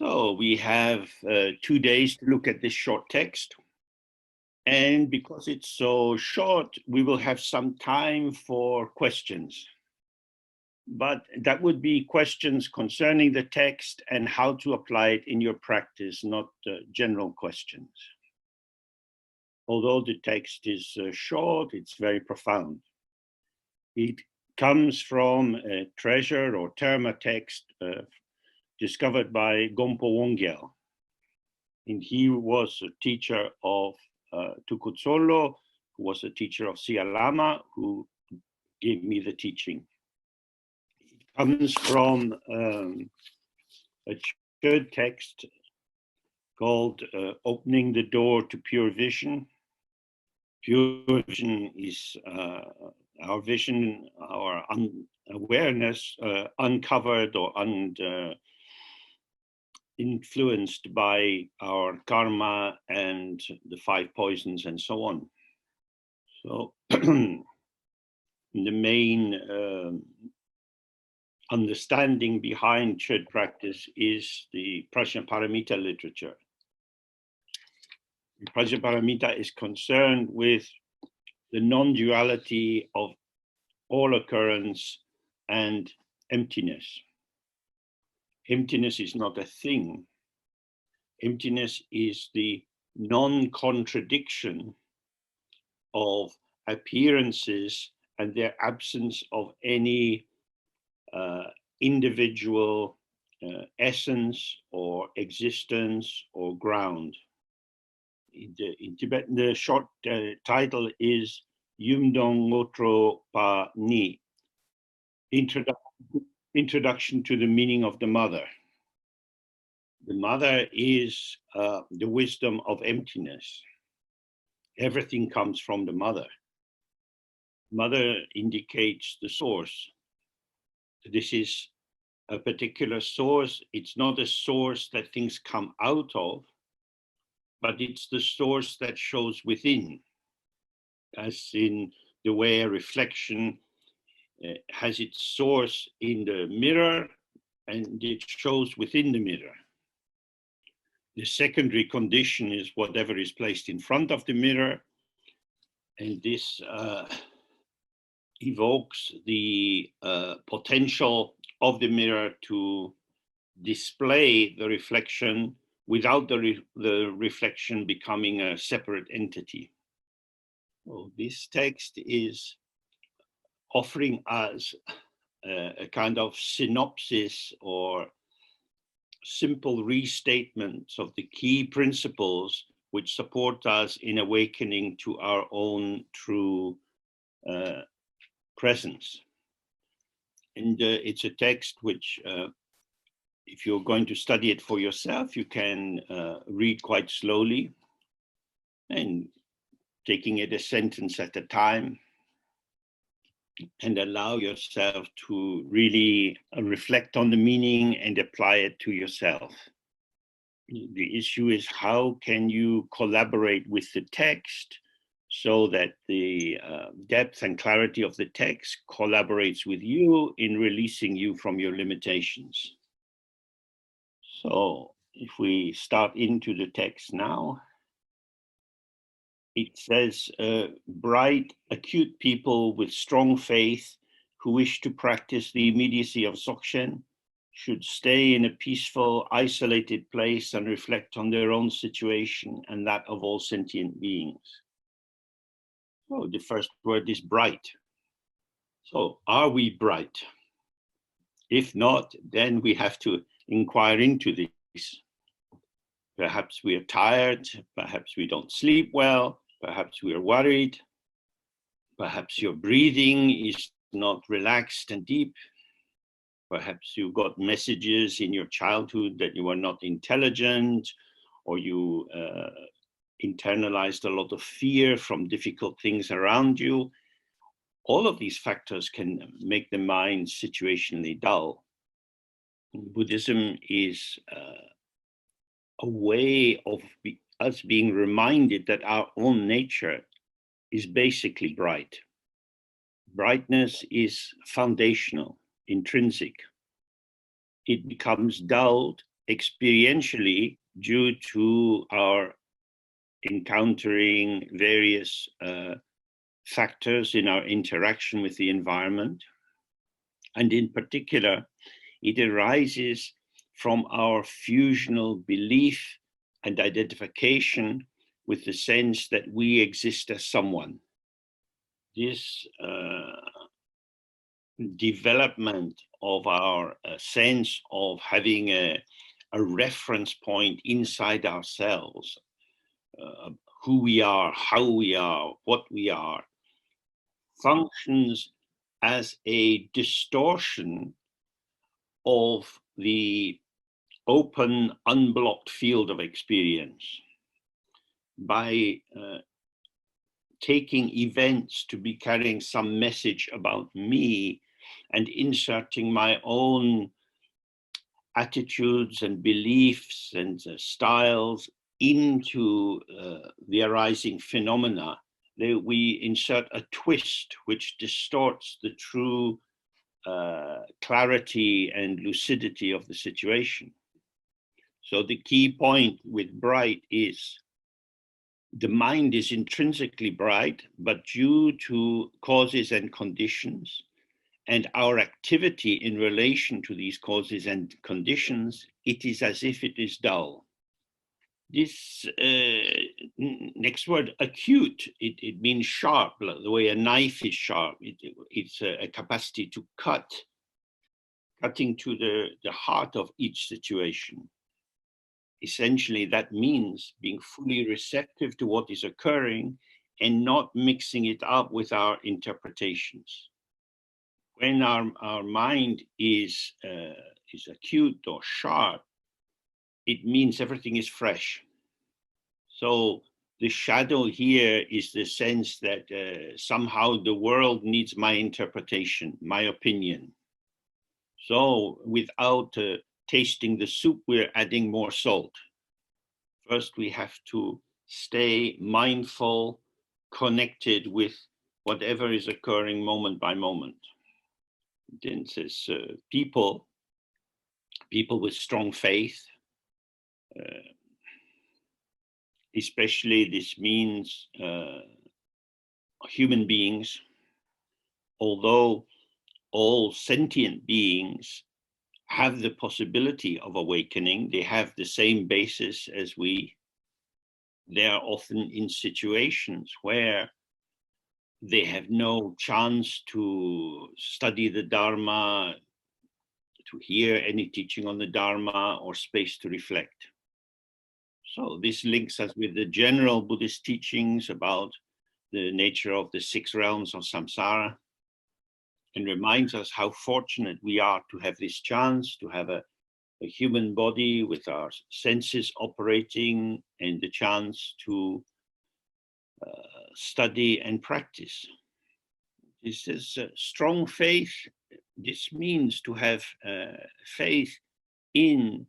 So we have 2 days to look at this short text. And because it's so short, we will have some time for questions. But that would be questions concerning the text and how to apply it in your practice, not general questions. Although the text is short, it's very profound. It comes from a treasure or terma text discovered by Gompo Wongyal. And he was a teacher of Tukutsolo, who was a teacher of Sia Lama, who gave me the teaching. It comes from a third text called Opening the Door to Pure Vision. Pure vision is our vision, our awareness uncovered or influenced by our karma and the 5 poisons and so on. So the main understanding behind Chöd practice is the Prajnaparamita literature. Prajnaparamita is concerned with the non-duality of all occurrence and emptiness. Emptiness is not a thing. Emptiness is the non-contradiction of appearances and their absence of any individual essence or existence or ground. In Tibetan, the short title is Yumdong Ngotro Pa Ni, Introduction to the Meaning of the Mother. The mother is the wisdom of emptiness. Everything comes from the mother. Mother indicates the source. This is a particular source. It's not a source that things come out of, but it's the source that shows within, as in the way a reflection has its source in the mirror and it shows within the mirror. The secondary condition is whatever is placed in front of the mirror, and this evokes the potential of the mirror to display the reflection without the reflection becoming a separate entity. Well, this text is offering us a kind of synopsis or simple restatements of the key principles which support us in awakening to our own true presence. And it's a text which, if you're going to study it for yourself, you can read quite slowly and taking it a sentence at a time, and allow yourself to really reflect on the meaning and apply it to yourself. The issue is, how can you collaborate with the text so that the depth and clarity of the text collaborates with you in releasing you from your limitations? So if we start into the text now, it says, bright, acute people with strong faith who wish to practice the immediacy of Dzogchen should stay in a peaceful, isolated place and reflect on their own situation and that of all sentient beings. So the first word is bright. So are we bright? If not, then we have to inquire into this. Perhaps we are tired, perhaps we don't sleep well, perhaps we are worried, perhaps your breathing is not relaxed and deep, perhaps you got messages in your childhood that you were not intelligent, or you internalized a lot of fear from difficult things around you. All of these factors can make the mind situationally dull. Buddhism is a way of us being reminded that our own nature is basically bright. Brightness is foundational, intrinsic. It becomes dulled experientially, due to our encountering various factors in our interaction with the environment. And in particular, it arises from our fusional belief and identification with the sense that we exist as someone. This development of our sense of having a reference point inside ourselves, who we are, how we are, what we are, functions as a distortion of the open, unblocked field of experience. By taking events to be carrying some message about me and inserting my own attitudes and beliefs and styles into the arising phenomena, we insert a twist which distorts the true clarity and lucidity of the situation. So the key point with bright is the mind is intrinsically bright, but due to causes and conditions and our activity in relation to these causes and conditions, it is as if it is dull. This next word, acute, it means sharp, the way a knife is sharp. It's a capacity to cutting to the heart of each situation. Essentially, that means being fully receptive to what is occurring and not mixing it up with our interpretations. When our mind is acute or sharp, it means everything is fresh. So the shadow here is the sense that somehow the world needs my interpretation, my opinion. So without tasting the soup, we're adding more salt. First, we have to stay mindful, connected with whatever is occurring moment by moment. Then it says people with strong faith, especially this means human beings, although all sentient beings have the possibility of awakening, they have the same basis as we. They are often in situations where they have no chance to study the Dharma, to hear any teaching on the Dharma, or space to reflect. So this links us with the general Buddhist teachings about the nature of the 6 realms of samsara, and reminds us how fortunate we are to have this chance to have a human body with our senses operating and the chance to study and practice. This is strong faith. This means to have faith in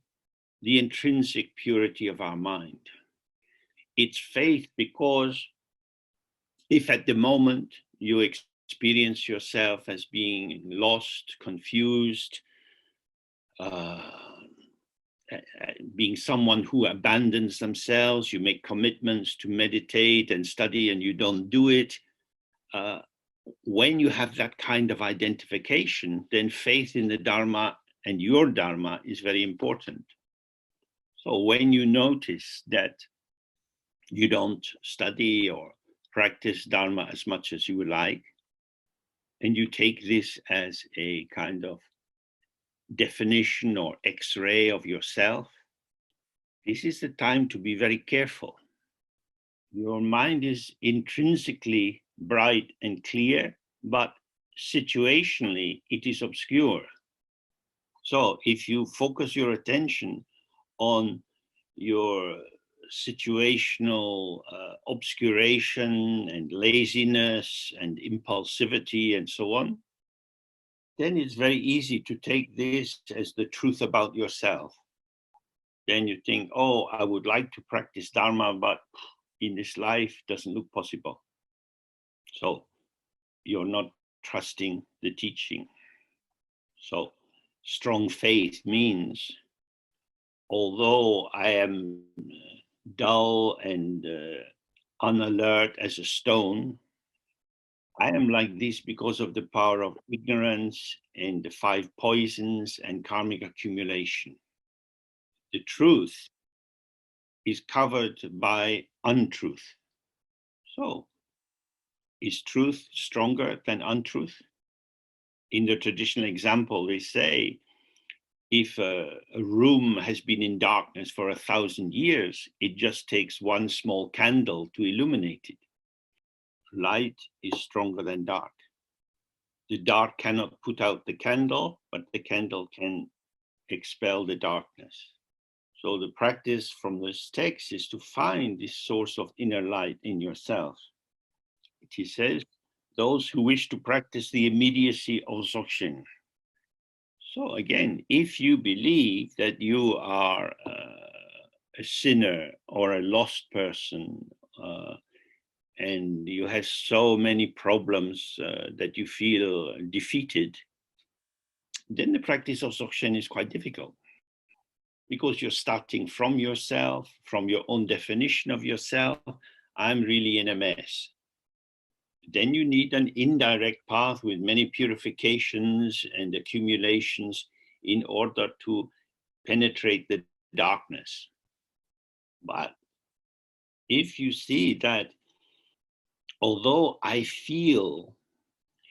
the intrinsic purity of our mind. It's faith because if at the moment you experience yourself as being lost, confused, being someone who abandons themselves, you make commitments to meditate and study and you don't do it. When you have that kind of identification, then faith in the Dharma and your Dharma is very important. So when you notice that you don't study or practice Dharma as much as you would like, and you take this as a kind of definition or X-ray of yourself, this is the time to be very careful. Your mind is intrinsically bright and clear, but situationally it is obscure. So if you focus your attention on your situational obscuration and laziness and impulsivity and so on, then it's very easy to take this as the truth about yourself. Then you think, oh, I would like to practice Dharma, but in this life doesn't look possible. So you're not trusting the teaching. So strong faith means although I am dull and unalert as a stone, I am like this because of the power of ignorance and the 5 poisons and karmic accumulation. The truth is covered by untruth. So, is truth stronger than untruth? In the traditional example, they say, if a room has been in darkness for 1,000 years, it just takes one small candle to illuminate it. Light is stronger than dark. The dark cannot put out the candle, but the candle can expel the darkness. So the practice from this text is to find this source of inner light in yourself. He says, those who wish to practice the immediacy of Dzogchen. So again, if you believe that you are a sinner or a lost person, and you have so many problems that you feel defeated, then the practice of Dzogchen is quite difficult, because you're starting from yourself, from your own definition of yourself. I'm really in a mess. Then you need an indirect path with many purifications and accumulations in order to penetrate the darkness. But if you see that, although I feel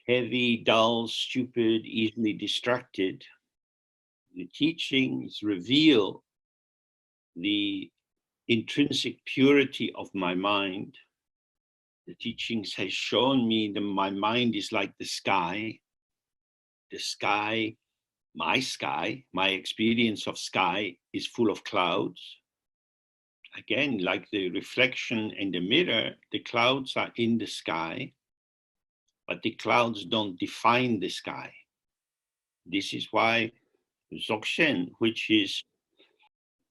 heavy, dull, stupid, easily distracted, the teachings reveal the intrinsic purity of my mind. The teachings has shown me that my mind is like the sky. The sky, my experience of sky is full of clouds. Again, like the reflection in the mirror, the clouds are in the sky, but the clouds don't define the sky. This is why Dzogchen, which is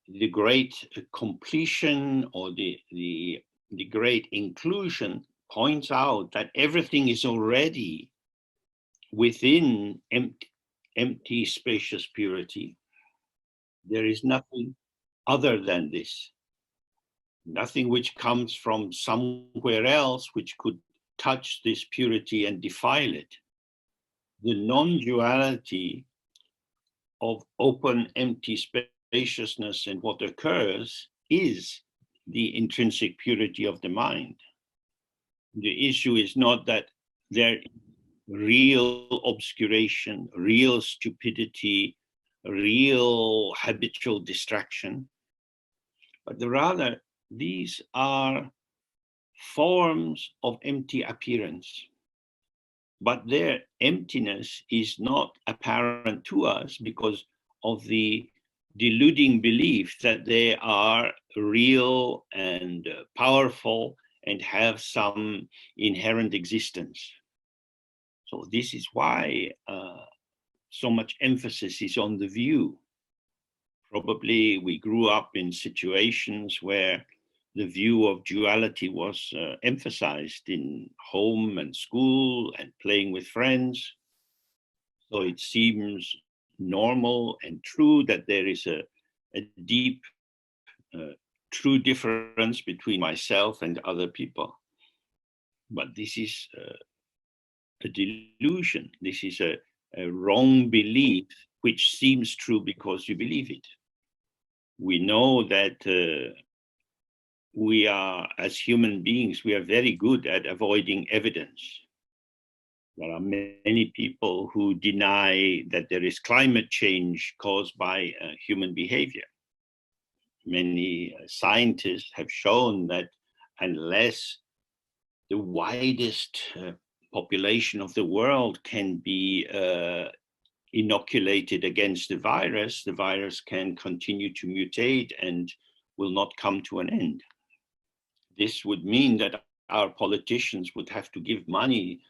the great completion or the great inclusion, points out that everything is already within empty spacious purity. There is nothing other than this, nothing which comes from somewhere else which could touch this purity and defile it. The non-duality of open empty spaciousness and what occurs is the intrinsic purity of the mind. The issue is not that there is real obscuration, real stupidity, real habitual distraction, but rather these are forms of empty appearance. But their emptiness is not apparent to us because of the deluding belief that they are real and powerful and have some inherent existence. So this is why so much emphasis is on the view. Probably we grew up in situations where the view of duality was emphasized in home and school and playing with friends. So it seems normal and true that there is a deep, true difference between myself and other people. But this is a delusion. This is a wrong belief which seems true because you believe it. We know that we are, as human beings, we are very good at avoiding evidence. There are many people who deny that there is climate change caused by human behavior. Many scientists have shown that unless the widest population of the world can be inoculated against the virus can continue to mutate and will not come to an end. This would mean that our politicians would have to give money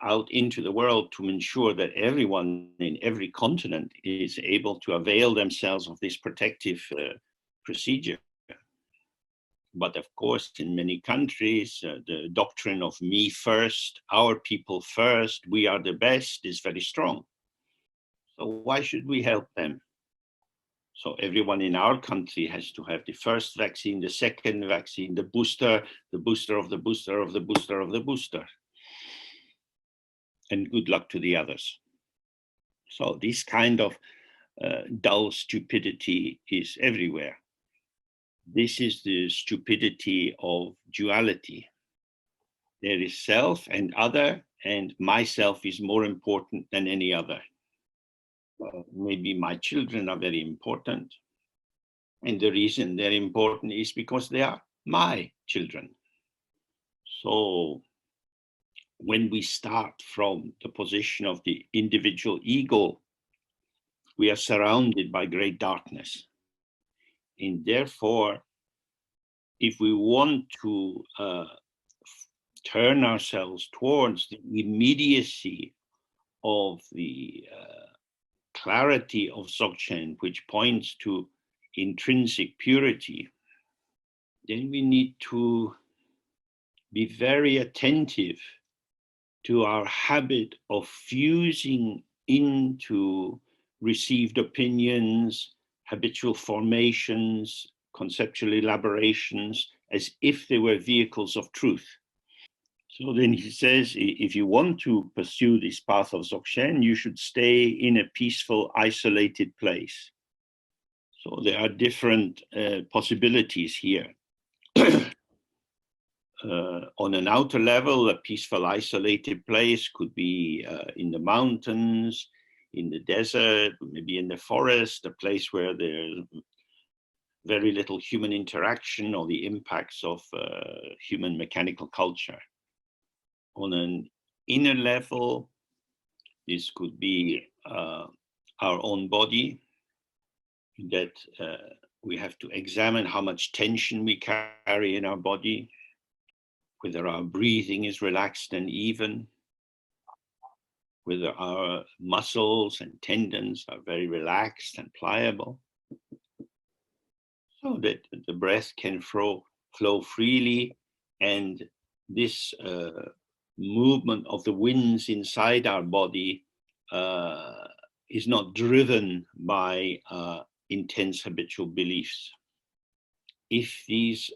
out into the world to ensure that everyone in every continent is able to avail themselves of this protective procedure. But of course, in many countries, the doctrine of me first, our people first, we are the best is very strong. So why should we help them? So everyone in our country has to have the first vaccine, the second vaccine, the booster of the booster of the booster of the booster. And good luck to the others. So this kind of dull stupidity is everywhere. This is the stupidity of duality. There is self and other, and myself is more important than any other. Maybe my children are very important. And the reason they're important is because they are my children. So when we start from the position of the individual ego, we are surrounded by great darkness. And therefore, if we want to turn ourselves towards the immediacy of the clarity of Dzogchen, which points to intrinsic purity, then we need to be very attentive to our habit of fusing into received opinions, habitual formations, conceptual elaborations, as if they were vehicles of truth. So then he says, if you want to pursue this path of Dzogchen, you should stay in a peaceful, isolated place. So there are different possibilities here. On an outer level, a peaceful, isolated place could be in the mountains, in the desert, maybe in the forest, a place where there's very little human interaction or the impacts of human mechanical culture. On an inner level, this could be our own body, that we have to examine how much tension we carry in our body, whether our breathing is relaxed and even, whether our muscles and tendons are very relaxed and pliable, so that the breath can flow freely, and this movement of the winds inside our body is not driven by intense habitual beliefs. If these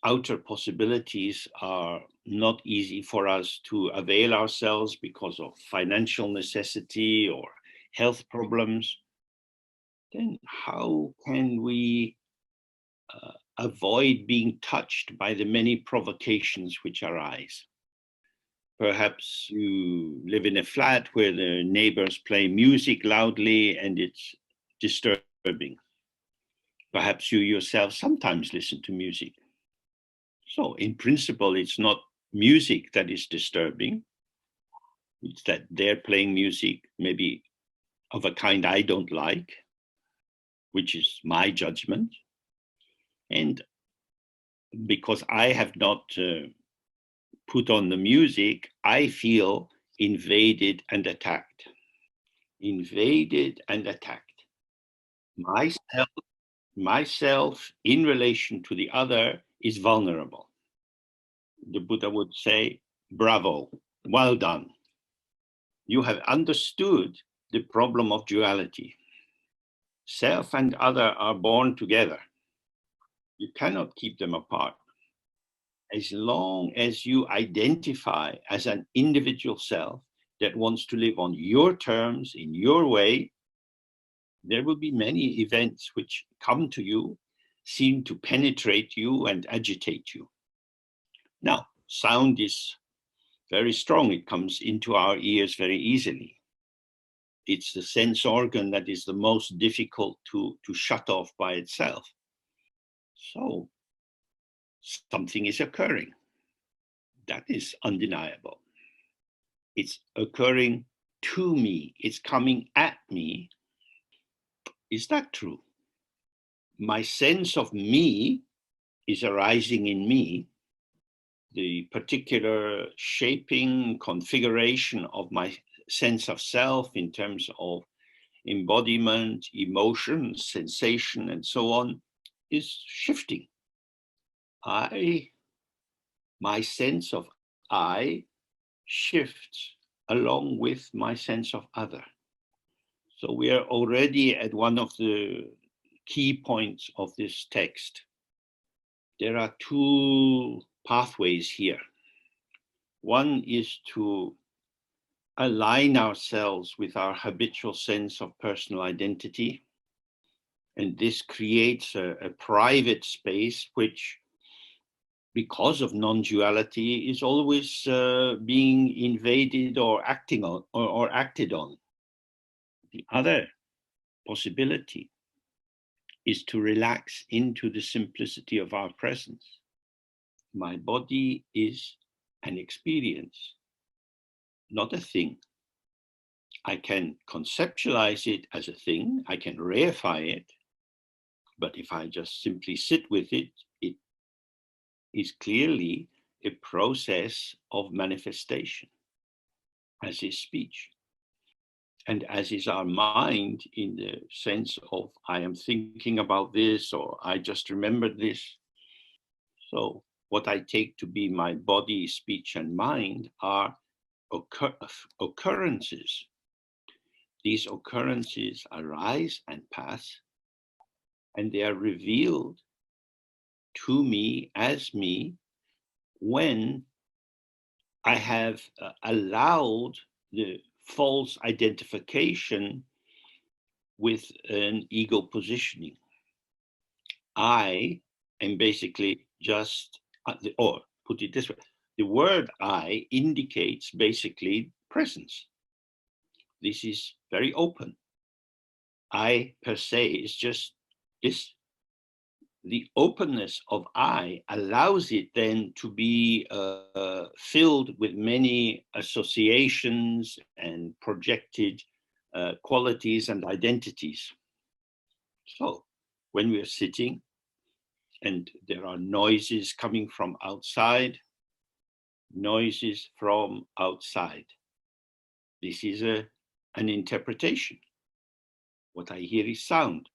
outer possibilities are not easy for us to avail ourselves because of financial necessity or health problems, then how can we avoid being touched by the many provocations which arise? Perhaps you live in a flat where the neighbors play music loudly and it's disturbing. Perhaps you yourself sometimes listen to music. So in principle, it's not music that is disturbing. It's that they're playing music maybe of a kind I don't like, which is my judgment. And because I have not put on the music, I feel invaded and attacked. Invaded and attacked. Myself in relation to the other is vulnerable. The Buddha would say, bravo, well done. You have understood the problem of duality. Self and other are born together. You cannot keep them apart. As long as you identify as an individual self that wants to live on your terms, in your way, there will be many events which come to you, seem to penetrate you and agitate you. Now, sound is very strong. It comes into our ears very easily. It's the sense organ that is the most difficult to shut off by itself. So something is occurring. That is undeniable. It's occurring to me. It's coming at me. Is that true? My sense of me is arising in me. The particular shaping, configuration of my sense of self in terms of embodiment, emotion, sensation, and so on is shifting. My sense of I shifts along with my sense of other. So we are already at one of the key points of this text. There are two pathways here. One is to align ourselves with our habitual sense of personal identity. And this creates a private space, which, because of non-duality, is always being invaded or acting on or acted on. The other possibility is to relax into the simplicity of our presence. My body is an experience, not a thing. I can conceptualize it as a thing, I can reify it, but if I just simply sit with it, it is clearly a process of manifestation, as is speech. And as is our mind, in the sense of I am thinking about this, or I just remembered this. So what I take to be my body, speech, and mind are occurrences. These occurrences arise and pass, and they are revealed to me as me when I have allowed the false identification with an ego positioning. I am basically just, or put it this way, the word I indicates basically presence. This is very open. I per se is just this. The openness of I allows it then to be filled with many associations and projected qualities and identities. So when we are sitting and there are noises coming from outside, noises from outside, this is an interpretation. What I hear is sound.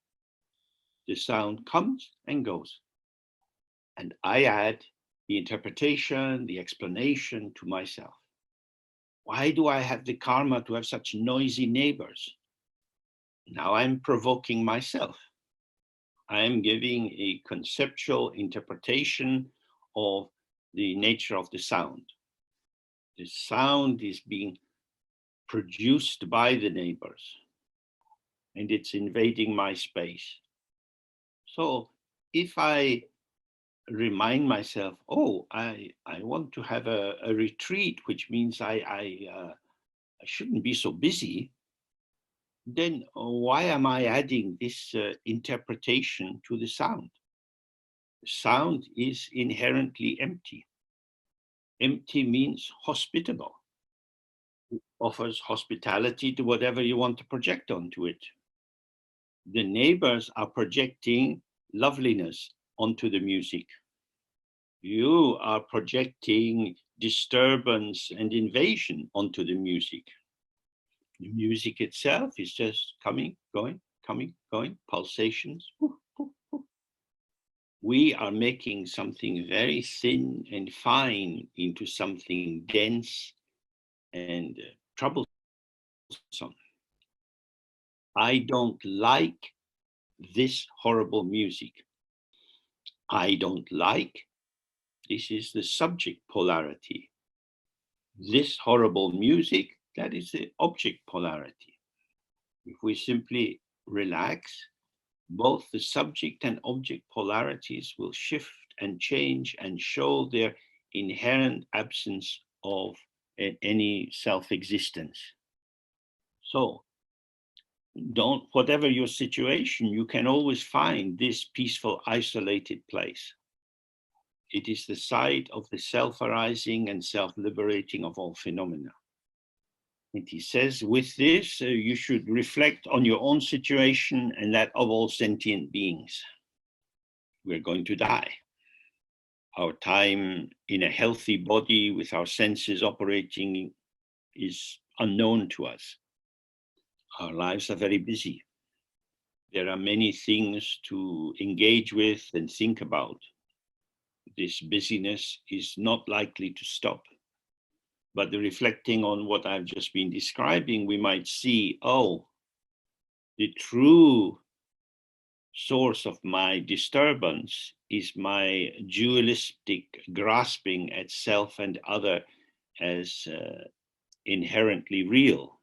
The sound comes and goes. And I add the interpretation, the explanation to myself. Why do I have the karma to have such noisy neighbors? Now I'm provoking myself. I am giving a conceptual interpretation of the nature of the sound. The sound is being produced by the neighbors, and it's invading my space. So if I remind myself, oh, I want to have a retreat, which means I shouldn't be so busy, then why am I adding this interpretation to the sound? The sound is inherently empty. Empty means hospitable. It offers hospitality to whatever you want to project onto it. The neighbors are projecting loveliness onto the music. You are projecting disturbance and invasion onto the music. The music itself is just coming, going, pulsations. We are making something very thin and fine into something dense and troublesome. I don't like this horrible music. I don't like, this is the subject polarity. This horrible music, that is the object polarity. If we simply relax, both the subject and object polarities will shift and change and show their inherent absence of any self-existence. So whatever your situation, you can always find this peaceful, isolated place. It is the site of the self-arising and self-liberating of all phenomena. And he says, with this, you should reflect on your own situation and that of all sentient beings. We're going to die. Our time in a healthy body with our senses operating is unknown to us. Our lives are very busy. There are many things to engage with and think about. This busyness is not likely to stop. But the reflecting on what I've just been describing, we might see, oh, The true source of my disturbance is my dualistic grasping at self and other as inherently real.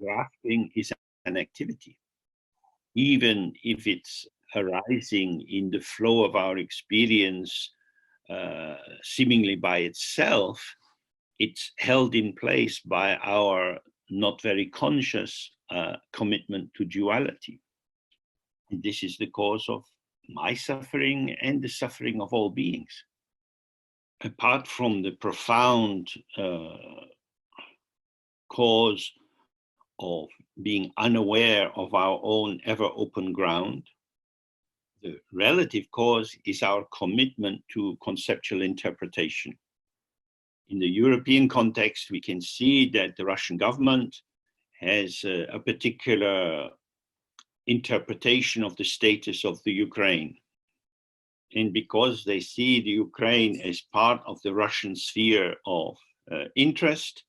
Grasping is an activity, even if it's arising in the flow of our experience, seemingly by itself. It's held in place by our not very conscious commitment to duality. And this is the cause of my suffering and the suffering of all beings. Apart from the profound cause of being unaware of our own ever open ground, the relative cause is our commitment to conceptual interpretation. In the European context, we can see that the Russian government has a particular interpretation of the status of the Ukraine. And because they see the Ukraine as part of the Russian sphere of interest,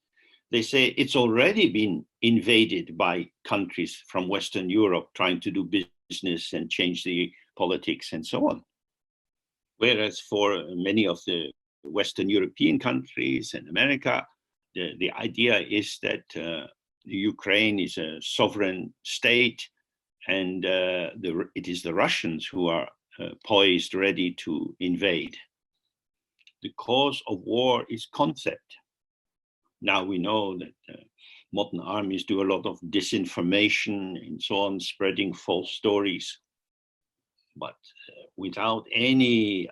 they say it's already been invaded by countries from Western Europe trying to do business and change the politics and so on. Whereas for many of the Western European countries and America, the idea is that the Ukraine is a sovereign state, and it is the Russians who are poised, ready to invade. The cause of war is concept. Now we know that modern armies do a lot of disinformation and so on, spreading false stories. But without any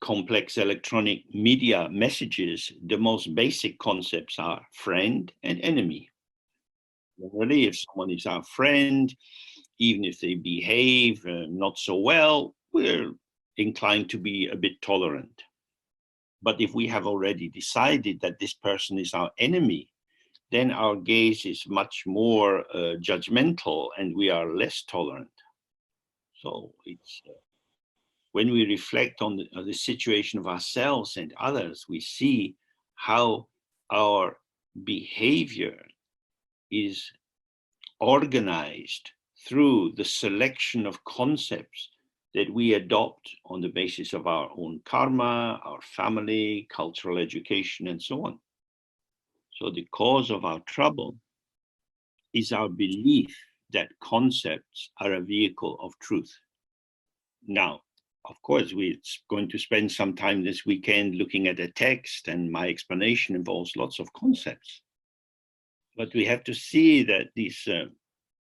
complex electronic media messages, the most basic concepts are friend and enemy. Really, if someone is our friend, even if they behave not so well, we're inclined to be a bit tolerant. But if we have already decided that this person is our enemy, then our gaze is much more judgmental and we are less tolerant. So it's when we reflect on the situation of ourselves and others, we see how our behavior is organized through the selection of concepts that we adopt on the basis of our own karma, our family, cultural education, and so on. So the cause of our trouble is our belief that concepts are a vehicle of truth. Now, of course, we're going to spend some time this weekend looking at a text, and my explanation involves lots of concepts. But we have to see that these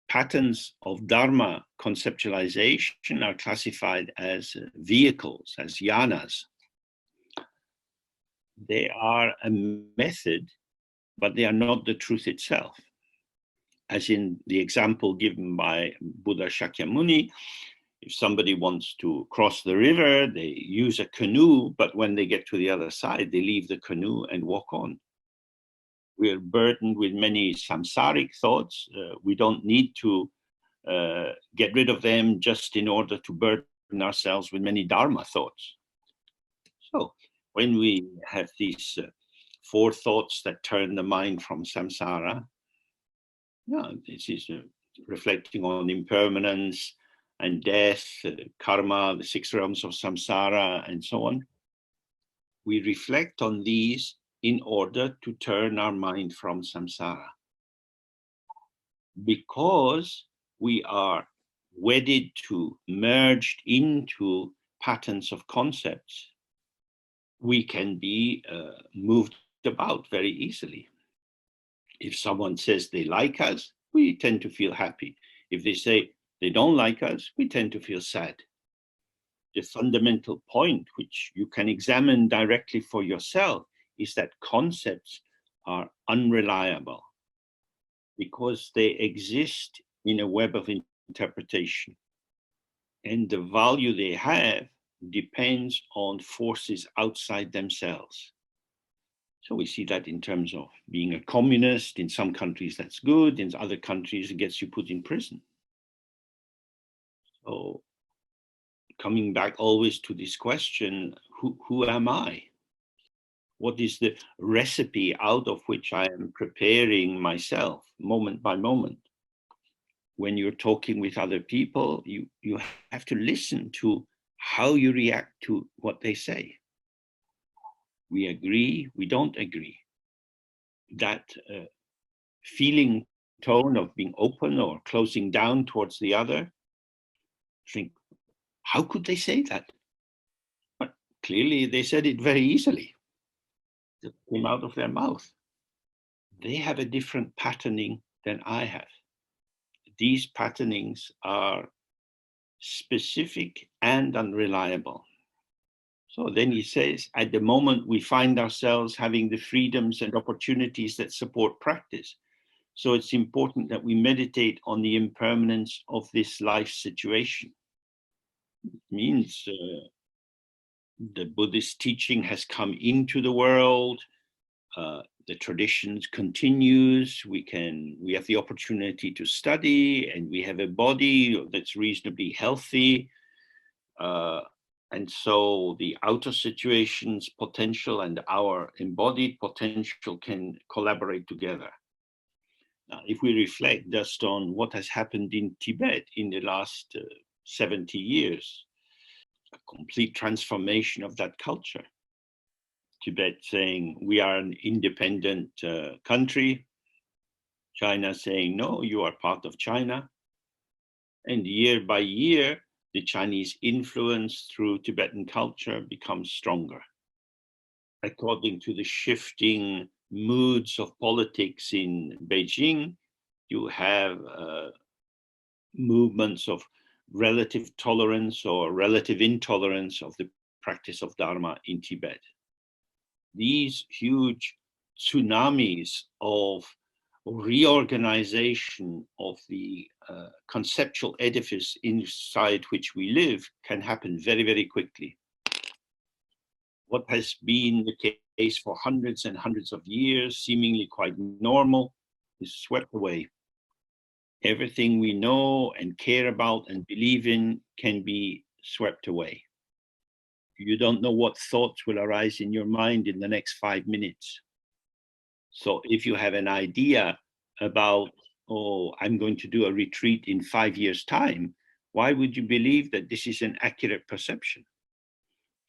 patterns of Dharma conceptualization are classified as vehicles, as yanas. They are a method, but they are not the truth itself. As in the example given by Buddha Shakyamuni, if somebody wants to cross the river, they use a canoe, but when they get to the other side, they leave the canoe and walk on. We're burdened with many samsaric thoughts. We don't need to get rid of them just in order to burden ourselves with many dharma thoughts. So when we have these four thoughts that turn the mind from samsara, this is reflecting on impermanence and death, karma, the six realms of samsara, and so on. We reflect on these in order to turn our mind from samsara. Because we are wedded to, merged into patterns of concepts, we can be moved about very easily. If someone says they like us, we tend to feel happy. If they say they don't like us, we tend to feel sad. The fundamental point, which you can examine directly for yourself, is that concepts are unreliable because they exist in a web of interpretation. And the value they have depends on forces outside themselves. So we see that in terms of being a communist. In some countries, that's good. In other countries, it gets you put in prison. So coming back always to this question, who am I? What is the recipe out of which I am preparing myself moment by moment? when you're talking with other people, you have to listen to how you react to what they say. We agree, we don't agree. That feeling tone of being open or closing down towards the other, think, how could they say that? But clearly they said it very easily. It came out of their mouth. They have a different patterning than I have. These patternings are specific and unreliable. So then he says, at the moment we find ourselves having the freedoms and opportunities that support practice. So it's important that we meditate on the impermanence of this life situation. It means the Buddhist teaching has come into the world. The traditions continues. We have the opportunity to study, and we have a body that's reasonably healthy. And so the outer situation's potential and our embodied potential can collaborate together. Now, if we reflect just on what has happened in Tibet in the last 70 years, a complete transformation of that culture. Tibet saying, we are an independent country. China saying, no, you are part of China. And year by year, the Chinese influence through Tibetan culture becomes stronger. According to the shifting moods of politics in Beijing, you have movements of relative tolerance or relative intolerance of the practice of Dharma in Tibet. These huge tsunamis of reorganization of the conceptual edifice inside which we live can happen very, very quickly. What has been the case for hundreds and hundreds of years, seemingly quite normal, is swept away. Everything we know and care about and believe in can be swept away. You don't know what thoughts will arise in your mind in the next 5 minutes. So if you have an idea about, oh, I'm going to do a retreat in 5 years' time, why would you believe that this is an accurate perception?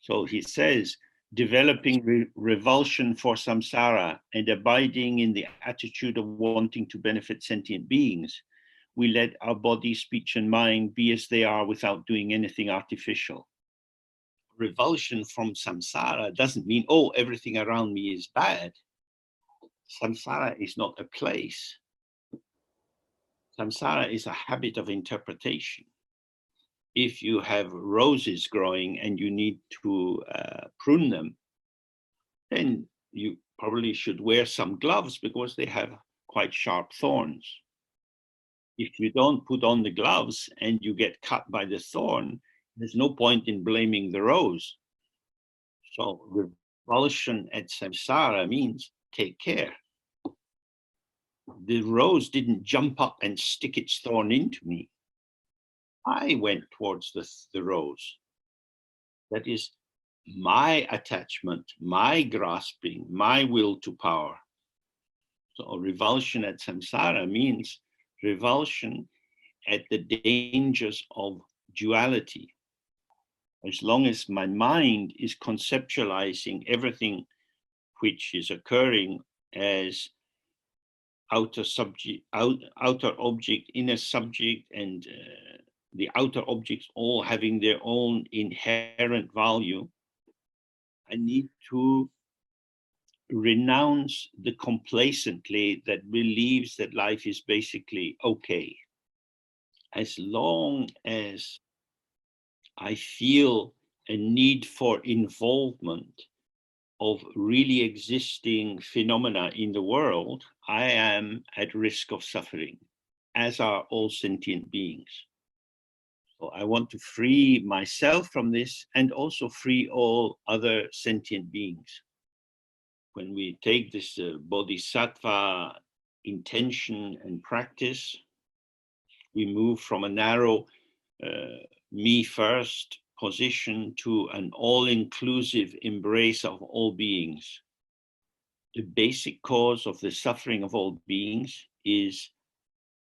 So he says, developing revulsion for samsara and abiding in the attitude of wanting to benefit sentient beings, we let our body, speech, and mind be as they are without doing anything artificial. Revulsion from samsara doesn't mean, oh, everything around me is bad. Samsara is not a place. Samsara is a habit of interpretation. If you have roses growing and you need to prune them, then you probably should wear some gloves because they have quite sharp thorns. If you don't put on the gloves and you get cut by the thorn, there's no point in blaming the rose. So revulsion at samsara means take care. The rose didn't jump up and stick its thorn into me. I went towards the rose. That is my attachment, my grasping, my will to power. So revulsion at samsara means revulsion at the dangers of duality. As long as my mind is conceptualizing everything which is occurring as outer object, inner subject, and the outer objects all having their own inherent value, I need to renounce the complacently that believes that life is basically okay. As long as I feel a need for involvement of really existing phenomena in the world, I am at risk of suffering, as are all sentient beings. So I want to free myself from this and also free all other sentient beings. When we take this bodhisattva intention and practice, we move from a narrow me first position to an all-inclusive embrace of all beings. The basic cause of the suffering of all beings is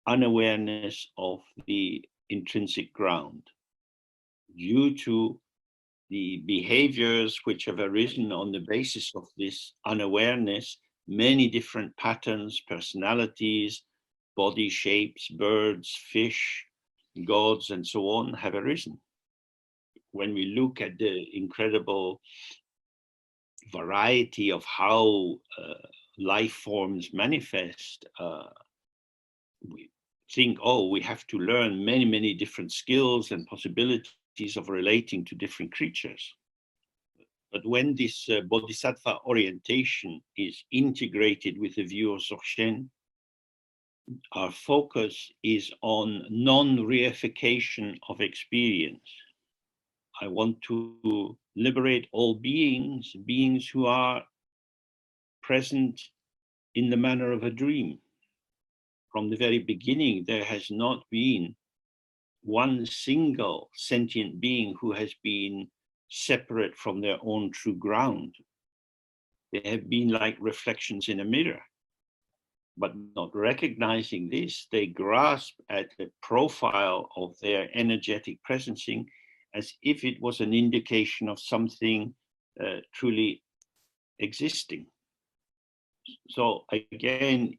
unawareness of the intrinsic ground due to the behaviors which have arisen on the basis of this unawareness. Many different patterns, personalities, body shapes, birds, fish, gods, and so on have arisen. When we look at the incredible variety of how life forms manifest, we think, oh, we have to learn many, many different skills and possibilities of relating to different creatures. But when this bodhisattva orientation is integrated with the view of Dzogchen, our focus is on non-reification of experience. I want to liberate all beings, beings who are present in the manner of a dream. From the very beginning, there has not been one single sentient being who has been separate from their own true ground. They have been like reflections in a mirror. But not recognizing this, they grasp at the profile of their energetic presencing as if it was an indication of something truly existing. So again,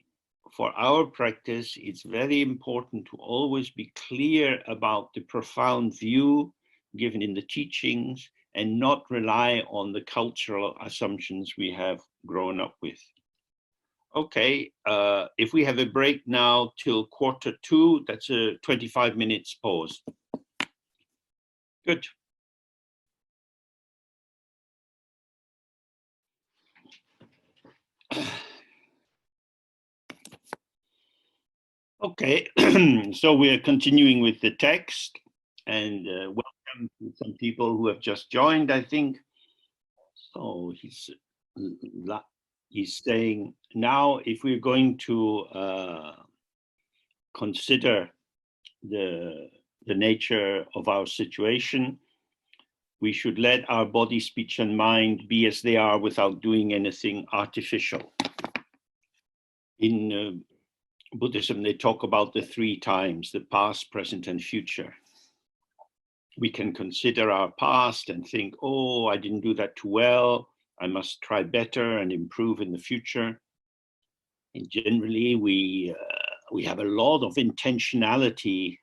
for our practice, it's very important to always be clear about the profound view given in the teachings and not rely on the cultural assumptions we have grown up with. Okay, if we have a break now till 1:45, that's a 25 minutes pause. Good. Okay, so we're continuing with the text, and welcome to some people who have just joined, I think. So he's saying, now if we're going to consider the nature of our situation, we should let our body, speech, and mind be as they are without doing anything artificial. In Buddhism, they talk about the 3 times, the past, present, and future. We can consider our past and think, oh, I didn't do that too well. I must try better and improve in the future. And generally, we have a lot of intentionality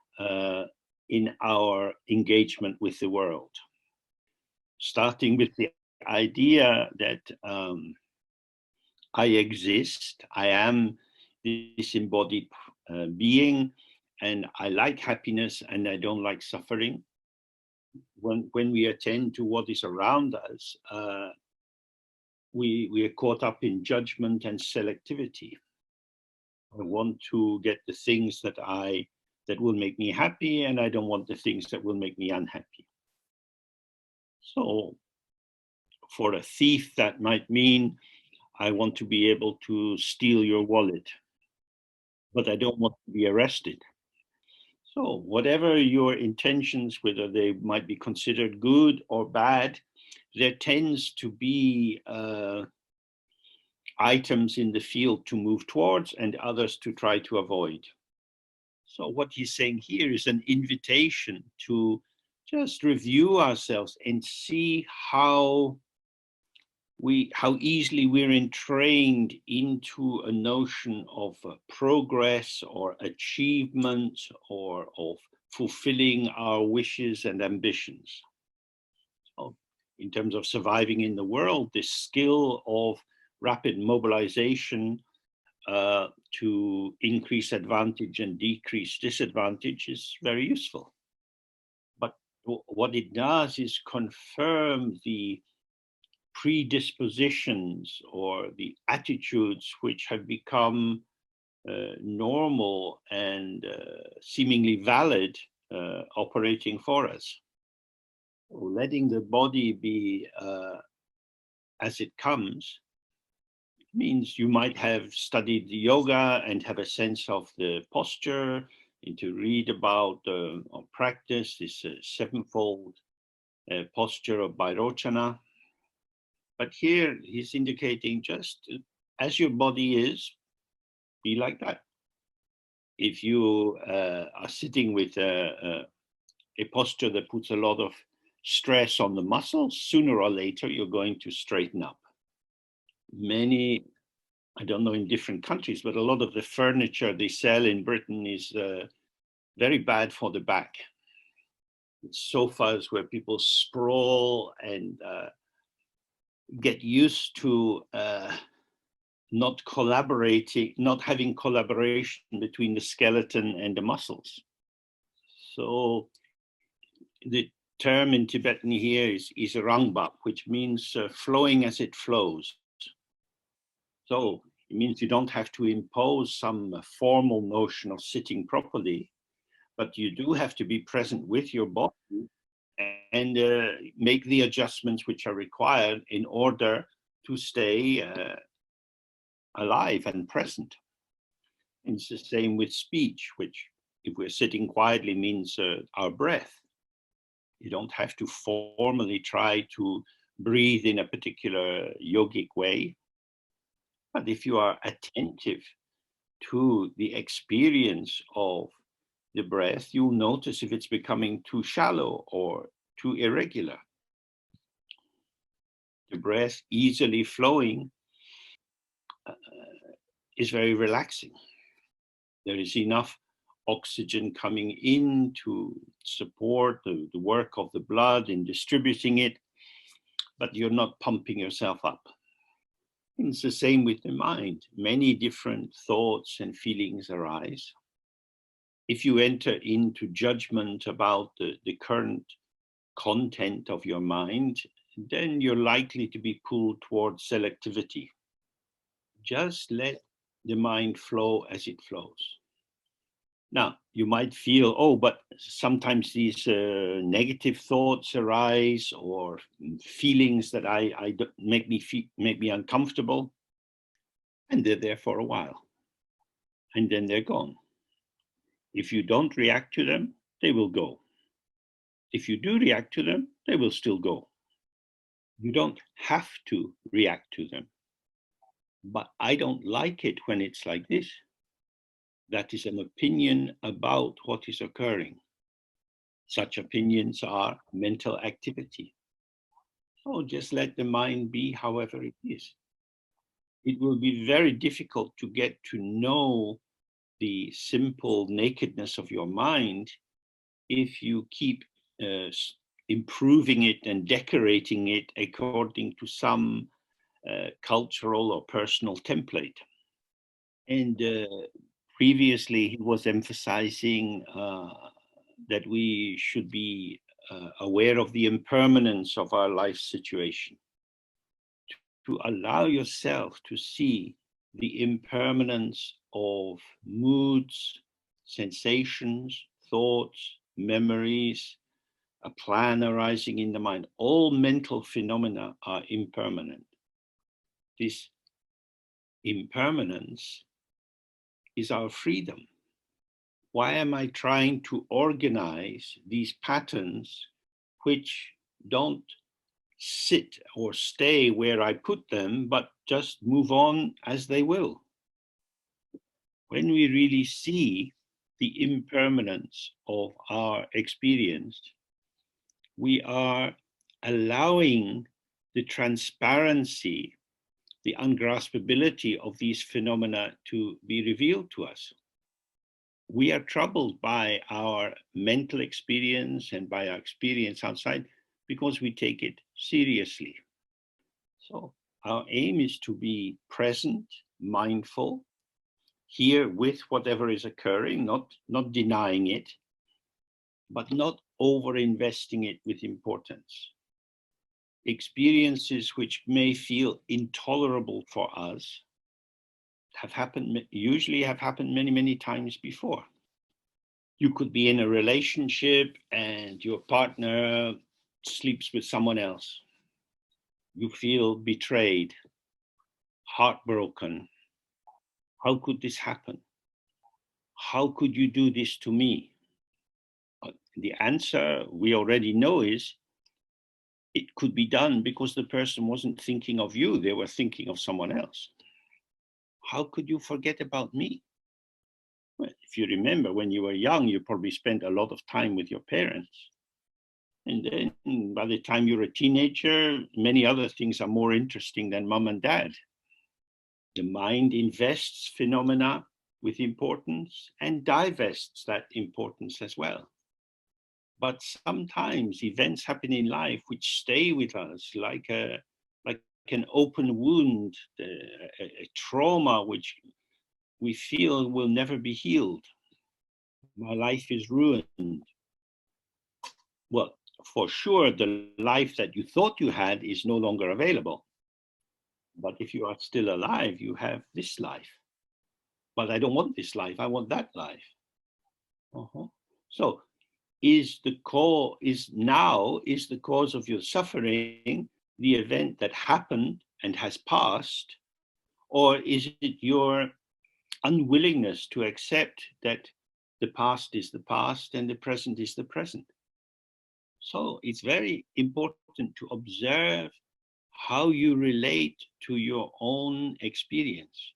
in our engagement with the world. Starting with the idea that I exist, I am this embodied being, and I like happiness and I don't like suffering. When we attend to what is around us, we are caught up in judgment and selectivity. I want to get the things that will make me happy, and I don't want the things that will make me unhappy. So for a thief, that might mean I want to be able to steal your wallet, but I don't want to be arrested. So whatever your intentions, whether they might be considered good or bad, there tends to be items in the field to move towards and others to try to avoid. So what he's saying here is an invitation to just review ourselves and see how easily we're entrained into a notion of progress or achievement or of fulfilling our wishes and ambitions. So in terms of surviving in the world, this skill of rapid mobilization to increase advantage and decrease disadvantage is very useful. But what it does is confirm the predispositions or the attitudes which have become normal and seemingly valid operating for us. Letting the body be as it comes means you might have studied the yoga and have a sense of the posture, and to read about or practice this 7-fold posture of Bairochana. But here he's indicating just as your body is, be like that. if you are sitting with a posture that puts a lot of stress on the muscles, sooner or later you're going to straighten up. Many, I don't know in different countries, but a lot of the furniture they sell in Britain is very bad for the back. It's sofas where people sprawl and get used to not collaborating, not having collaboration between the skeleton and the muscles. So the term in Tibetan here is rangbap, which means flowing as it flows. So it means you don't have to impose some formal notion of sitting properly, but you do have to be present with your body and make the adjustments which are required in order to stay alive and present. And it's the same with speech, which if we're sitting quietly means our breath. You don't have to formally try to breathe in a particular yogic way. But if you are attentive to the experience of the breath, you'll notice if it's becoming too shallow or too irregular. The breath easily flowing is very relaxing. There is enough oxygen coming in to support the work of the blood in distributing it, but you're not pumping yourself up. And it's the same with the mind. Many different thoughts and feelings arise. If you enter into judgment about the current content of your mind, then you're likely to be pulled towards selectivity. Just let the mind flow as it flows. Now, you might feel, oh, but sometimes these negative thoughts arise or feelings that make me uncomfortable, and they're there for a while, and then they're gone. If you don't react to them, they will go. If you do react to them, they will still go. You don't have to react to them. But I don't like it when it's like this. That is an opinion about what is occurring. Such opinions are mental activity. So just let the mind be however it is. It will be very difficult to get to know the simple nakedness of your mind if you keep improving it and decorating it according to some cultural or personal template. And previously he was emphasizing that we should be aware of the impermanence of our life situation. To allow yourself to see the impermanence of moods, sensations, thoughts, memories, a plan arising in the mind. All mental phenomena are impermanent. This impermanence is our freedom. Why am I trying to organize these patterns which don't sit or stay where I put them, but just move on as they will? When we really see the impermanence of our experience, we are allowing the transparency, the ungraspability of these phenomena to be revealed to us. We are troubled by our mental experience and by our experience outside because we take it seriously. So our aim is to be present, mindful, here with whatever is occurring, not denying it, but not over-investing it with importance. Experiences which may feel intolerable for us usually have happened many, many times before. You could be in a relationship and your partner sleeps with someone else. You feel betrayed, heartbroken. How could this happen? How could you do this to me? The answer we already know is it could be done because the person wasn't thinking of you, they were thinking of someone else. How could you forget about me? Well, if you remember when you were young, you probably spent a lot of time with your parents. And then by the time you're a teenager, many other things are more interesting than mom and dad. The mind invests phenomena with importance and divests that importance as well. But sometimes events happen in life which stay with us like an open wound, a trauma which we feel will never be healed. My life is ruined. Well, for sure, the life that you thought you had is no longer available. But if you are still alive, you have this life. But I don't want this life, I want that life. Uh-huh. So is the cause of your suffering the event that happened and has passed, or is it your unwillingness to accept that the past is the past and the present is the present? So it's very important to observe how you relate to your own experience.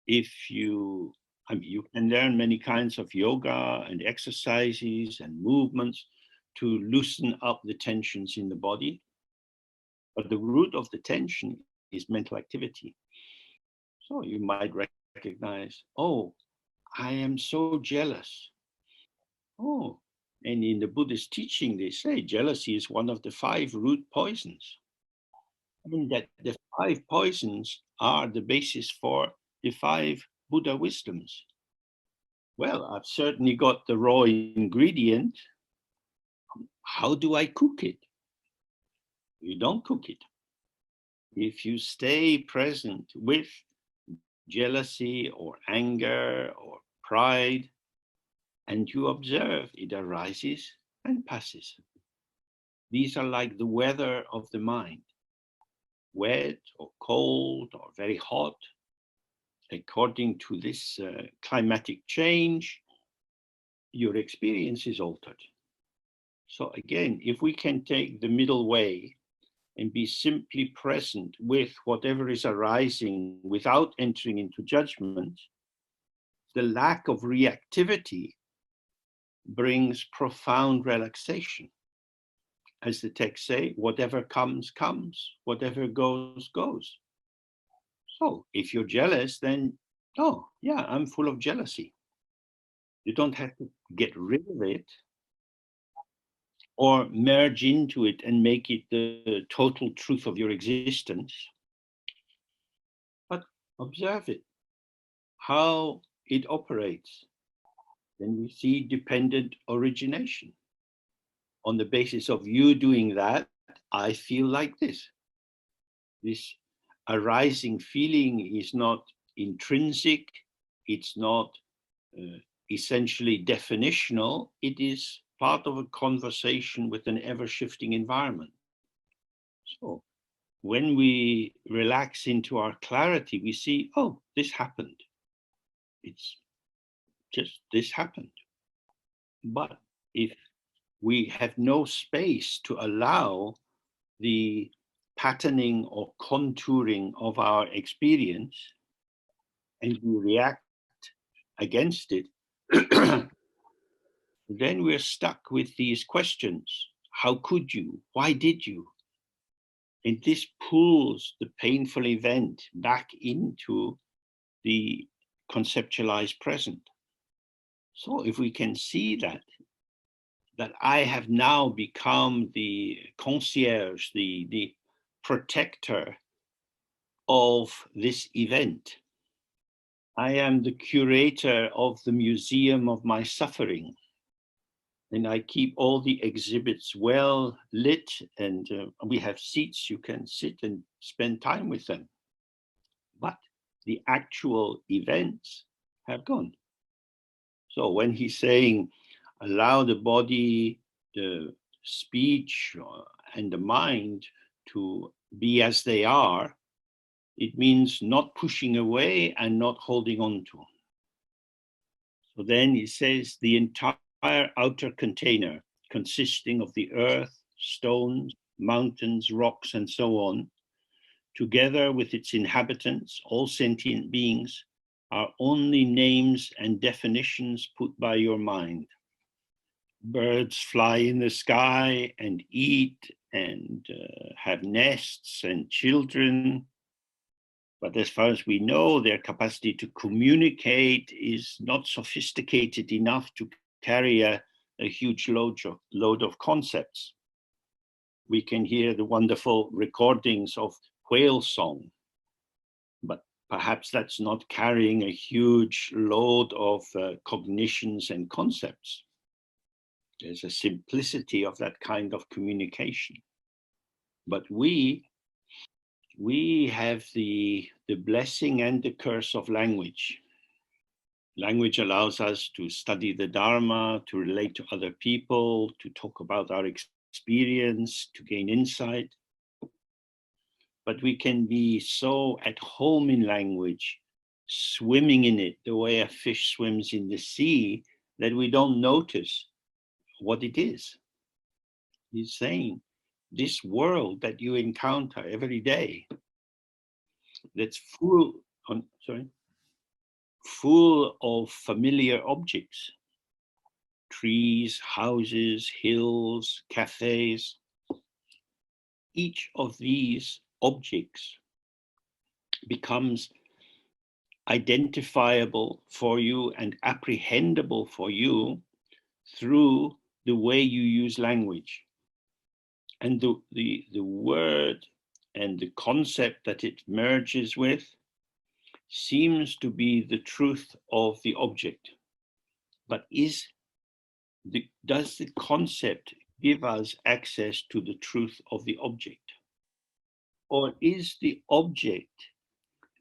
You can learn many kinds of yoga and exercises and movements to loosen up the tensions in the body. But the root of the tension is mental activity. So you might recognize, oh, I am so jealous. Oh, and in the Buddhist teaching, they say jealousy is one of the 5 root poisons. I mean that the 5 poisons are the basis for the 5 Buddha wisdoms. Well, I've certainly got the raw ingredient. How do I cook it? You don't cook it. If you stay present with jealousy or anger or pride, and you observe it arises and passes. These are like the weather of the mind, wet or cold or very hot. According to this climatic change, your experience is altered. So again, if we can take the middle way and be simply present with whatever is arising without entering into judgment, the lack of reactivity brings profound relaxation. As the text say, whatever comes, comes, whatever goes, goes. So if you're jealous, then, oh, yeah, I'm full of jealousy. You don't have to get rid of it or merge into it and make it the total truth of your existence, but observe it, how it operates. Then we see dependent origination. On the basis of you doing that, I feel like this. This arising feeling is not intrinsic, it's not uh, essentially definitional, it is part of a conversation with an ever-shifting environment. So when we relax into our clarity, we see, oh, this happened. It's just this happened. But if we have no space to allow the patterning or contouring of our experience and we react against it, then we're stuck with these questions. How could you? Why did you? And this pulls the painful event back into the conceptualized present. So if we can see that I have now become the concierge, the protector of this event. I am the curator of the museum of my suffering. And I keep all the exhibits well lit, and we have seats you can sit and spend time with them. But the actual events have gone. So when he's saying, allow the body, the speech, and the mind to be as they are, it means not pushing away and not holding on to. So then he says the entire outer container consisting of the earth, stones, mountains, rocks, and so on, together with its inhabitants, all sentient beings, are only names and definitions put by your mind. Birds fly in the sky and eat and have nests and children. But as far as we know, their capacity to communicate is not sophisticated enough to carry a huge load of concepts. We can hear the wonderful recordings of whale song, but perhaps that's not carrying a huge load of cognitions and concepts. There's a simplicity of that kind of communication. But we have the blessing and the curse of language. Language allows us to study the Dharma, to relate to other people, to talk about our experience, to gain insight. But we can be so at home in language, swimming in it the way a fish swims in the sea, that we don't notice what it is. He's saying, this world that you encounter every day, that's full of familiar objects, trees, houses, hills, cafes. Each of these objects becomes identifiable for you and apprehendable for you through the way you use language. And the word and the concept that it merges with seems to be the truth of the object. But does the concept give us access to the truth of the object? Or is the object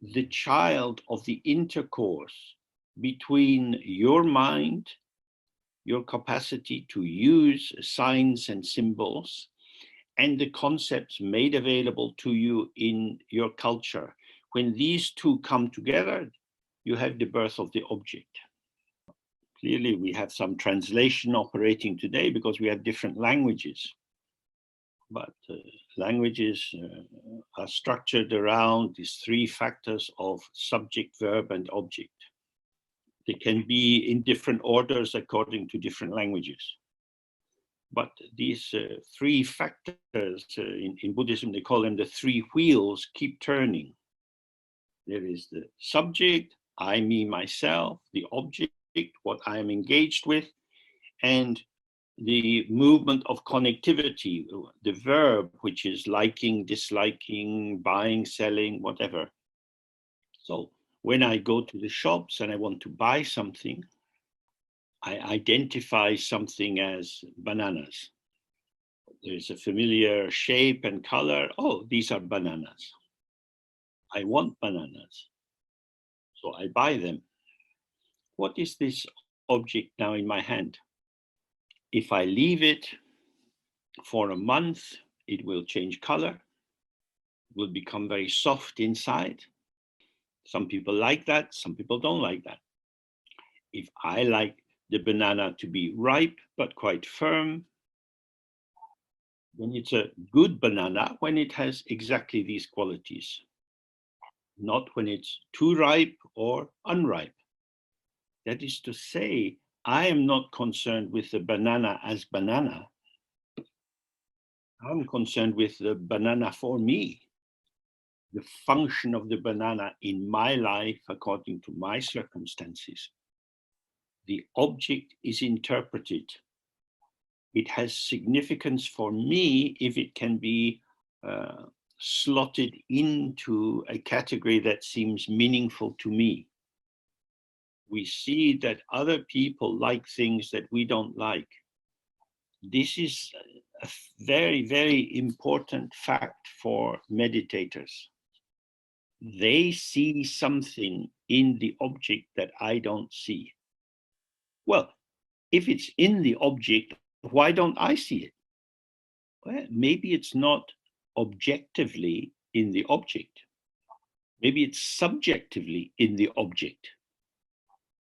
the child of the intercourse between your mind, your capacity to use signs and symbols, and the concepts made available to you in your culture? When these two come together, you have the birth of the object. Clearly, we have some translation operating today because we have different languages. But languages are structured around these three factors of subject, verb, and object. They can be in different orders according to different languages. But these three factors, in Buddhism, they call them the three wheels, keep turning. There is the subject, I, me, myself, the object, what I am engaged with, and the movement of connectivity, the verb, which is liking, disliking, buying, selling, whatever. So when I go to the shops and I want to buy something, I identify something as bananas. There's a familiar shape and color. Oh, these are bananas. I want bananas. So I buy them. What is this object now in my hand? If I leave it for a month, it will change color, will become very soft inside. Some people like that, some people don't like that. If I like the banana to be ripe but quite firm, then it's a good banana when it has exactly these qualities, not when it's too ripe or unripe. That is to say, I am not concerned with the banana as banana. I'm concerned with the banana for me, the function of the banana in my life according to my circumstances. The object is interpreted. It has significance for me if it can be slotted into a category that seems meaningful to me. We see that other people like things that we don't like. This is a very, very important fact for meditators. They see something in the object that I don't see. Well, if it's in the object, why don't I see it? Well, maybe it's not objectively in the object. Maybe it's subjectively in the object.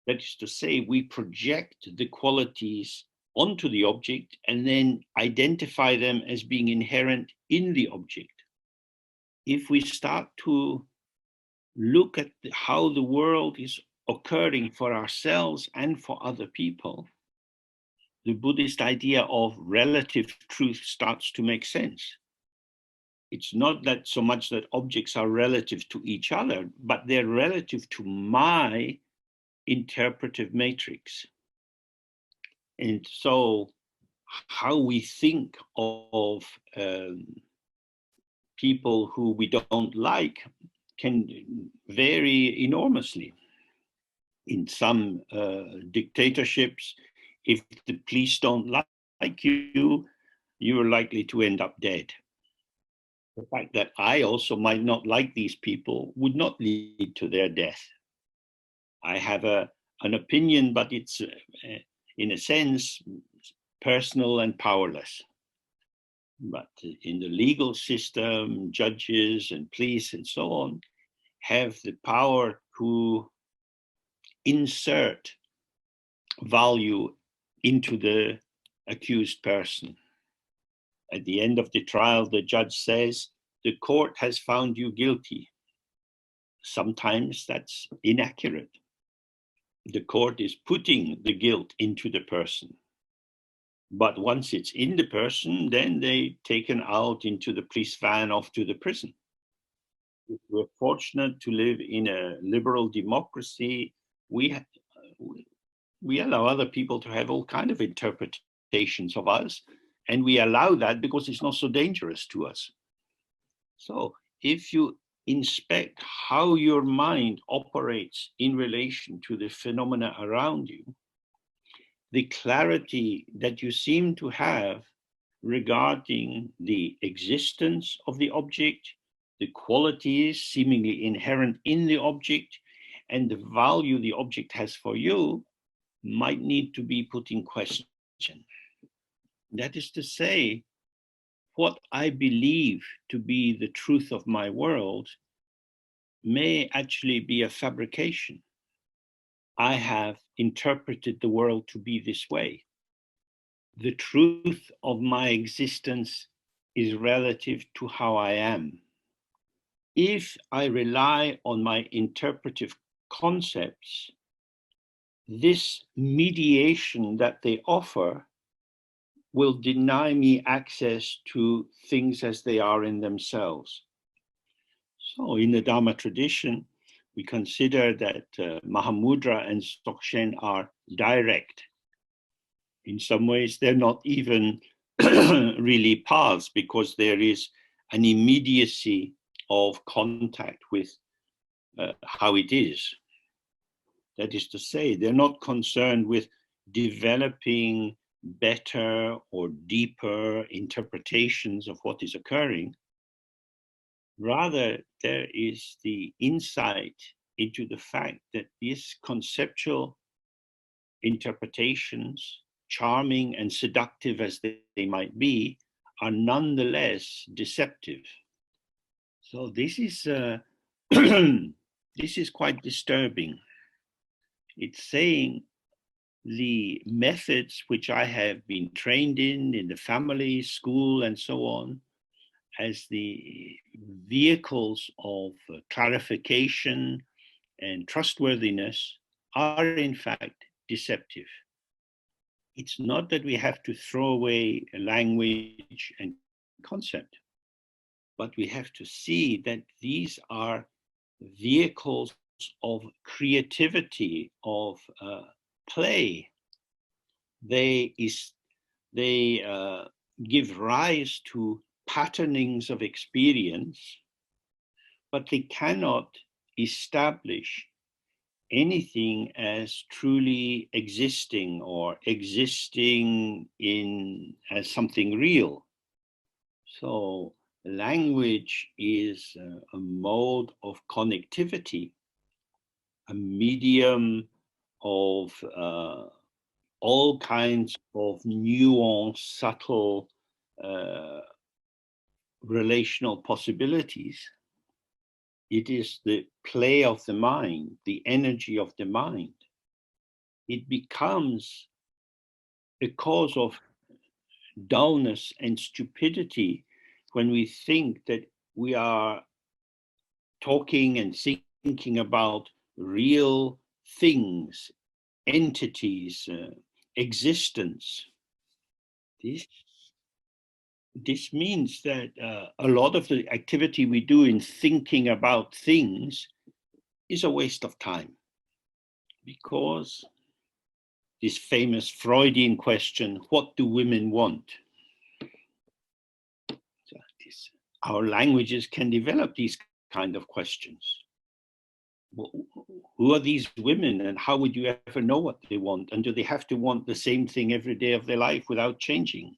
That is to say, we project the qualities onto the object and then identify them as being inherent in the object. If we start to look at how the world is occurring for ourselves and for other people, the Buddhist idea of relative truth starts to make sense. It's not that so much that objects are relative to each other, but they're relative to my interpretive matrix. And so how we think of people who we don't like can vary enormously. In some dictatorships, if the police don't like you, you are likely to end up dead. The fact that I also might not like these people would not lead to their death. I have an opinion, but it's in a sense personal and powerless. But in the legal system, judges and police and so on have the power to insert value into the accused person. At the end of the trial, the judge says, the court has found you guilty. Sometimes that's inaccurate. The court is putting the guilt into the person. But once it's in the person, then they're taken out into the police van off to the prison. If we're fortunate to live in a liberal democracy, we allow other people to have all kinds of interpretations of us, and we allow that because it's not so dangerous to us. So if you inspect how your mind operates in relation to the phenomena around you, the clarity that you seem to have regarding the existence of the object, the qualities seemingly inherent in the object, and the value the object has for you might need to be put in question. That is to say, what I believe to be the truth of my world may actually be a fabrication. I have interpreted the world to be this way. The truth of my existence is relative to how I am. If I rely on my interpretive concepts, this mediation that they offer will deny me access to things as they are in themselves. So in the Dharma tradition, we consider that Mahamudra and Dzogchen are direct. In some ways, they're not even really paths, because there is an immediacy of contact with how it is. That is to say, they're not concerned with developing better or deeper interpretations of what is occurring. Rather, there is the insight into the fact that these conceptual interpretations, charming and seductive as they might be, are nonetheless deceptive. So this is this is quite disturbing. It's saying the methods which I have been trained in the family, school, and so on, as the vehicles of clarification and trustworthiness, are in fact deceptive. It's not that we have to throw away language and concept, but we have to see that these are vehicles of creativity, of play. They give rise to patternings of experience, but they cannot establish anything as truly existing or existing as something real. So language is a mode of connectivity, a medium of all kinds of nuanced, subtle relational possibilities. It is the play of the mind, the energy of the mind. It becomes a cause of dullness and stupidity when we think that we are talking and thinking about real things, entities, existence. This means that a lot of the activity we do in thinking about things is a waste of time, because this famous Freudian question, what do women want? Our languages can develop these kind of questions. Who are these women, and how would you ever know what they want? And do they have to want the same thing every day of their life without changing?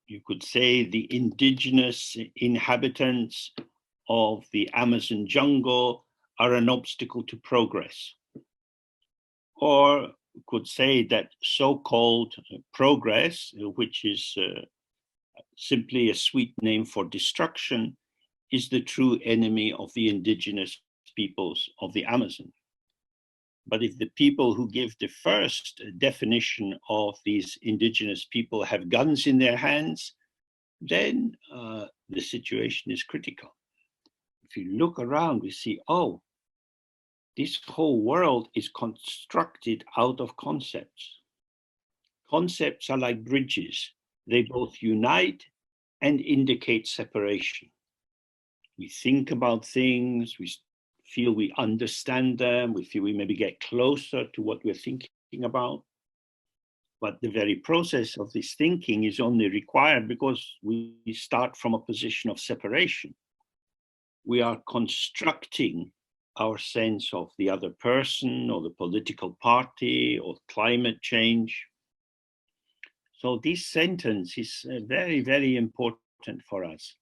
You could say the indigenous inhabitants of the Amazon jungle are an obstacle to progress. Or could say that so-called progress, which is simply a sweet name for destruction, is the true enemy of the indigenous peoples of the Amazon. But if the people who give the first definition of these indigenous people have guns in their hands, then the situation is critical. If you look around, we see, oh, this whole world is constructed out of concepts. Concepts are like bridges. They both unite and indicate separation. We think about things, we feel we understand them, we feel we maybe get closer to what we're thinking about. But the very process of this thinking is only required because we start from a position of separation. We are constructing our sense of the other person or the political party or climate change. So this sentence is very, very important for us.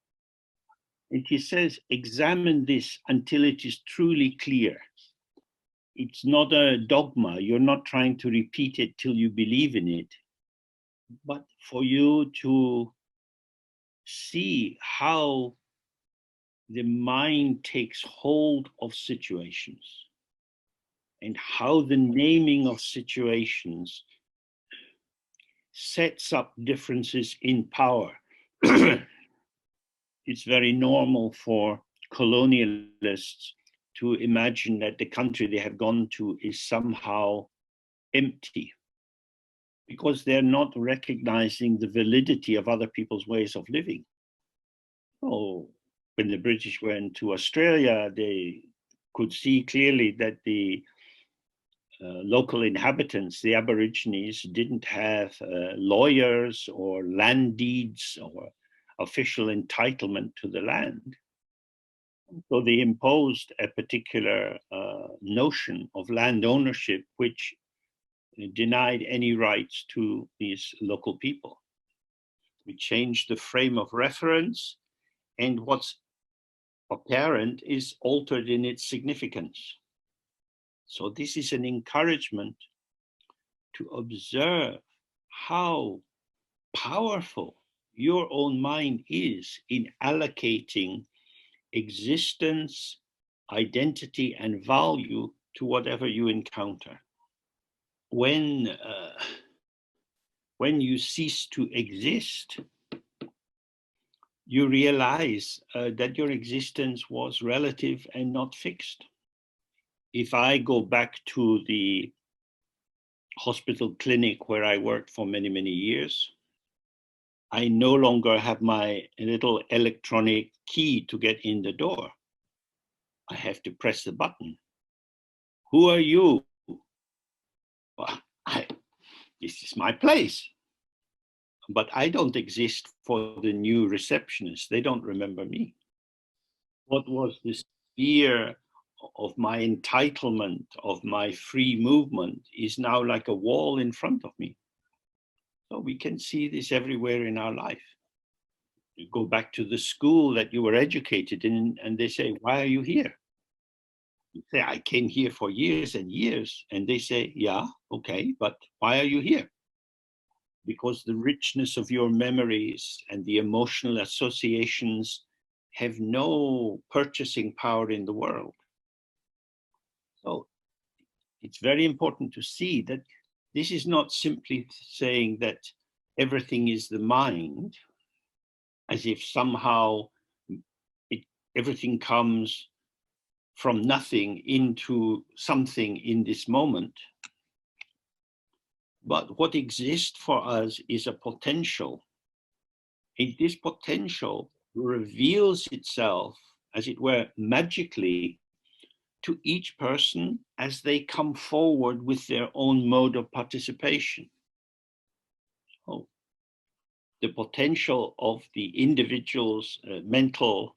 And he says, examine this until it is truly clear. It's not a dogma. You're not trying to repeat it till you believe in it, but for you to see how the mind takes hold of situations and how the naming of situations sets up differences in power. It's very normal for colonialists to imagine that the country they have gone to is somehow empty, because they're not recognizing the validity of other people's ways of living. Oh, when the British went to Australia, they could see clearly that the local inhabitants, the Aborigines, didn't have lawyers or land deeds or official entitlement to the land. So they imposed a particular notion of land ownership, which denied any rights to these local people. We changed the frame of reference, and what's apparent is altered in its significance. So this is an encouragement to observe how powerful your own mind is in allocating existence, identity, and value to whatever you encounter. When you cease to exist, you realize that your existence was relative and not fixed. If I go back to the hospital clinic where I worked for many, many years, I no longer have my little electronic key to get in the door. I have to press the button. Who are you? Well, this is my place. But I don't exist for the new receptionists. They don't remember me. What was the sphere of my entitlement, of my free movement, is now like a wall in front of me. So we can see this everywhere in our life. You go back to the school that you were educated in, and they say, why are you here? You say, I came here for years and years. And they say, yeah, okay, but why are you here? Because the richness of your memories and the emotional associations have no purchasing power in the world. So it's very important to see that this is not simply saying that everything is the mind, as if somehow everything comes from nothing into something in this moment. But what exists for us is a potential. And this potential reveals itself, as it were, magically to each person as they come forward with their own mode of participation. So the potential of the individual's mental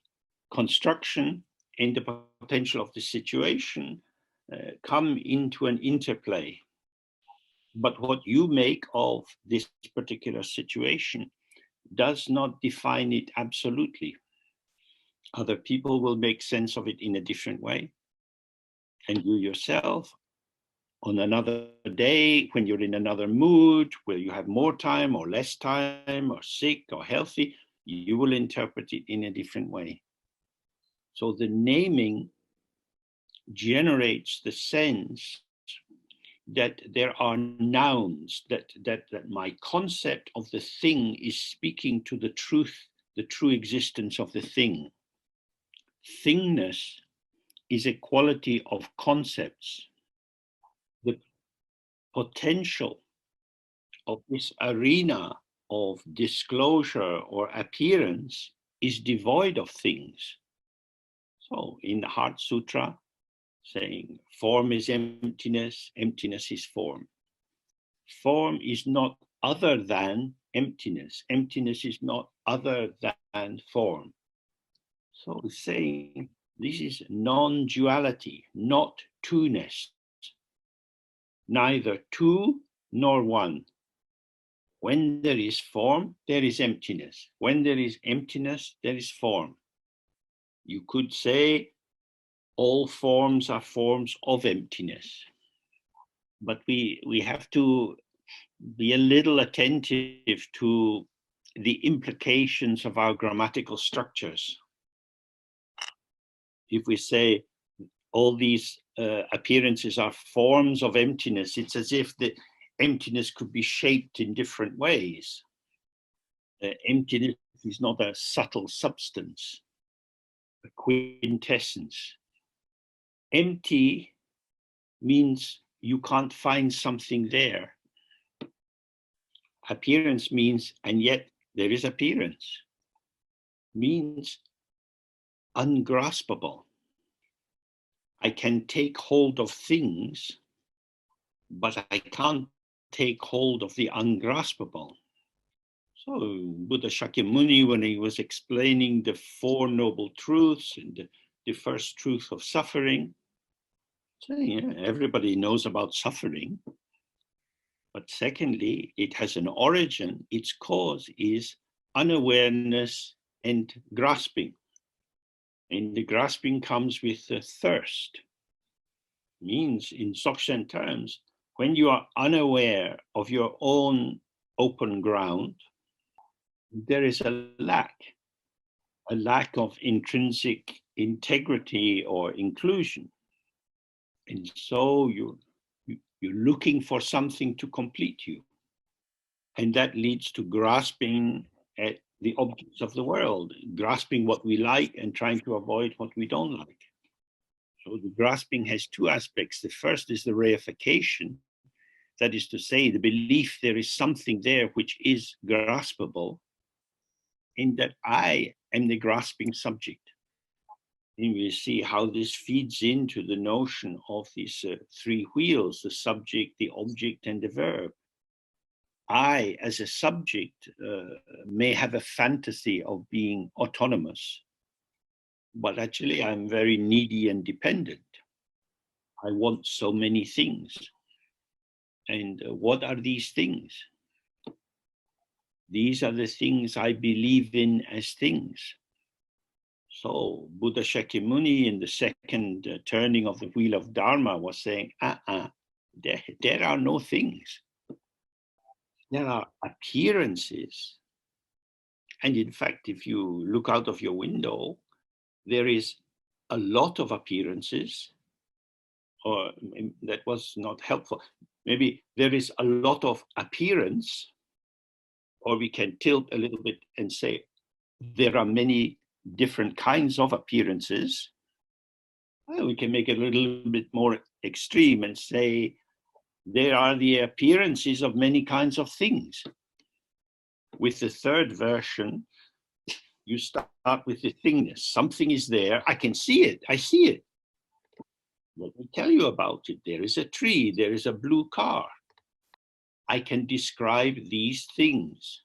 construction and the potential of the situation come into an interplay. But what you make of this particular situation does not define it absolutely. Other people will make sense of it in a different way. And you yourself, on another day, when you're in another mood, where you have more time or less time, or sick or healthy, you will interpret it in a different way. So the naming generates the sense that there are nouns, that my concept of the thing is speaking to the truth, the true existence of the thing. Thingness is a quality of concepts. The potential of this arena of disclosure or appearance is devoid of things. So in the Heart Sutra, saying form is emptiness, emptiness is form. Form is not other than emptiness. Emptiness is not other than form. So saying this is non-duality, not two-ness, neither two nor one. When there is form, there is emptiness. When there is emptiness, there is form. You could say all forms are forms of emptiness. But we have to be a little attentive to the implications of our grammatical structures. If we say all these appearances are forms of emptiness, it's as if the emptiness could be shaped in different ways. Emptiness is not a subtle substance, a quintessence. Empty means you can't find something there. Appearance means, and yet there is appearance, means ungraspable. I can take hold of things, but I can't take hold of the ungraspable. So Buddha Shakyamuni, when he was explaining the Four Noble Truths and the first truth of suffering, saying, yeah, everybody knows about suffering. But secondly, it has an origin. Its cause is unawareness and grasping. And the grasping comes with the thirst. Means in Dzogchen terms, when you are unaware of your own open ground, there is a lack of intrinsic integrity or inclusion. And so you're looking for something to complete you. And that leads to grasping at the objects of the world, grasping what we like and trying to avoid what we don't like. So the grasping has two aspects. The first is the reification. That is to say, the belief there is something there which is graspable, and that I am the grasping subject. And we see how this feeds into the notion of these three wheels, the subject, the object, and the verb. I, as a subject, may have a fantasy of being autonomous, but actually I'm very needy and dependent. I want so many things. And what are these things? These are the things I believe in as things. So Buddha Shakyamuni in the second turning of the wheel of Dharma was saying, there are no things. There are appearances. And in fact, if you look out of your window, there is a lot of appearances, or that was not helpful. Maybe there is a lot of appearance, or we can tilt a little bit and say there are many different kinds of appearances. Well, we can make it a little bit more extreme and say there are the appearances of many kinds of things. With the third version, you start with the thingness. Something is there. I can see it. I see it. Let me tell you about it. There is a tree. There is a blue car. I can describe these things.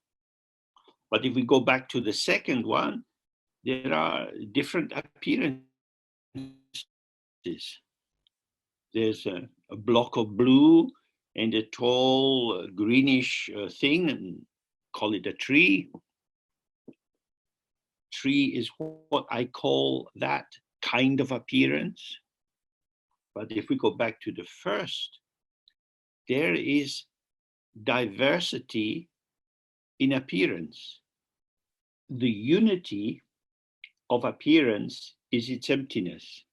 But if we go back to the second one, there are different appearances. There's a block of blue and a tall greenish thing, and call it a tree. Tree is what I call that kind of appearance. But if we go back to the first, there is diversity in appearance. The unity of appearance is its emptiness.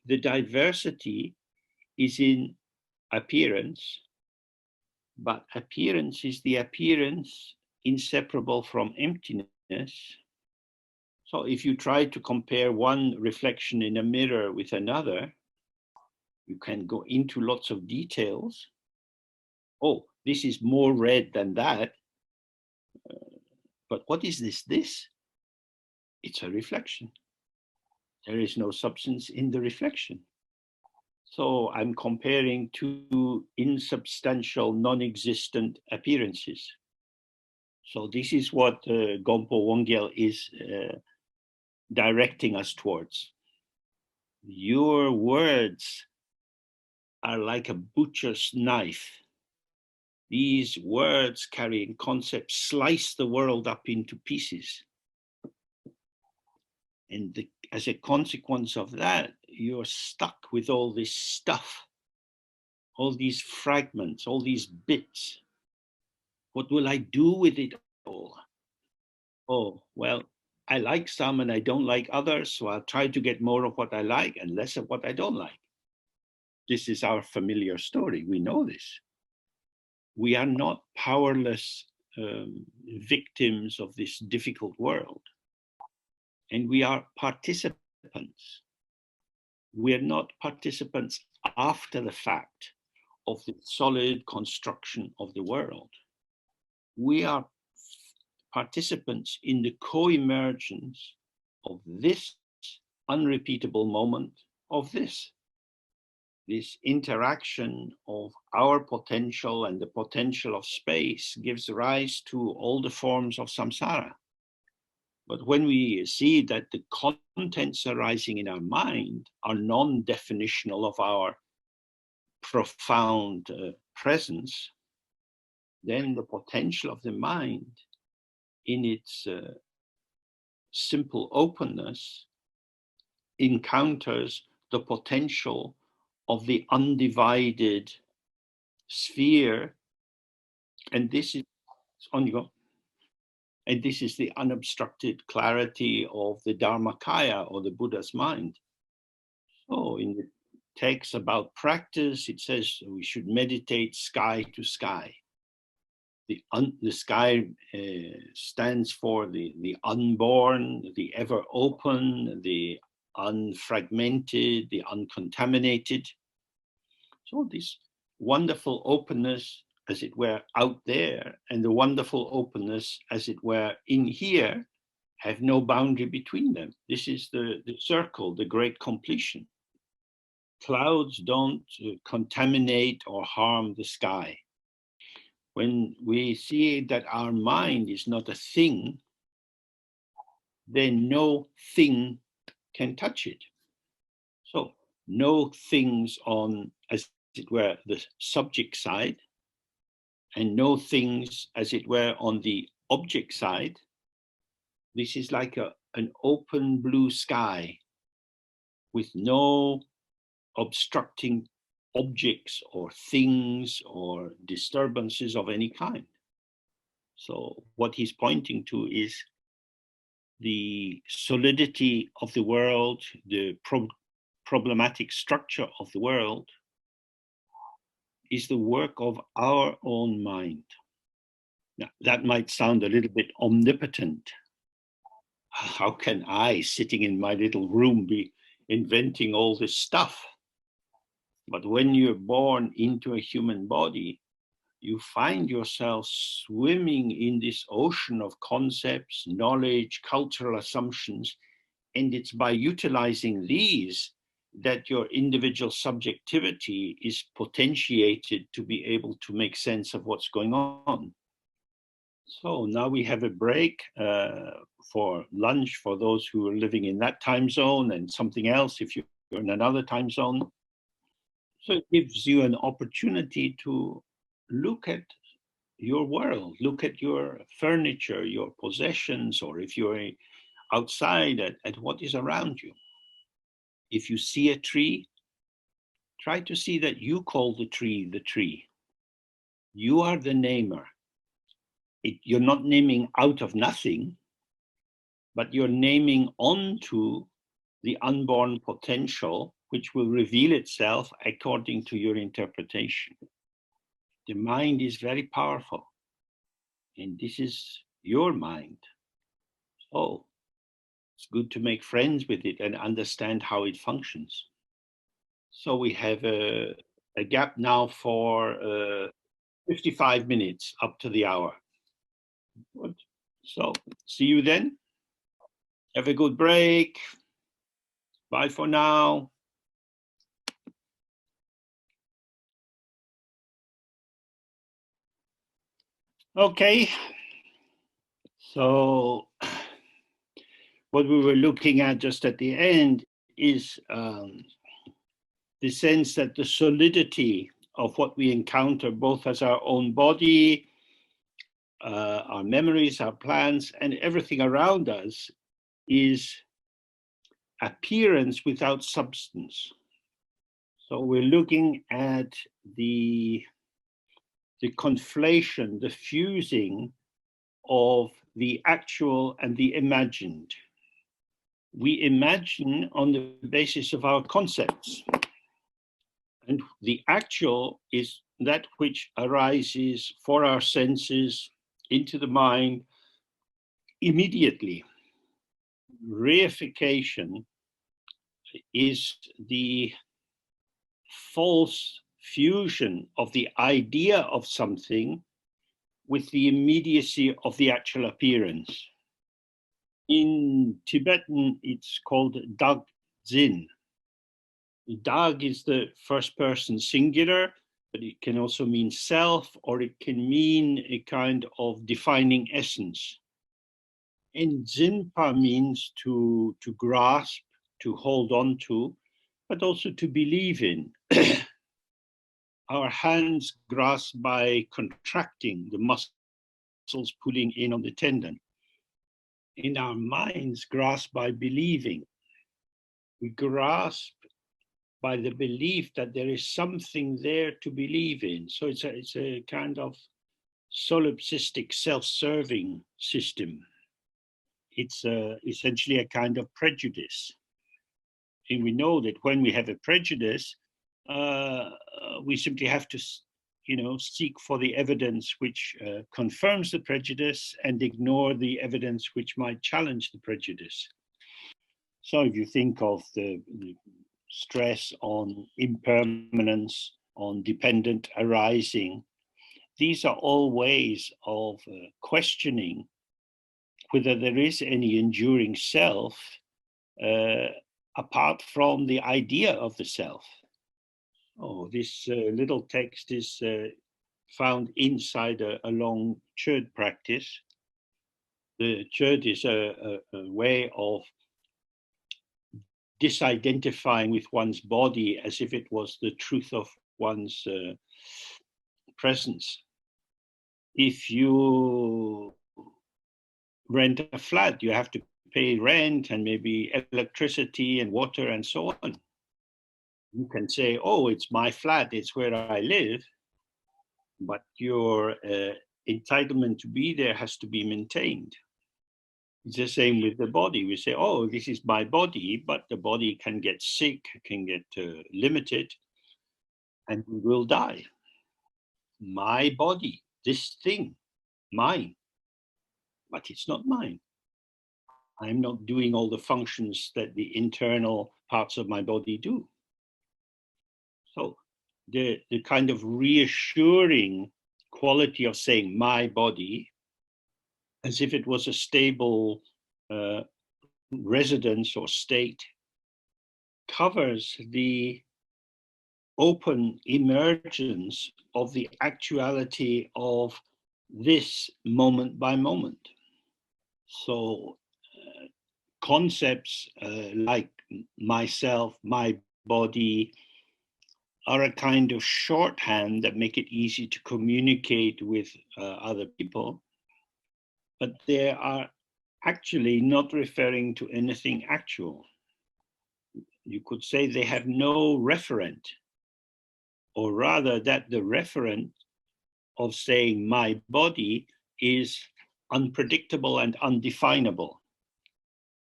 The diversity is in appearance, but appearance is the appearance inseparable from emptiness. So if you try to compare one reflection in a mirror with another, you can go into lots of details. Oh, this is more red than that. But what is this? It's a reflection. There is no substance in the reflection. So I'm comparing two insubstantial, non-existent appearances. So this is what Gompo Wongyal is directing us towards. Your words are like a butcher's knife. These words carrying concepts slice the world up into pieces. And as a consequence of that, you're stuck with all this stuff, all these fragments, all these bits. What will I do with it all? Oh, well, I like some and I don't like others, so I'll try to get more of what I like and less of what I don't like. This is our familiar story. We know this. We are not powerless victims of this difficult world. And we are participants. We are not participants after the fact of the solid construction of the world. We are participants in the co-emergence of this unrepeatable moment of this interaction of our potential and the potential of space gives rise to all the forms of samsara. But when we see that the contents arising in our mind are non-definitional of our profound presence, then the potential of the mind in its simple openness encounters the potential of the undivided sphere. And this is on you go. And this is the unobstructed clarity of the Dharmakaya, or the Buddha's mind. So in the text about practice, it says we should meditate sky to sky. The sky stands for the unborn, the ever open, the unfragmented, the uncontaminated. So this wonderful openness, as it were, out there, and the wonderful openness, as it were, in here, have no boundary between them. This is the circle, the great completion. Clouds don't contaminate or harm the sky. When we see that our mind is not a thing, then no thing can touch it. So no things on, as it were, the subject side, and no things, as it were, on the object side. This is like an open blue sky with no obstructing objects or things or disturbances of any kind. So what he's pointing to is the solidity of the world, the problematic structure of the world is the work of our own mind. Now, that might sound a little bit omnipotent. How can I, sitting in my little room, be inventing all this stuff. But when you're born into a human body, you find yourself swimming in this ocean of concepts, knowledge, cultural assumptions, and it's by utilizing these that your individual subjectivity is potentiated to be able to make sense of what's going on. So now we have a break for lunch for those who are living in that time zone, and something else if you're in another time zone. So it gives you an opportunity to look at your world, look at your furniture, your possessions, or if you're outside at what is around you. If you see a tree, try to see that you call the tree the tree. You are the namer. You're not naming out of nothing, but you're naming onto the unborn potential, which will reveal itself according to your interpretation. The mind is very powerful, and this is your mind. So it's good to make friends with it and understand how it functions. So we have a gap now for 55 minutes up to the hour. Good. So see you then. Have a good break. Bye for now. Okay. So what we were looking at just at the end is the sense that the solidity of what we encounter, both as our own body, our memories, our plans, and everything around us, is appearance without substance. So we're looking at the conflation, the fusing of the actual and the imagined. We imagine on the basis of our concepts. And the actual is that which arises for our senses into the mind immediately. Reification is the false fusion of the idea of something with the immediacy of the actual appearance. In Tibetan, it's called Dzogchen. Dag is the first person singular, but it can also mean self, or it can mean a kind of defining essence. And Zinpa means to grasp, to hold on to, but also to believe in. Our hands grasp by contracting, the muscles pulling in on the tendon. In our minds, grasp by believing. We grasp by the belief that there is something there to believe in. So it's a kind of solipsistic, self-serving system. It's essentially a kind of prejudice. And we know that when we have a prejudice, we simply have to, seek for the evidence which confirms the prejudice and ignore the evidence which might challenge the prejudice. So if you think of the stress on impermanence, on dependent arising, these are all ways of questioning whether there is any enduring self apart from the idea of the self. Oh, this little text is found inside a long chöd practice. The chöd is a way of disidentifying with one's body as if it was the truth of one's presence. If you rent a flat, you have to pay rent and maybe electricity and water and so on. You can say, oh, it's my flat, it's where I live, but your entitlement to be there has to be maintained. It's the same with the body. We say, oh, this is my body, but the body can get sick, can get limited, and we will die. My body, this thing, mine, but it's not mine. I'm not doing all the functions that the internal parts of my body do. So the kind of reassuring quality of saying my body, as if it was a stable residence or state, covers the open emergence of the actuality of this moment by moment. So concepts like myself, my body, are a kind of shorthand that make it easy to communicate with other people, but they are actually not referring to anything actual. You could say they have no referent, or rather that the referent of saying my body is unpredictable and undefinable,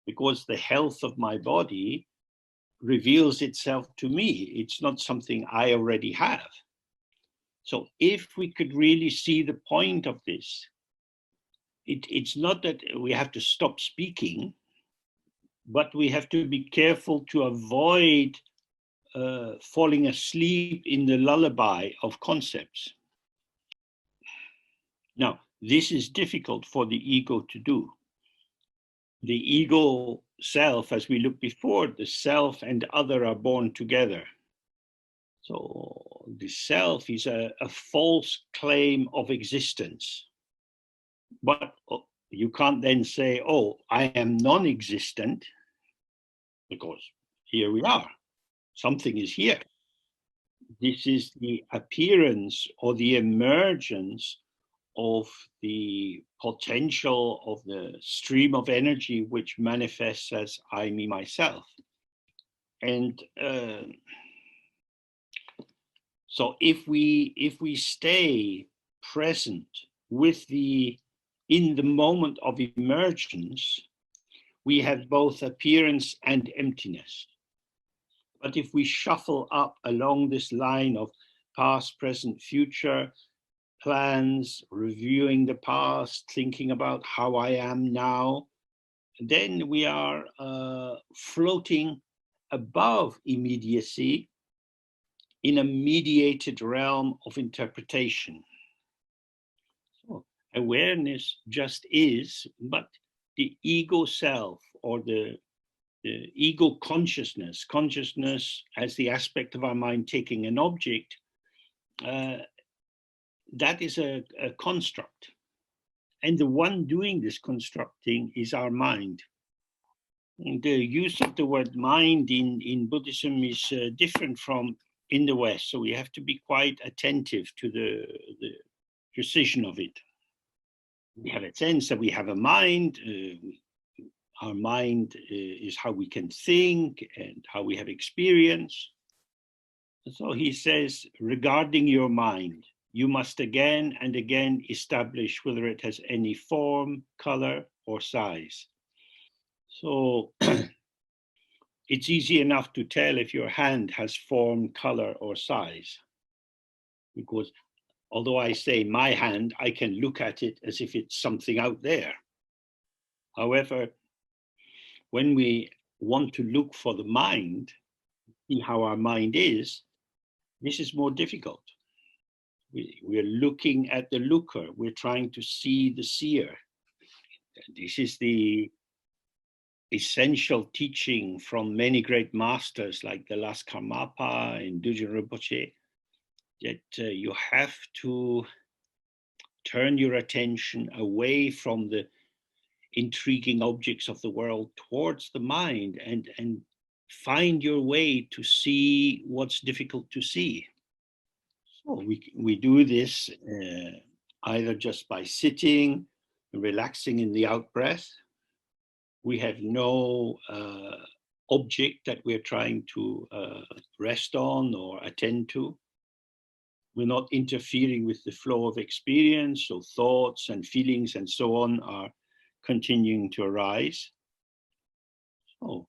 because the health of my body reveals itself to me. It's not something I already have. So if we could really see the point of this, it's not that we have to stop speaking, but we have to be careful to avoid falling asleep in the lullaby of concepts. Now, this is difficult for the ego to do. The ego self, as we looked before, the self and other are born together. So the self is a false claim of existence. But you can't then say, oh, I am non-existent, because here we are. Something is here. This is the appearance or the emergence of the potential of the stream of energy which manifests as I, me, myself. And so if we stay present with in the moment of emergence, we have both appearance and emptiness. But if we shuffle up along this line of past, present, future, plans, reviewing the past, thinking about how I am now, then we are floating above immediacy in a mediated realm of interpretation. So awareness just is, but the ego self, or the ego consciousness as the aspect of our mind taking an object, that is a construct. And the one doing this constructing is our mind. And the use of the word mind in Buddhism is different from in the West. So we have to be quite attentive to the precision of it. We have a sense that we have a mind. Our mind is how we can think and how we have experience. So he says, regarding your mind, you must again and again establish whether it has any form, color, or size. So it's easy enough to tell if your hand has form, color, or size. Because although I say my hand, I can look at it as if it's something out there. However, when we want to look for the mind, see how our mind is, this is more difficult. We're looking at the looker. We're trying to see the seer. This is the essential teaching from many great masters like the last Karmapa and Dzogchen Rinpoche, that you have to turn your attention away from the intriguing objects of the world towards the mind and find your way to see what's difficult to see. So we do this either just by sitting, relaxing in the out breath. We have no object that we're trying to rest on or attend to. We're not interfering with the flow of experience, so thoughts and feelings and so on are continuing to arise. So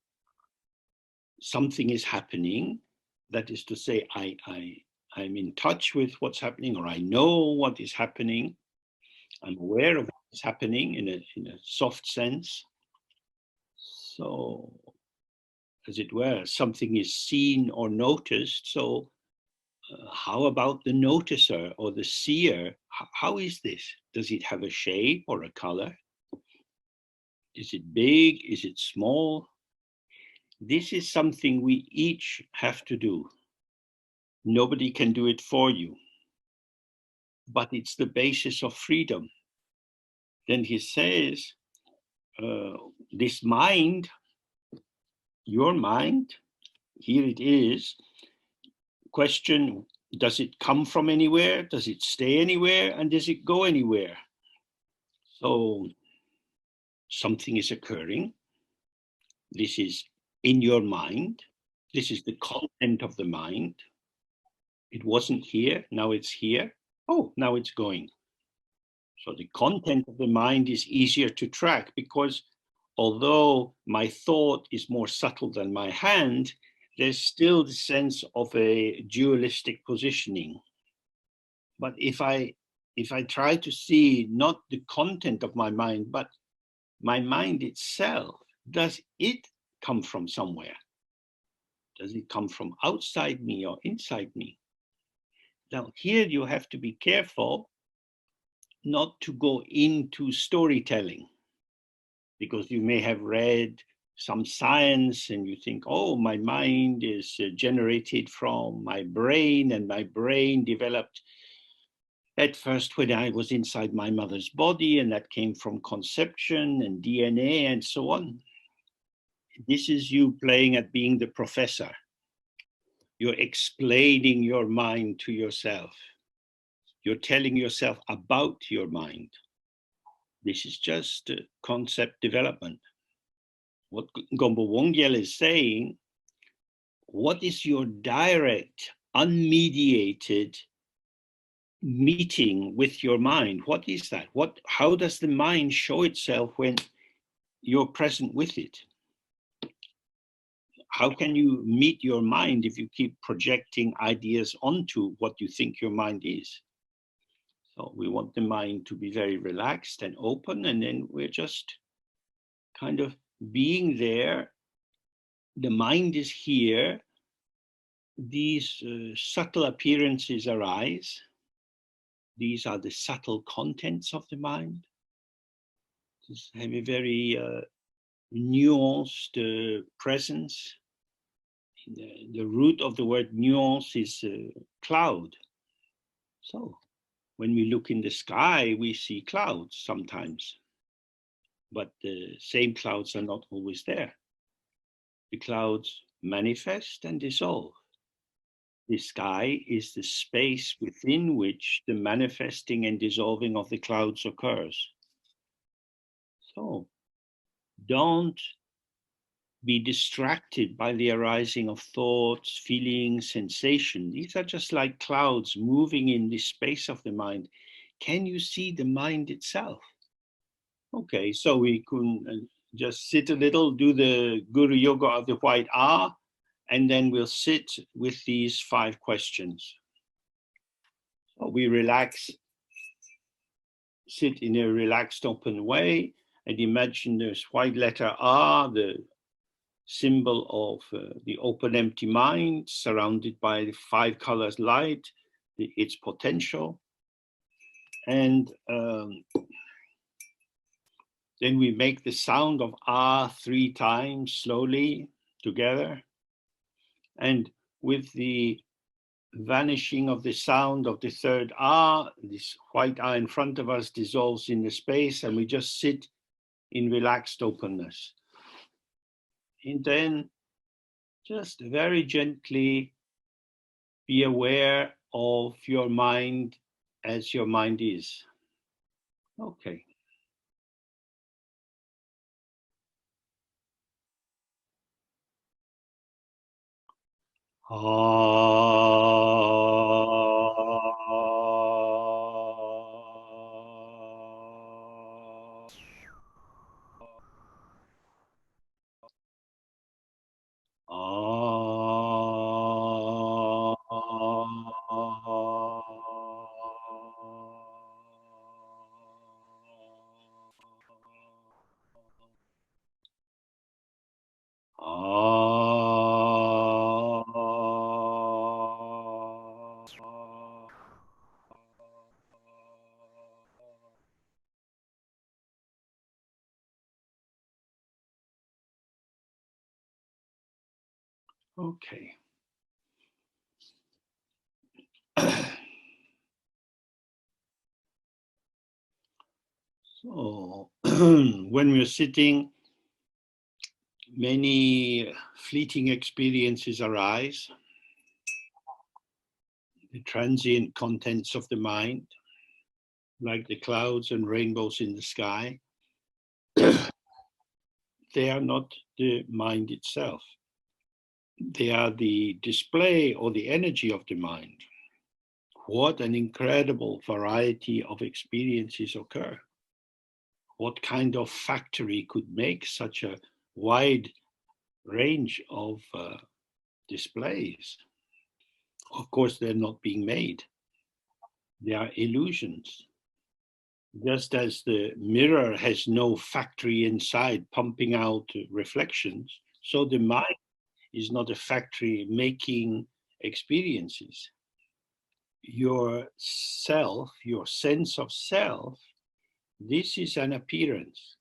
something is happening. That is to say, I'm in touch with what's happening, or I know what is happening. I'm aware of what is happening in a soft sense. So, as it were, something is seen or noticed. So how about the noticer or the seer? How is this? Does it have a shape or a color? Is it big? Is it small? This is something we each have to do. Nobody can do it for you, but it's the basis of freedom. Then he says, this mind, your mind, here it is. Question, does it come from anywhere? Does it stay anywhere? And does it go anywhere? So something is occurring. This is in your mind. This is the content of the mind. It wasn't here, now it's here. Oh, now it's going. So the content of the mind is easier to track because although my thought is more subtle than my hand, there's still the sense of a dualistic positioning. But if I try to see not the content of my mind, but my mind itself, does it come from somewhere? Does it come from outside me or inside me? Now, here you have to be careful not to go into storytelling, because you may have read some science and you think, oh, my mind is generated from my brain, and my brain developed at first when I was inside my mother's body, and that came from conception and DNA and so on. This is you playing at being the professor. You're explaining your mind to yourself. You're telling yourself about your mind. This is just concept development. What Gombo Wongyel is saying, what is your direct, unmediated meeting with your mind? What is that? How does the mind show itself when you're present with it? How can you meet your mind if you keep projecting ideas onto what you think your mind is? So we want the mind to be very relaxed and open, and then we're just kind of being there. The mind is here. These subtle appearances arise. These are the subtle contents of the mind. Just have a very nuanced presence. The root of the word nuance is cloud. So when we look in the sky, we see clouds sometimes, but the same clouds are not always there. The clouds manifest and dissolve. The sky is the space within which the manifesting and dissolving of the clouds occurs. So don't be distracted by the arising of thoughts, feelings, sensation. These are just like clouds moving in the space of the mind. Can you see the mind itself? Okay, so we can just sit a little, do the Guru Yoga of the White R, and then we'll sit with these 5 questions. So we relax, sit in a relaxed, open way, and imagine this white letter R, the symbol of the open, empty mind, surrounded by the 5 colors light, its potential. And then we make the sound of R 3 times slowly together. And with the vanishing of the sound of the 3rd R, this white R in front of us dissolves in the space, and we just sit in relaxed openness. And then just very gently be aware of your mind as your mind is. Okay. Okay. So when we're sitting, many fleeting experiences arise, the transient contents of the mind, like the clouds and rainbows in the sky. They are not the mind itself. They are the display or the energy of the mind. What an incredible variety of experiences occur. What kind of factory could make such a wide range of displays? Of course, they're not being made. They are illusions. Just as the mirror has no factory inside pumping out reflections, so the mind is not a factory making experiences. Your self, your sense of self, this is an appearance.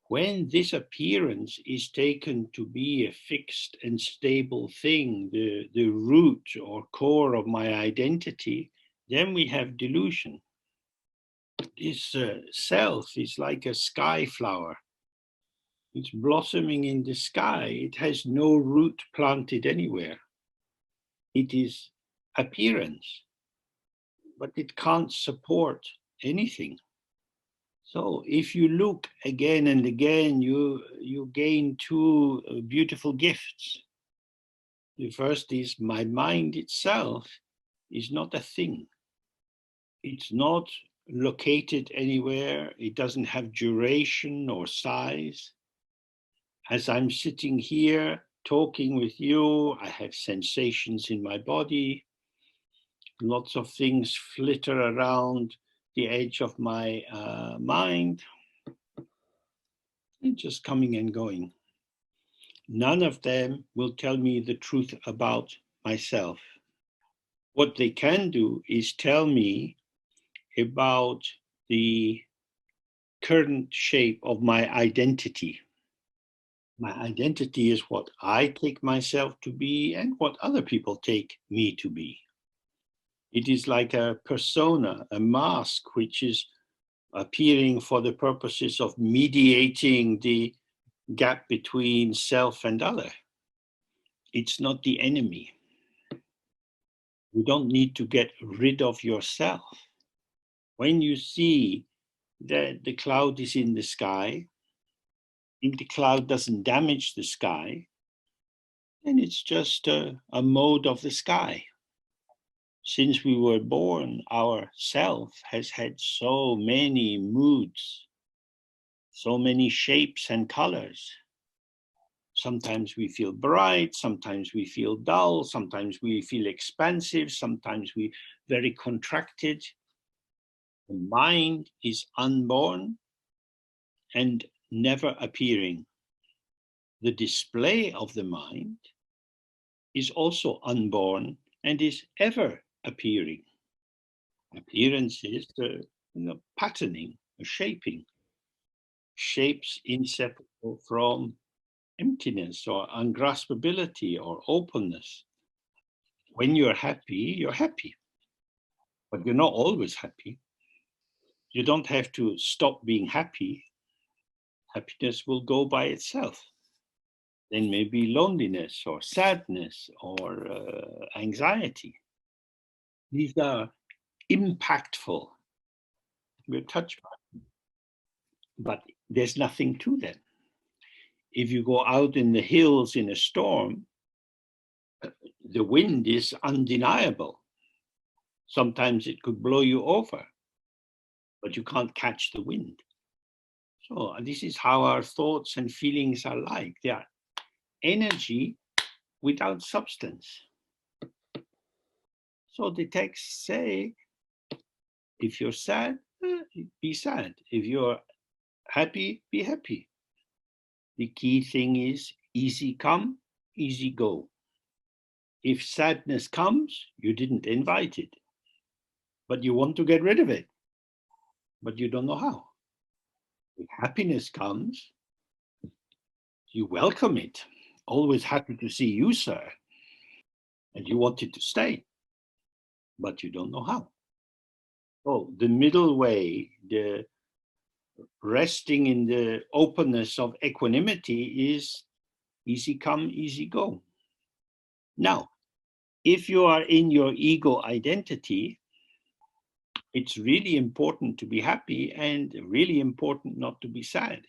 When this appearance is taken to be a fixed and stable thing, the root or core of my identity, then we have delusion. This self is like a sky flower. It's blossoming in the sky. It has no root planted anywhere. It is appearance, but it can't support anything. So if you look again and again, you gain two beautiful gifts. The first is my mind itself is not a thing. It's not located anywhere. It doesn't have duration or size. As I'm sitting here talking with you, I have sensations in my body. Lots of things flitter around the edge of my mind, just coming and going. None of them will tell me the truth about myself. What they can do is tell me about the current shape of my identity. My identity is what I take myself to be and what other people take me to be. It is like a persona, a mask, which is appearing for the purposes of mediating the gap between self and other. It's not the enemy. You don't need to get rid of yourself. When you see that the cloud is in the sky, if the cloud doesn't damage the sky, then it's just a mode of the sky. Since we were born, our self has had so many moods, so many shapes and colors. Sometimes we feel bright, sometimes we feel dull, sometimes we feel expansive, sometimes we very contracted. The mind is unborn and never appearing. The display of the mind is also unborn and is ever appearing. Appearance is the patterning, shaping, shapes inseparable from emptiness or ungraspability or openness. When you're happy, but you're not always happy. You don't have to stop being happy. Happiness will go by itself. Then maybe loneliness or sadness or anxiety. These are impactful. We're touched by them, but there's nothing to them. If you go out in the hills in a storm, the wind is undeniable. Sometimes it could blow you over, but you can't catch the wind. So this is how our thoughts and feelings are like. They are energy without substance. So the texts say, if you're sad, be sad. If you're happy, be happy. The key thing is easy come, easy go. If sadness comes, you didn't invite it, but you want to get rid of it, but you don't know how. If happiness comes, you welcome it. always happy to see you, sir. And you wanted to stay, but you don't know how. Oh, the middle way, the resting in the openness of equanimity, is easy come, easy go. Now, if you are in your ego identity, it's really important to be happy and really important not to be sad.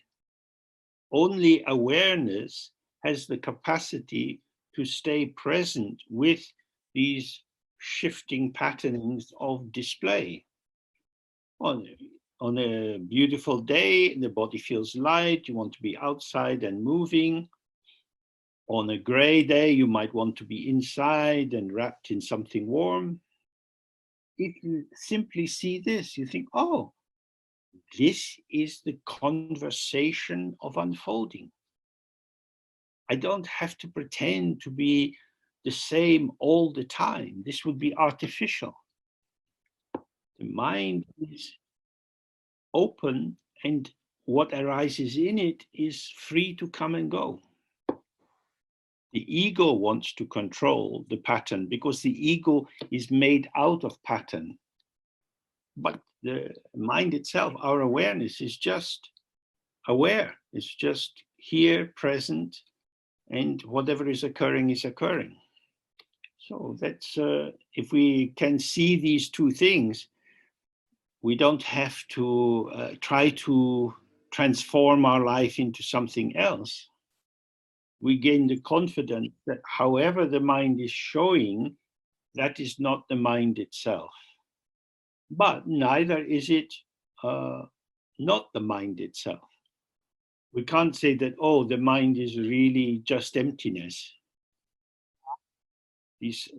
Only awareness has the capacity to stay present with these shifting patterns of display. On a beautiful day, the body feels light, you want to be outside and moving. On a gray day, you might want to be inside and wrapped in something warm. If you simply see this, you think, oh, this is the conversation of unfolding. I don't have to pretend to be the same all the time. This would be artificial. The mind is open, and what arises in it is free to come and go. The ego wants to control the pattern because the ego is made out of pattern. But the mind itself, our awareness, is just aware. It's just here, present, and whatever is occurring is occurring. So that's, if we can see these two things, we don't have to try to transform our life into something else. We gain the confidence that however the mind is showing, that is not the mind itself. But neither is it not the mind itself. We can't say that, oh, the mind is really just emptiness. These,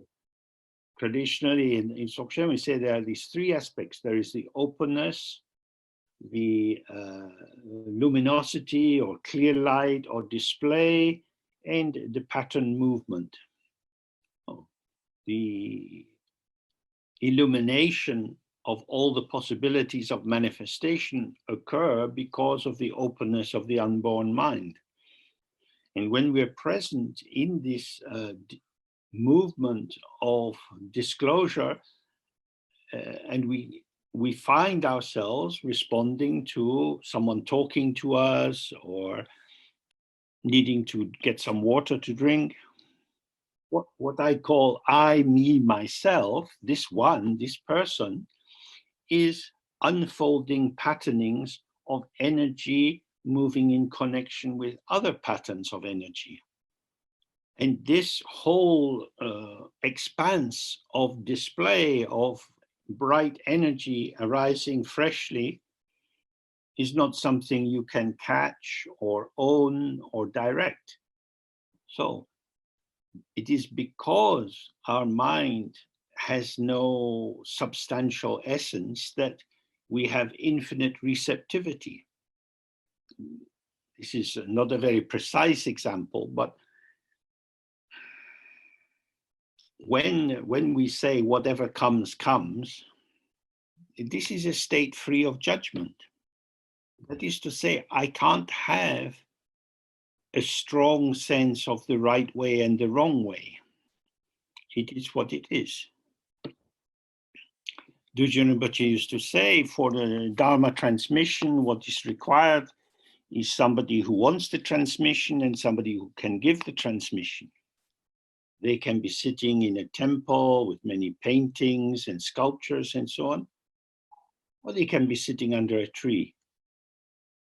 traditionally in Dzogchen, we say there are these three aspects. There is the openness, the luminosity or clear light or display, and the pattern movement. Oh, the illumination of all the possibilities of manifestation occur because of the openness of the unborn mind. And when we're present in this movement of disclosure, and we find ourselves responding to someone talking to us or needing to get some water to drink, what I call I, me, myself, this one, this person, is unfolding patternings of energy moving in connection with other patterns of energy. And this whole expanse of display of bright energy arising freshly is not something you can catch or own or direct. So it is because our mind has no substantial essence that we have infinite receptivity. This is not a very precise example, but when we say whatever comes, comes, this is a state free of judgment. That is to say, I can't have a strong sense of the right way and the wrong way. It is what it is. Dzogchen Rinpoche used to say, for the Dharma transmission, what is required is somebody who wants the transmission and somebody who can give the transmission. They can be sitting in a temple with many paintings and sculptures and so on, or they can be sitting under a tree,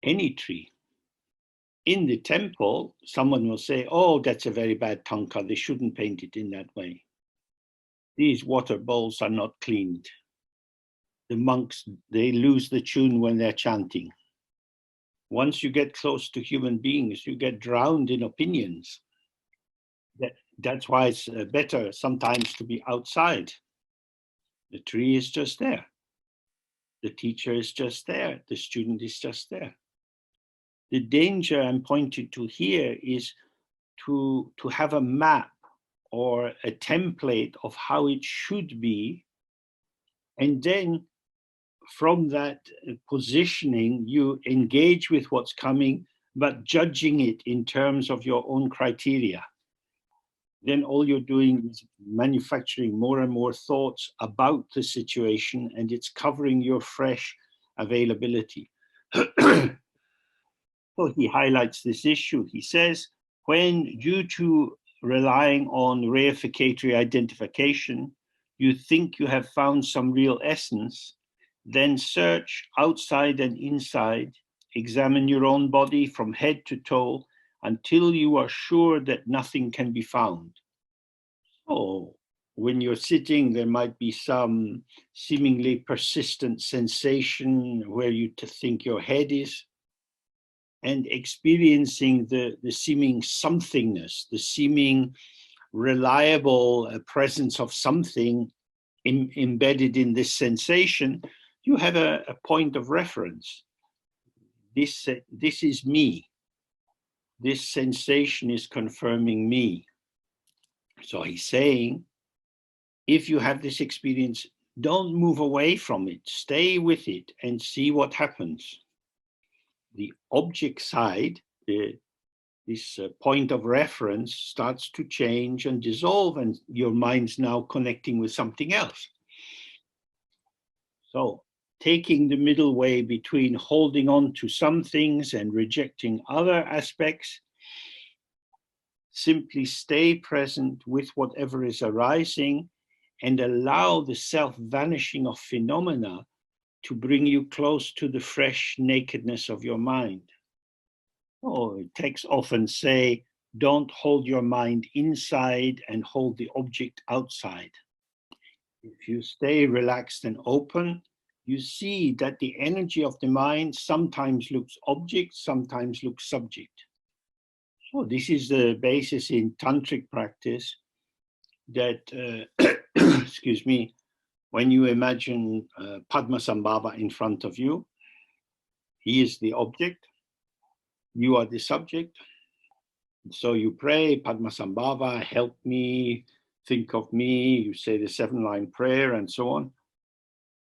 any tree. In the temple, someone will say, oh, that's a very bad tanka, they shouldn't paint it in that way. These water bowls are not cleaned. The monks, they lose the tune when they're chanting. Once you get close to human beings, you get drowned in opinions. That's why it's better sometimes to be outside. The tree is just there. The teacher is just there. The student is just there. The danger I'm pointing to here is to have a map or a template of how it should be, and then from that positioning, you engage with what's coming but judging it in terms of your own criteria, then all you're doing is manufacturing more and more thoughts about the situation, and it's covering your fresh availability. So he highlights this issue. He says, when due to relying on reificatory identification, you think you have found some real essence, then search outside and inside, examine your own body from head to toe until you are sure that nothing can be found. So when you're sitting, there might be some seemingly persistent sensation where you think your head is, and experiencing the seeming somethingness, the seeming reliable presence of something embedded in this sensation, you have a point of reference. This is me. This sensation is confirming me. So he's saying, if you have this experience, don't move away from it. Stay with it and see what happens. The object side, this point of reference, starts to change and dissolve, and your mind's now connecting with something else. So taking the middle way between holding on to some things and rejecting other aspects, simply stay present with whatever is arising and allow the self-vanishing of phenomena to bring you close to the fresh nakedness of your mind. Oh, texts often say, don't hold your mind inside and hold the object outside. If you stay relaxed and open, you see that the energy of the mind sometimes looks object, sometimes looks subject. So this is the basis in tantric practice that, excuse me, when you imagine Padmasambhava in front of you, he is the object, you are the subject. So you pray, Padmasambhava, help me, think of me, you say the 7-line prayer and so on.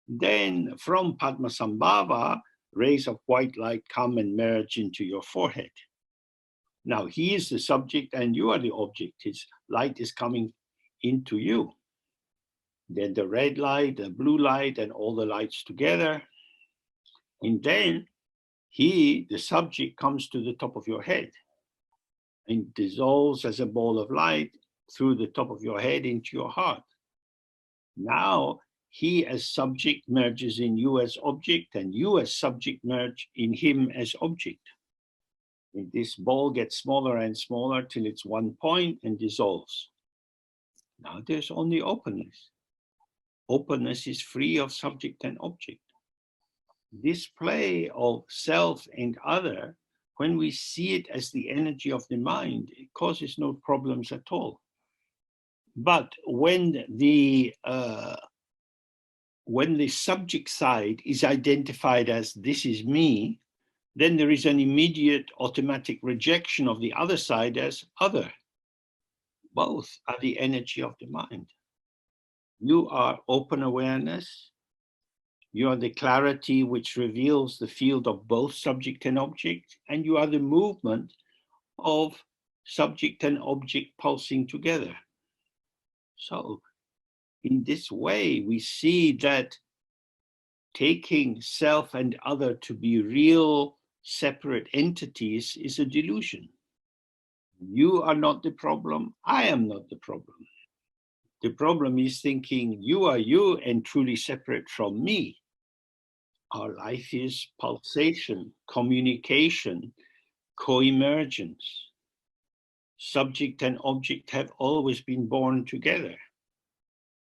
Then from Padmasambhava, rays of white light come and merge into your forehead. Now he is the subject and you are the object. His light is coming into you. Then the red light, the blue light, and all the lights together. And then he, the subject, comes to the top of your head and dissolves as a ball of light through the top of your head into your heart. Now he as subject merges in you as object, and you as subject merge in him as object. And this ball gets smaller and smaller till it's one point and dissolves. Now there's only openness. Openness is free of subject and object. This play of self and other, when we see it as the energy of the mind, it causes no problems at all. But when the subject side is identified as this is me, then there is an immediate automatic rejection of the other side as other. Both are the energy of the mind. You are open awareness. You are the clarity which reveals the field of both subject and object, and you are the movement of subject and object pulsing together. So in this way, we see that taking self and other to be real separate entities is a delusion. You are not the problem, I am not the problem. The problem is thinking you are you and truly separate from me. Our life is pulsation, communication, co-emergence. Subject and object have always been born together.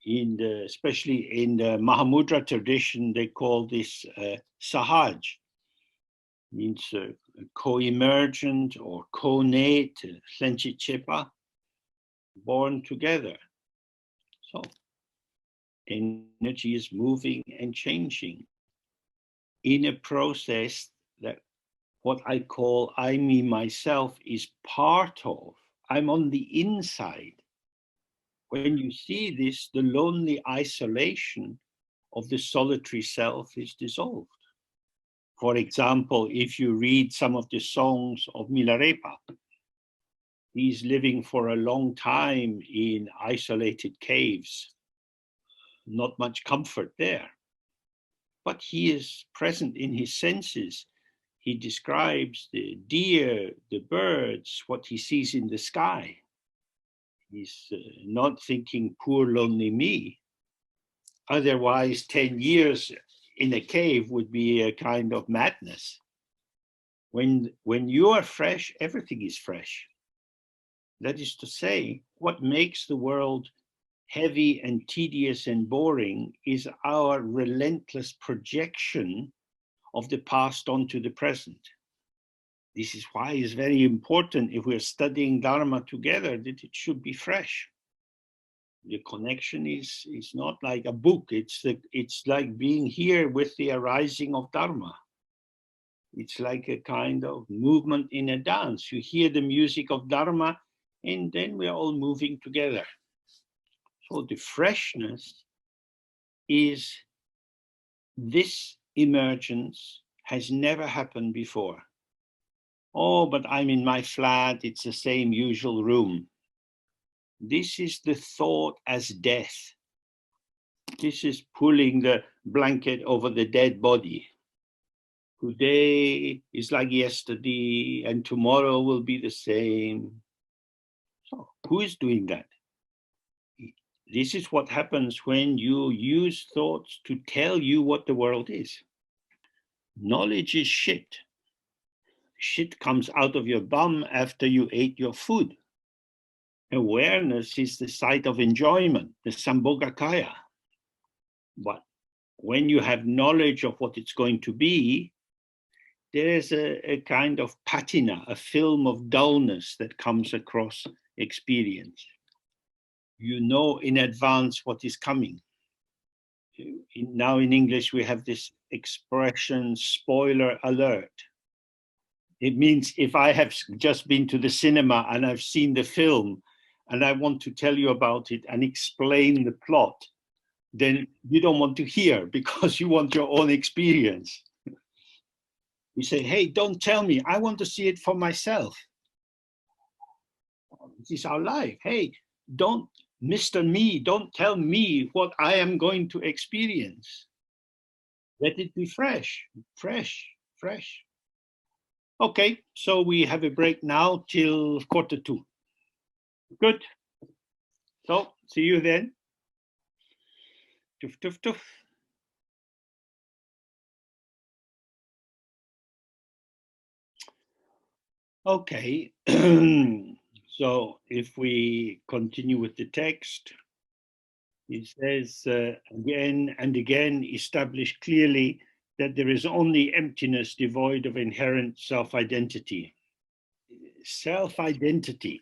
Especially in the Mahamudra tradition, they call this Sahaj. Means co-emergent or co-nate, Senchit Chepa, born together. So energy is moving and changing in a process that what I call I, me, myself is part of. I'm on the inside. When you see this, the lonely isolation of the solitary self is dissolved. For example, if you read some of the songs of Milarepa, he's living for a long time in isolated caves, not much comfort there, but he is present in his senses. He describes the deer, the birds, what he sees in the sky. He's not thinking, poor lonely me. Otherwise, 10 years in a cave would be a kind of madness. When you are fresh, everything is fresh. That is to say, what makes the world heavy and tedious and boring is our relentless projection of the past onto the present. This is why it's very important, if we're studying Dharma together, that it should be fresh. The connection is not like a book, it's like being here with the arising of Dharma. It's like a kind of movement in a dance. You hear the music of Dharma, and then we're all moving together. So the freshness is, this emergence has never happened before. Oh, but I'm in my flat, it's the same usual room. This is the thought as death. This is pulling the blanket over the dead body. Today is like yesterday, and tomorrow will be the same. So who is doing that? This is what happens when you use thoughts to tell you what the world is. Knowledge is shit. Shit comes out of your bum after you ate your food. Awareness is the site of enjoyment, the Sambhogakaya. But when you have knowledge of what it's going to be, there is a kind of patina, a film of dullness that comes across experience. You know in advance what is coming. Now in English, we have this expression, spoiler alert. It means if I have just been to the cinema and I've seen the film and I want to tell you about it and explain the plot, then you don't want to hear because you want your own experience. You say, hey, don't tell me, I want to see it for myself. This is our life. Hey, don't, Mr. Me, don't tell me what I am going to experience. Let it be fresh, fresh, fresh. Okay, so we have a break now till 1:45. Good. So, see you then. Toof, toof, toof. Okay, so if we continue with the text, it says again and again, establish clearly that there is only emptiness devoid of inherent self-identity. Self-identity,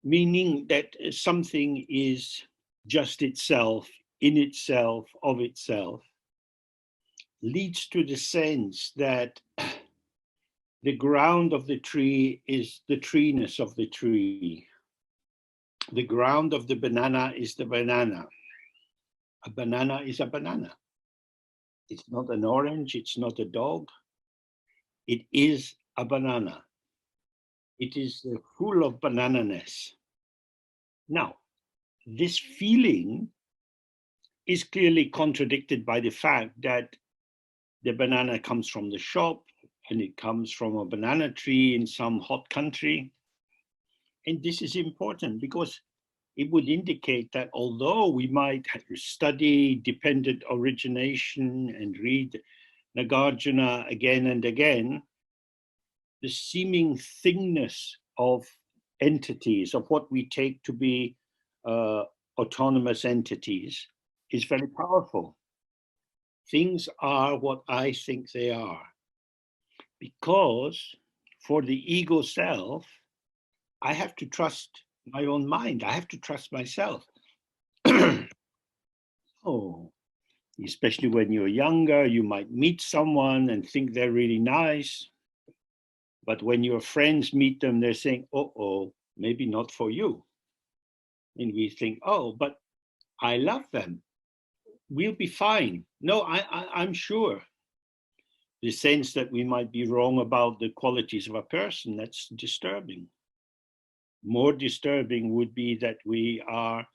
meaning that something is just itself, in itself, of itself, leads to the sense that the ground of the tree is the treeness of the tree. The ground of the banana is the banana. A banana is a banana. It's not an orange, it's not a dog. It is a banana. It is full of banana-ness. Now, this feeling is clearly contradicted by the fact that the banana comes from the shop and it comes from a banana tree in some hot country. And this is important because it would indicate that although we might study dependent origination and read Nagarjuna again and again, the seeming thingness of entities, of what we take to be autonomous entities, is very powerful. Things are what I think they are. Because for the ego self, I have to trust my own mind. I have to trust myself. Oh, especially when you're younger, you might meet someone and think they're really nice. But when your friends meet them, they're saying, oh, maybe not for you. And we think, oh, but I love them. We'll be fine. No, I'm sure. the sense that we might be wrong about the qualities of a person, that's disturbing. More disturbing would be that we are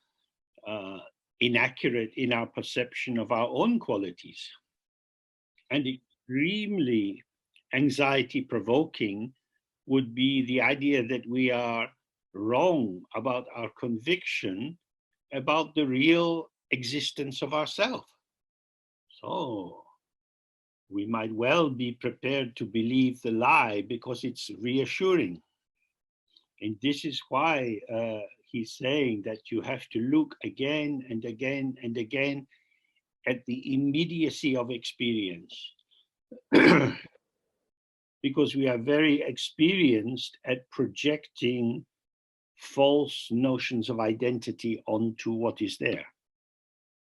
inaccurate in our perception of our own qualities. And extremely anxiety provoking would be the idea that we are wrong about our conviction about the real existence of ourselves. So we might well be prepared to believe the lie because it's reassuring. And this is why he's saying that you have to look again and again and again at the immediacy of experience. Because we are very experienced at projecting false notions of identity onto what is there.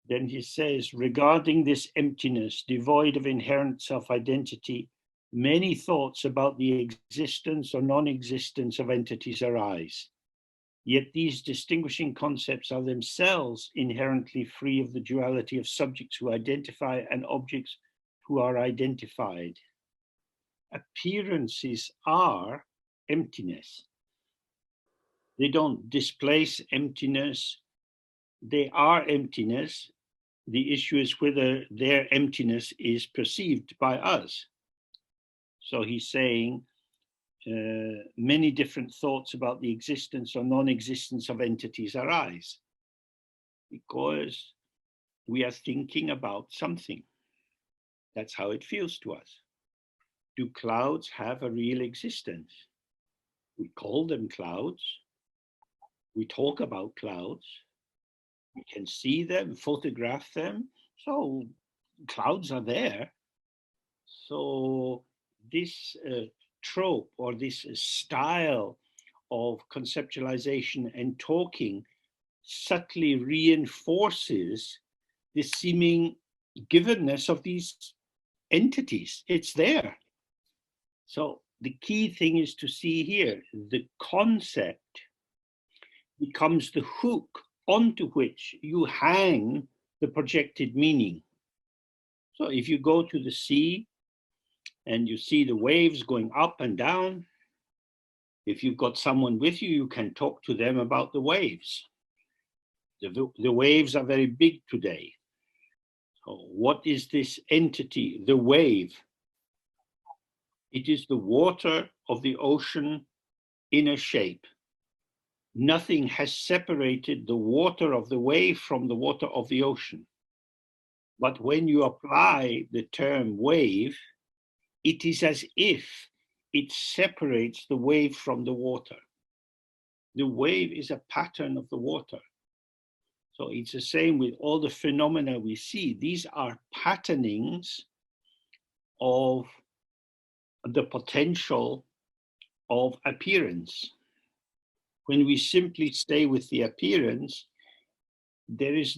Then he says, regarding this emptiness, devoid of inherent self-identity, many thoughts about the existence or non-existence of entities arise. Yet these distinguishing concepts are themselves inherently free of the duality of subjects who identify and objects who are identified. Appearances are emptiness. They don't displace emptiness. They are emptiness. The issue is whether their emptiness is perceived by us. So he's saying many different thoughts about the existence or non-existence of entities arise because we are thinking about something. That's how it feels to us. Do clouds have a real existence? We call them clouds. We talk about clouds. We can see them, photograph them. So clouds are there. So this trope or this style of conceptualization and talking subtly reinforces the seeming givenness of these entities. It's there. So the key thing is to see here, the concept becomes the hook onto which you hang the projected meaning. So if you go to the sea and you see the waves going up and down, if you've got someone with you, you can talk to them about the waves. The waves are very big today. So what is this entity, the wave? It is the water of the ocean in a shape. Nothing has separated the water of the wave from the water of the ocean. But when you apply the term wave, it is as if it separates the wave from the water. The wave is a pattern of the water. So it's the same with all the phenomena we see. These are patternings of the potential of appearance. When we simply stay with the appearance, there is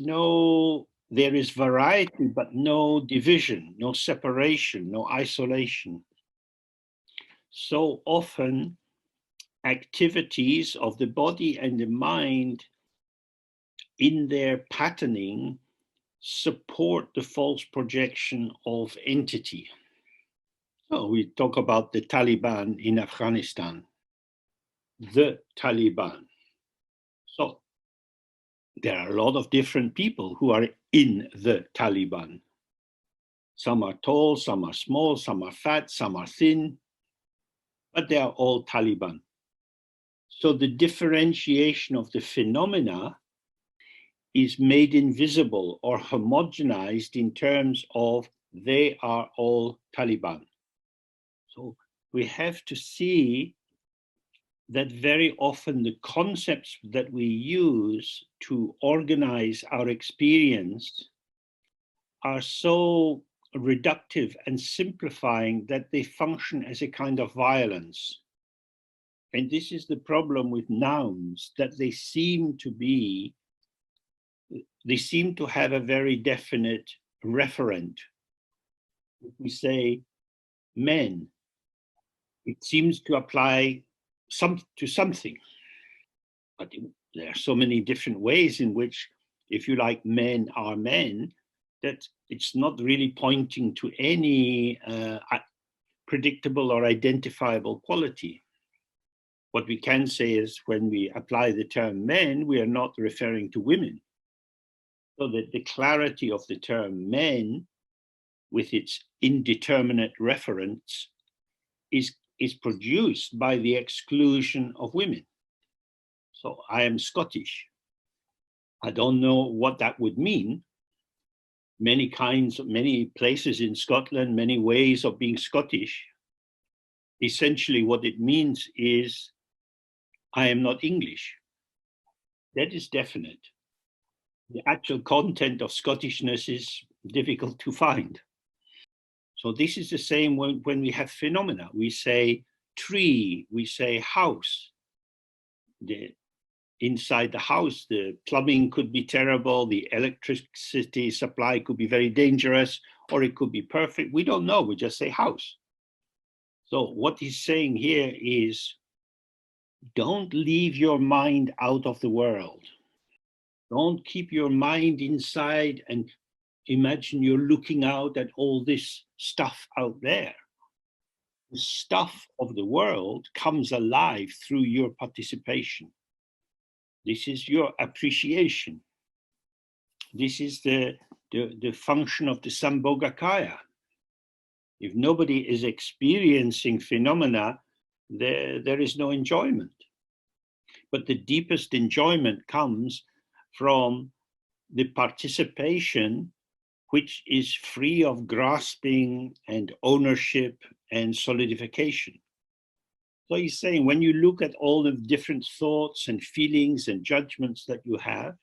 variety, but no division, no separation, no isolation. So often activities of the body and the mind in their patterning support the false projection of entity. So we talk about the Taliban in Afghanistan, the Taliban. So there are a lot of different people who are in the Taliban. Some are tall, some are small, some are fat, some are thin, but they are all Taliban. So the differentiation of the phenomena is made invisible or homogenized in terms of they are all Taliban. So we have to see that very often the concepts that we use to organize our experience are so reductive and simplifying that they function as a kind of violence. And this is the problem with nouns, that they seem to have a very definite referent. If we say men, it seems to apply to something. But there are so many different ways in which, if you like, men are men, that it's not really pointing to any predictable or identifiable quality. What we can say is when we apply the term men, we are not referring to women. So that the clarity of the term men, with its indeterminate reference, is produced by the exclusion of women. So I am Scottish. I don't know what that would mean. Many places in Scotland, many ways of being Scottish. Essentially what it means is I am not English. That is definite. The actual content of Scottishness is difficult to find. So this is the same when we have phenomena. We say tree, we say house. Inside the house, the plumbing could be terrible, the electricity supply could be very dangerous, or it could be perfect. We don't know, we just say house. So what he's saying here is, don't leave your mind out of the world. Don't keep your mind inside and imagine you're looking out at all this stuff out there. The stuff of the world comes alive through your participation. This is your appreciation. This is the function of the Sambhogakaya. If nobody is experiencing phenomena, there is no enjoyment. But the deepest enjoyment comes from the participation, which is free of grasping and ownership and solidification. So he's saying, when you look at all the different thoughts and feelings and judgments that you have,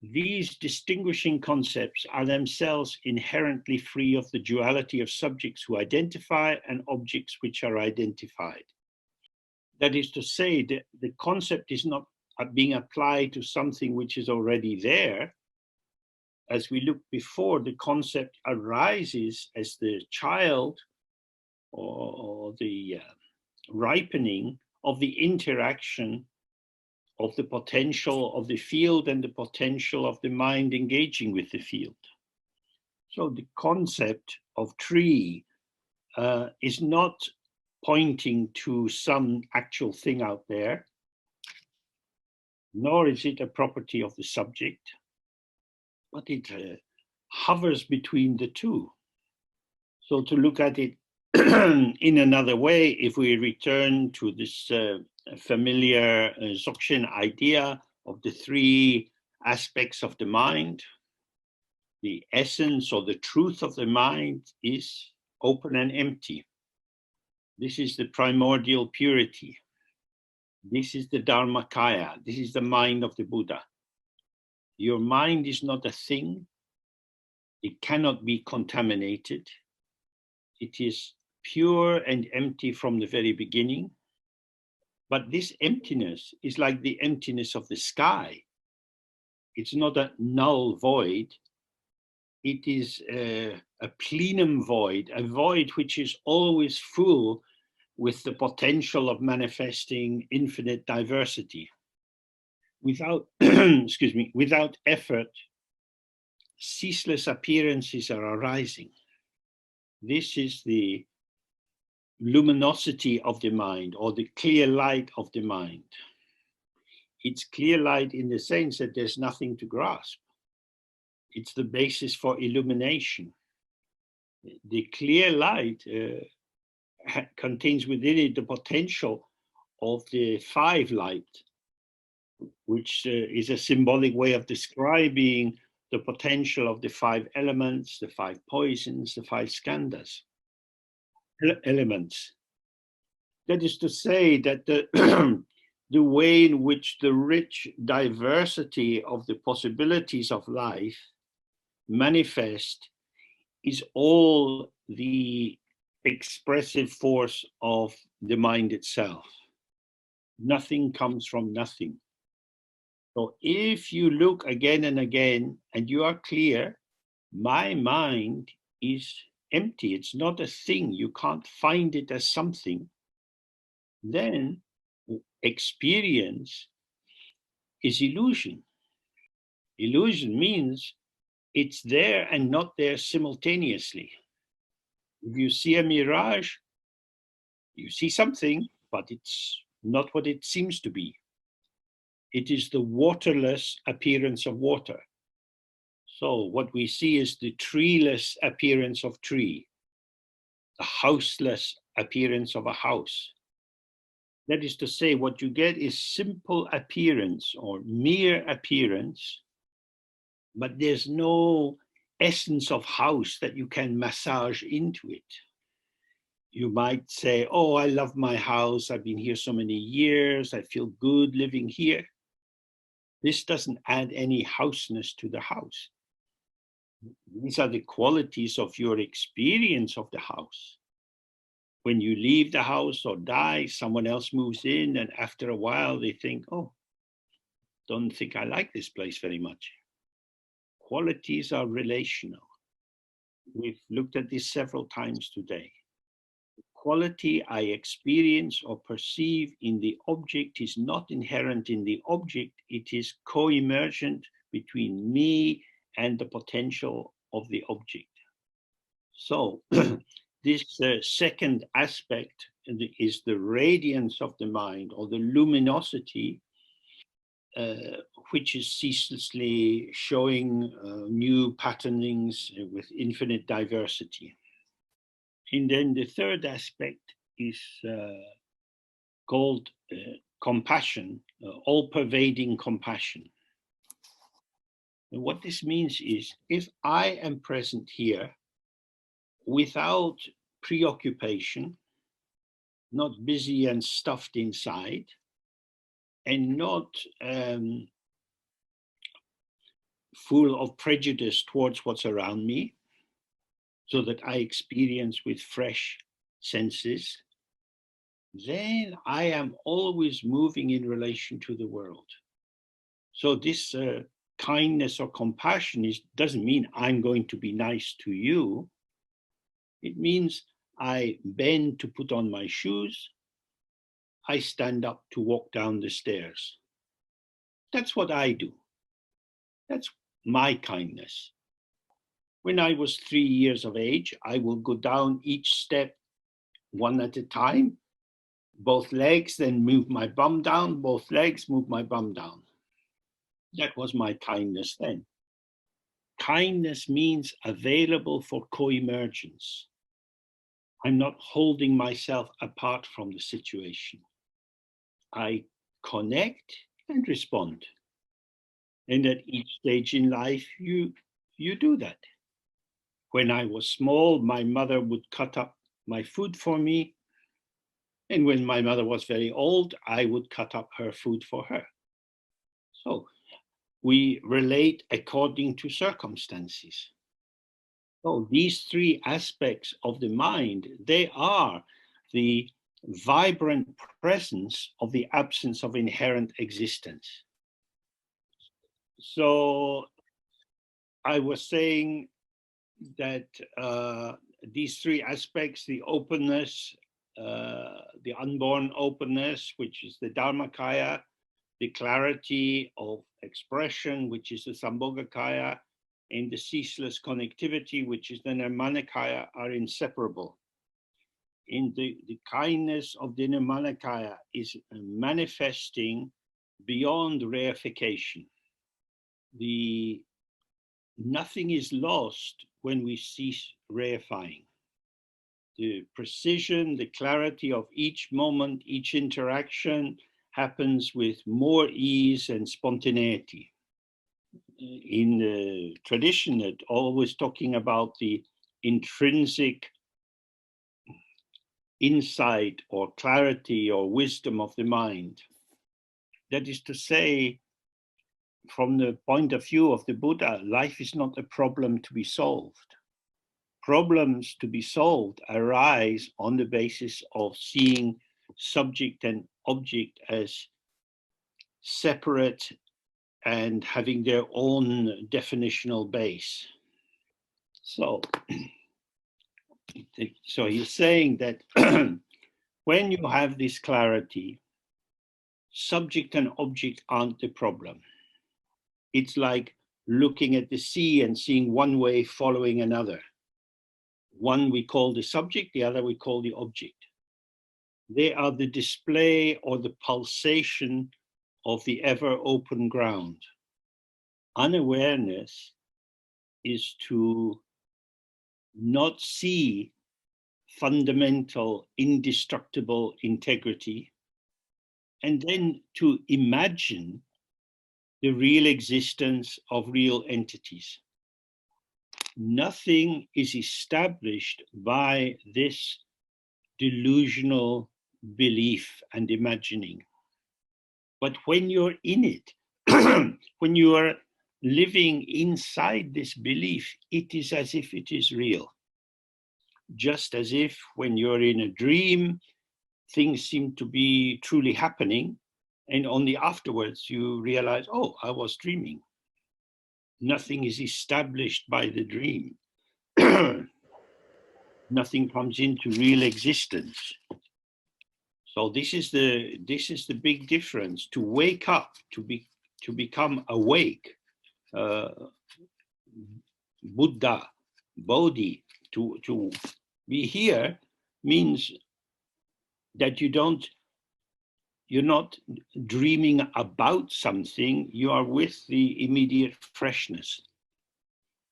these distinguishing concepts are themselves inherently free of the duality of subjects who identify and objects which are identified. That is to say, that the concept is not being applied to something which is already there. As we looked before, the concept arises as the child or the ripening of the interaction of the potential of the field and the potential of the mind engaging with the field. So the concept of tree is not pointing to some actual thing out there, nor is it a property of the subject, but it hovers between the two. So to look at it in another way, if we return to this familiar Dzogchen idea of the three aspects of the mind, the essence or the truth of the mind is open and empty. This is the primordial purity. This is the Dharmakaya. This is the mind of the Buddha. Your mind is not a thing. It cannot be contaminated. It is pure and empty from the very beginning. But this emptiness is like the emptiness of the sky. It's not a null void. It is a plenum void, a void which is always full with the potential of manifesting infinite diversity. Without, excuse me, without effort, ceaseless appearances are arising. This is the luminosity of the mind, or the clear light of the mind. It's clear light in the sense that there's nothing to grasp. It's the basis for illumination. The clear light contains within it the potential of the five light, which is a symbolic way of describing the potential of the five elements, the five poisons, the five skandhas. Elements. That is to say that the way in which the rich diversity of the possibilities of life manifest is all the expressive force of the mind itself. Nothing comes from nothing. So if you look again and again and you are clear, my mind is empty, it's not a thing, you can't find it as something, then experience is illusion. Illusion means it's there and not there simultaneously. If you see a mirage, you see something, but it's not what it seems to be. It is the waterless appearance of water. So what we see is the treeless appearance of tree, the houseless appearance of a house. That is to say, what you get is simple appearance or mere appearance, but there's no essence of house that you can massage into it. You might say, oh, I love my house. I've been here so many years. I feel good living here. This doesn't add any houseness to the house. These are the qualities of your experience of the house. When you leave the house or die, someone else moves in, and after a while they think, oh, don't think I like this place very much. Qualities are relational. We've looked at this several times today. The quality I experience or perceive in the object is not inherent in the object. It is co-emergent between me and the potential of the object. So this second aspect is the radiance of the mind, or the luminosity, which is ceaselessly showing new patternings with infinite diversity. And then the third aspect is called compassion, all-pervading compassion. And what this means is, if I am present here without preoccupation, not busy and stuffed inside, and not full of prejudice towards what's around me, so that I experience with fresh senses, then I am always moving in relation to the world. So this kindness or compassion doesn't mean I'm going to be nice to you. It means I bend to put on my shoes. I stand up to walk down the stairs. That's what I do. That's my kindness. When I was 3 years of age, I will go down each step one at a time, both legs, then move my bum down, both legs, move my bum down. That was my kindness then. Kindness means available for co-emergence. I'm not holding myself apart from the situation. I connect and respond. And at each stage in life, you do that. When I was small, my mother would cut up my food for me. And when my mother was very old, I would cut up her food for her. So we relate according to circumstances. So these three aspects of the mind, they are the vibrant presence of the absence of inherent existence. So I was saying that these three aspects, the openness, the unborn openness, which is the Dharmakaya, the clarity of expression, which is the Sambhogakaya, and the ceaseless connectivity, which is the Nirmanakaya, are inseparable. And the kindness of the Nirmanakaya is manifesting beyond reification. Nothing is lost when we cease reifying. The precision, the clarity of each moment, each interaction happens with more ease and spontaneity. In the tradition, it always talking about the intrinsic insight or clarity or wisdom of the mind. That is to say, from the point of view of the Buddha, life is not a problem to be solved. Problems to be solved arise on the basis of seeing subject and object as separate and having their own definitional base. So he's saying that when you have this clarity, subject and object aren't the problem. It's like looking at the sea and seeing one wave following another. One we call the subject, the other we call the object. They are the display or the pulsation of the ever open ground. Unawareness is to not see fundamental, indestructible integrity, and then to imagine the real existence of real entities. Nothing is established by this delusional belief and imagining. But when you're in it, when you are living inside this belief, it is as if it is real. Just as if when you're in a dream, things seem to be truly happening, and only afterwards you realize, oh, I was dreaming. Nothing is established by the dream. Nothing comes into real existence. So this is the big difference. To wake up, to become awake, Buddha, Bodhi, to be here means that you're not dreaming about something, you are with the immediate freshness.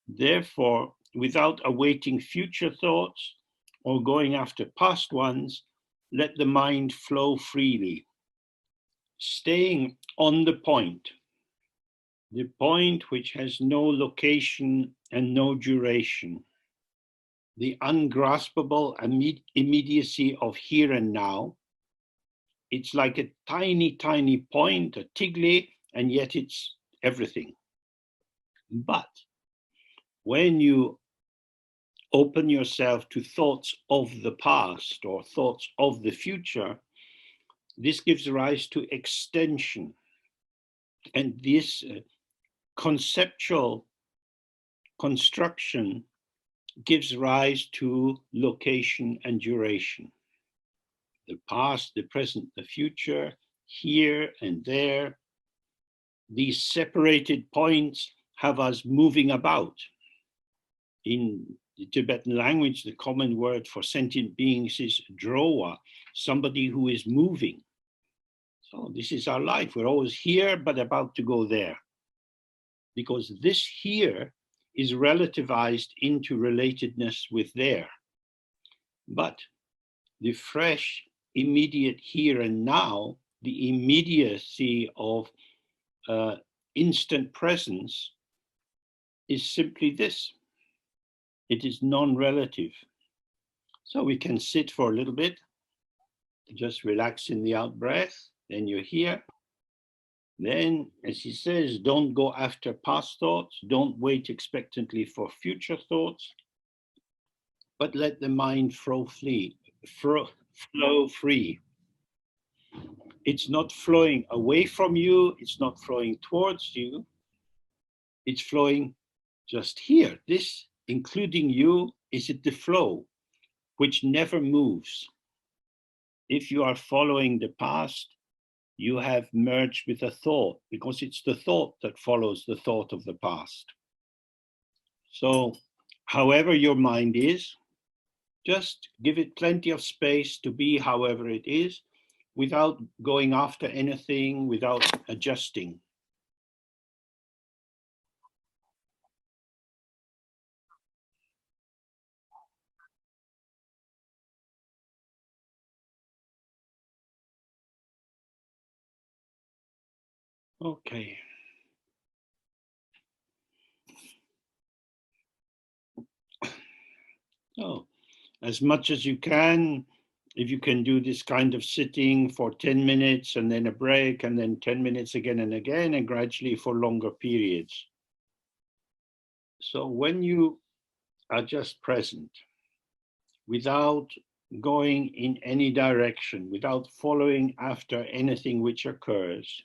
Therefore, without awaiting future thoughts or going after past ones, let the mind flow freely, staying on the point which has no location and no duration, the ungraspable immediacy of here and now. It's like a tiny, tiny point, a tigli, and yet it's everything. But when you open yourself to thoughts of the past or thoughts of the future, this gives rise to extension. And this conceptual construction gives rise to location and duration. The past, the present, the future, here and there. These separated points have us moving about. In the Tibetan language, the common word for sentient beings is drowa, somebody who is moving. So this is our life. We're always here, but about to go there. Because this here is relativized into relatedness with there. But the fresh, immediate here and now, the immediacy of instant presence is simply this. It is non-relative. So we can sit for a little bit, just relax in the out breath, then you're here. Then, as he says, don't go after past thoughts, don't wait expectantly for future thoughts, but let the mind flow free. It's not flowing away from you, it's not flowing towards you, it's flowing just here. This, including you, is the flow, which never moves. If you are following the past, you have merged with a thought, because it's the thought that follows the thought of the past. So, however your mind is, just give it plenty of space to be however it is, without going after anything, without adjusting. Okay. So, as much as you can, if you can do this kind of sitting for 10 minutes and then a break and then 10 minutes again and again, and gradually for longer periods. So when you are just present, without going in any direction, without following after anything which occurs,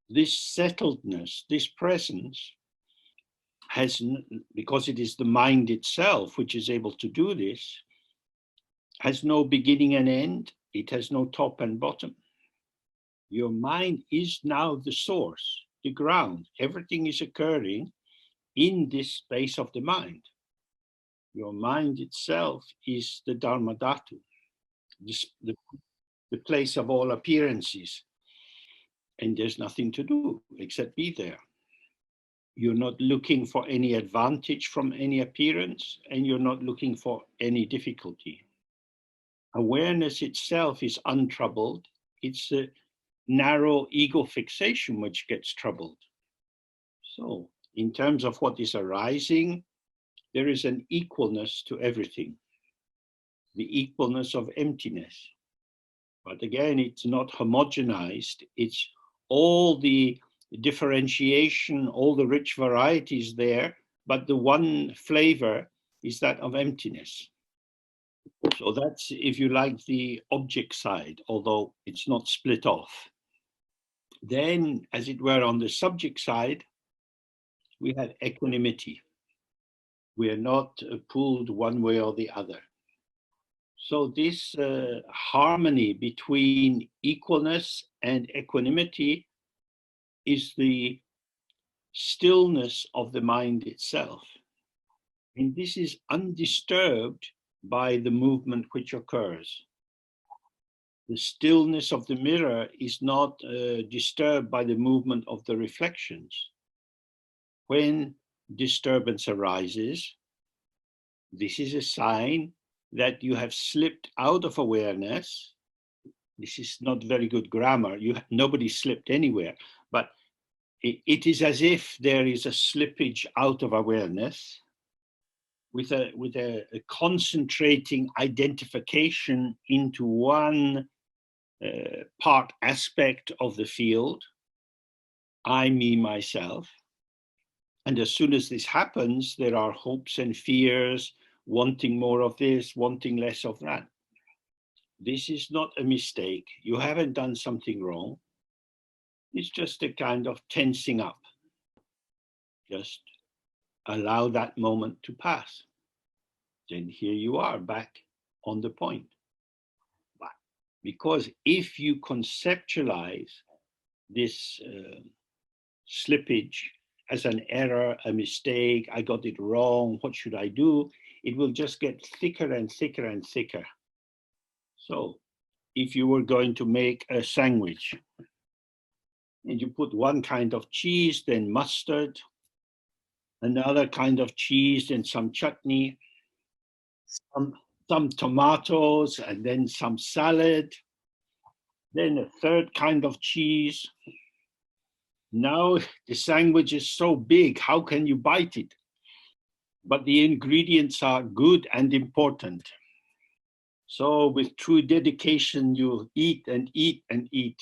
this settledness, this presence has, because it is the mind itself which is able to do this, has no beginning and end. It has no top and bottom. Your mind is now the source. the ground. Everything is occurring in this space of the mind. Your mind itself is the Dharma Dhatu, the place of all appearances. And there's nothing to do except be there. You're not looking for any advantage from any appearance, and you're not looking for any difficulty. Awareness itself is untroubled. It's a narrow ego fixation which gets troubled. So, in terms of what is arising, there is an equalness to everything, the equalness of emptiness. But again, it's not homogenized. It's all the differentiation, all the rich varieties there, but the one flavor is that of emptiness. So that's, if you like, the object side, although it's not split off. Then, as it were, on the subject side, we have equanimity. We are not pulled one way or the other. So this harmony between equalness and equanimity is the stillness of the mind itself. And this is undisturbed by the movement which occurs. The stillness of the mirror is not disturbed by the movement of the reflections. When disturbance arises, this is a sign that you have slipped out of awareness. This is not very good grammar. Nobody slipped anywhere, but it is as if there is a slippage out of awareness with a concentrating identification into one part aspect of the field, I, me, myself. And as soon as this happens, there are hopes and fears, wanting more of this, wanting less of that. This is not a mistake. You haven't done something wrong. It's just a kind of tensing up. Just allow that moment to pass. Then here you are back on the point. But because if you conceptualize this slippage as an error, a mistake, I got it wrong, what should I do? It will just get thicker and thicker and thicker. So if you were going to make a sandwich and you put one kind of cheese, then mustard, another kind of cheese, then some chutney, some tomatoes, and then some salad, then a third kind of cheese. Now the sandwich is so big, how can you bite it? But the ingredients are good and important. So with true dedication, you eat and eat and eat.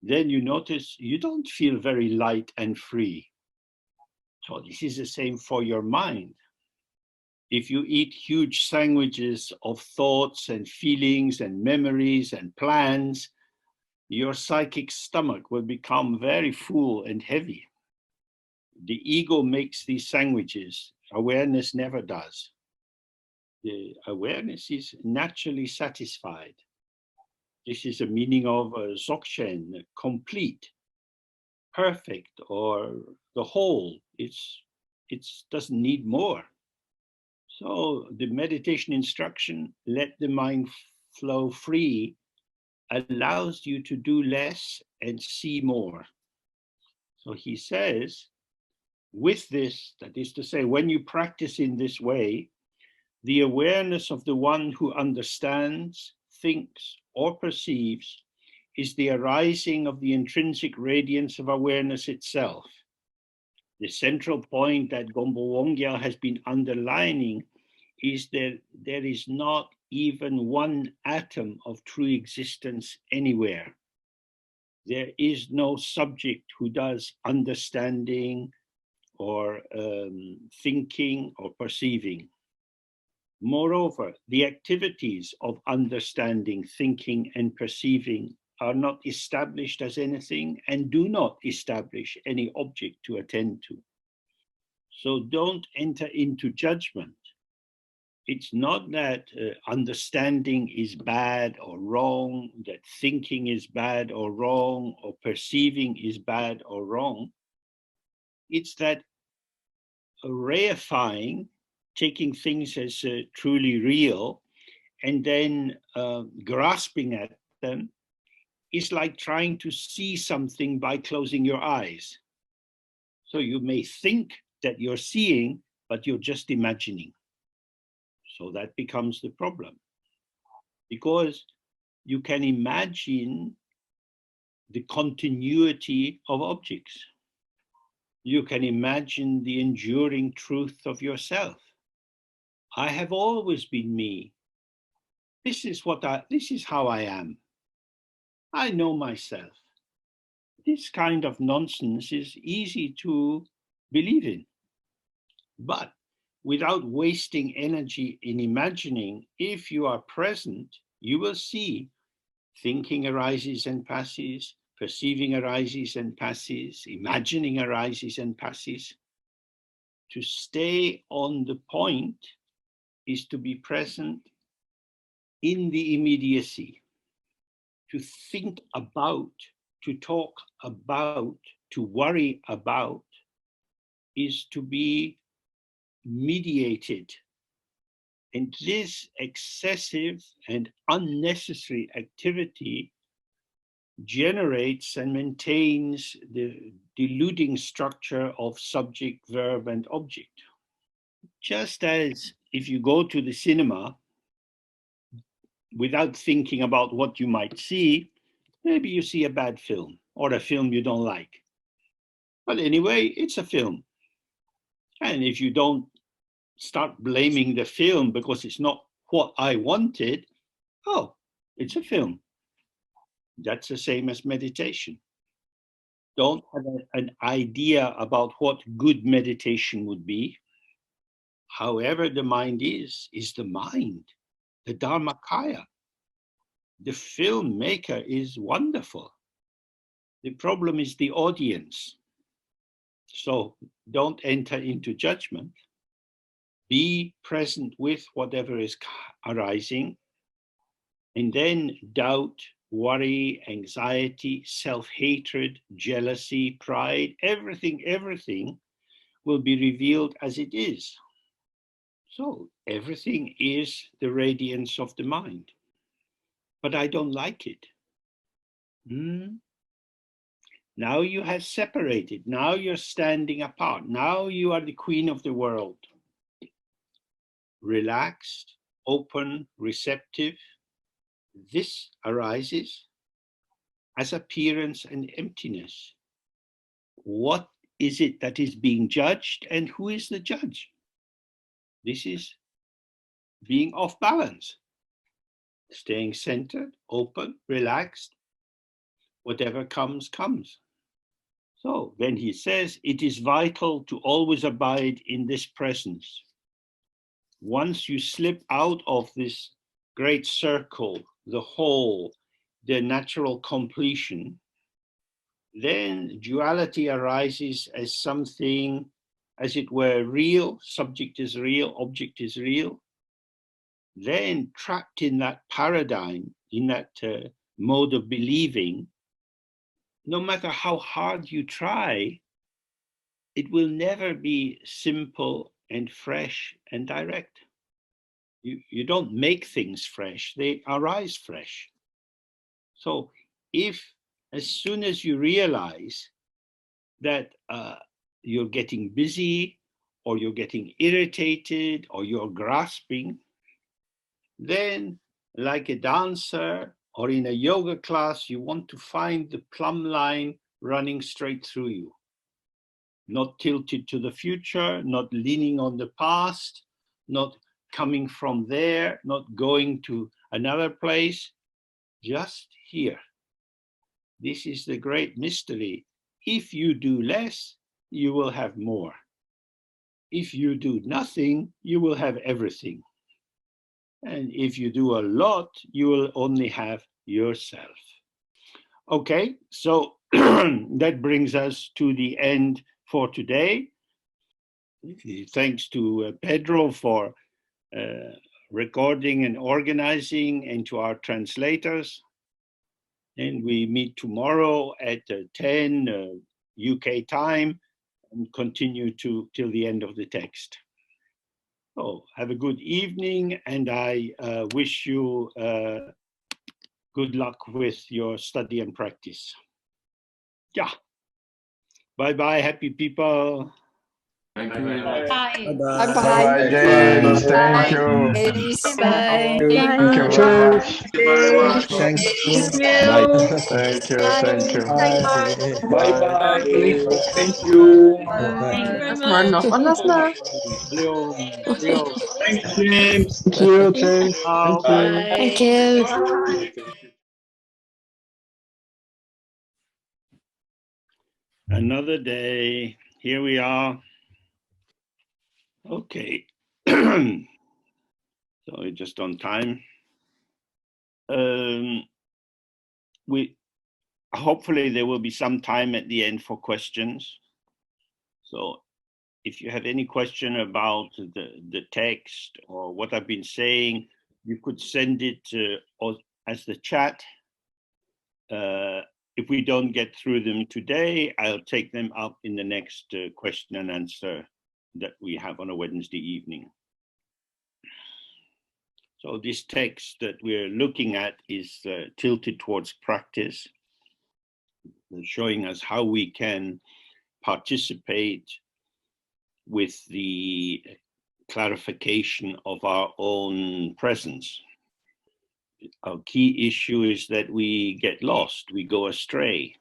Then you notice you don't feel very light and free. So this is the same for your mind. If you eat huge sandwiches of thoughts and feelings and memories and plans, your psychic stomach will become very full and heavy. The ego makes these sandwiches. Awareness never does. The awareness is naturally satisfied. This is the meaning of Dzogchen, complete, perfect, or the whole. It doesn't need more. So the meditation instruction, let the mind flow free, allows you to do less and see more. So he says, with this, that is to say, when you practice in this way, the awareness of the one who understands, thinks, or perceives is the arising of the intrinsic radiance of awareness itself. The central point that Gombo Wongya has been underlining is that there is not even one atom of true existence anywhere. There is no subject who does understanding or thinking or perceiving. Moreover, the activities of understanding, thinking, and perceiving are not established as anything and do not establish any object to attend to. So don't enter into judgment. it's not that understanding is bad or wrong, that thinking is bad or wrong, or perceiving is bad or wrong. It's that reifying, taking things as truly real, and then grasping at them is like trying to see something by closing your eyes. So you may think that you're seeing, but you're just imagining. So that becomes the problem, because you can imagine the continuity of objects. You can imagine the enduring truth of yourself. I have always been me. This is how I am. I know myself. This kind of nonsense is easy to believe in. But without wasting energy in imagining, if you are present, you will see thinking arises and passes, perceiving arises and passes, imagining arises and passes. To stay on the point is to be present in the immediacy, to think about, to talk about, to worry about, is to be mediated. And this excessive and unnecessary activity generates and maintains the deluding structure of subject, verb, and object. Just as if you go to the cinema without thinking about what you might see, maybe you see a bad film or a film you don't like. But anyway, it's a film. And if you don't start blaming the film because it's not what I wanted, oh, it's a film. That's the same as meditation. Don't have an idea about what good meditation would be. However the mind is the mind, the Dharmakaya. The filmmaker is wonderful. The problem is the audience. So don't enter into judgment. Be present with whatever is arising, and then doubt, worry, anxiety, self-hatred, jealousy, pride, everything will be revealed as it is. So everything is the radiance of the mind. But I don't like it. Now you have separated. Now you're standing apart. Now you are the queen of the world. Relaxed, open, receptive. This arises as appearance and emptiness. What is it that is being judged, and who is the judge? This is being off balance, staying centered, open, relaxed. Whatever comes, comes. So then he says, it is vital to always abide in this presence. Once you slip out of this great circle, the whole, the natural completion, then duality arises as something, as it were, real. Subject is real, object is real. Then trapped in that paradigm, in that mode of believing, no matter how hard you try, it will never be simple and fresh and direct. You don't make things fresh, they arise fresh. So if, as soon as you realize that you're getting busy, or you're getting irritated, or you're grasping, then like a dancer or in a yoga class, you want to find the plumb line running straight through you. Not tilted to the future, not leaning on the past, not coming from there, not going to another place, just here. This is the great mystery. If you do less, you will have more. If you do nothing, you will have everything. And if you do a lot, you will only have yourself. Okay, so that brings us to the end for today. Thanks to Pedro for recording and organizing, and to our translators. And we meet tomorrow at 10 UK time and continue till the end of the text. So have a good evening, and I wish you good luck with your study and practice. Yeah. Bye-bye, happy people. Thank you very much. Bye. Bye. Bye, James. Thank you. James. Bye. Thank you. Bye. Thank you very much. Thank you. Thank you. Thank you. Bye-bye. Thank Bye. you. Thank you very Das war much. noch anders mal. Hariom, Hariom. Thanks, James. Thank you, James. Ciao. Thank you. Bye. Another day. Here we are. Okay. So we're just on time. Hopefully there will be some time at the end for questions. So if you have any question about the text or what I've been saying, you could send it as the chat. If we don't get through them today, I'll take them up in the next question and answer that we have on a Wednesday evening. So this text that we're looking at is tilted towards practice, showing us how we can participate with the clarification of our own presence. Our key issue is that we get lost, we go astray.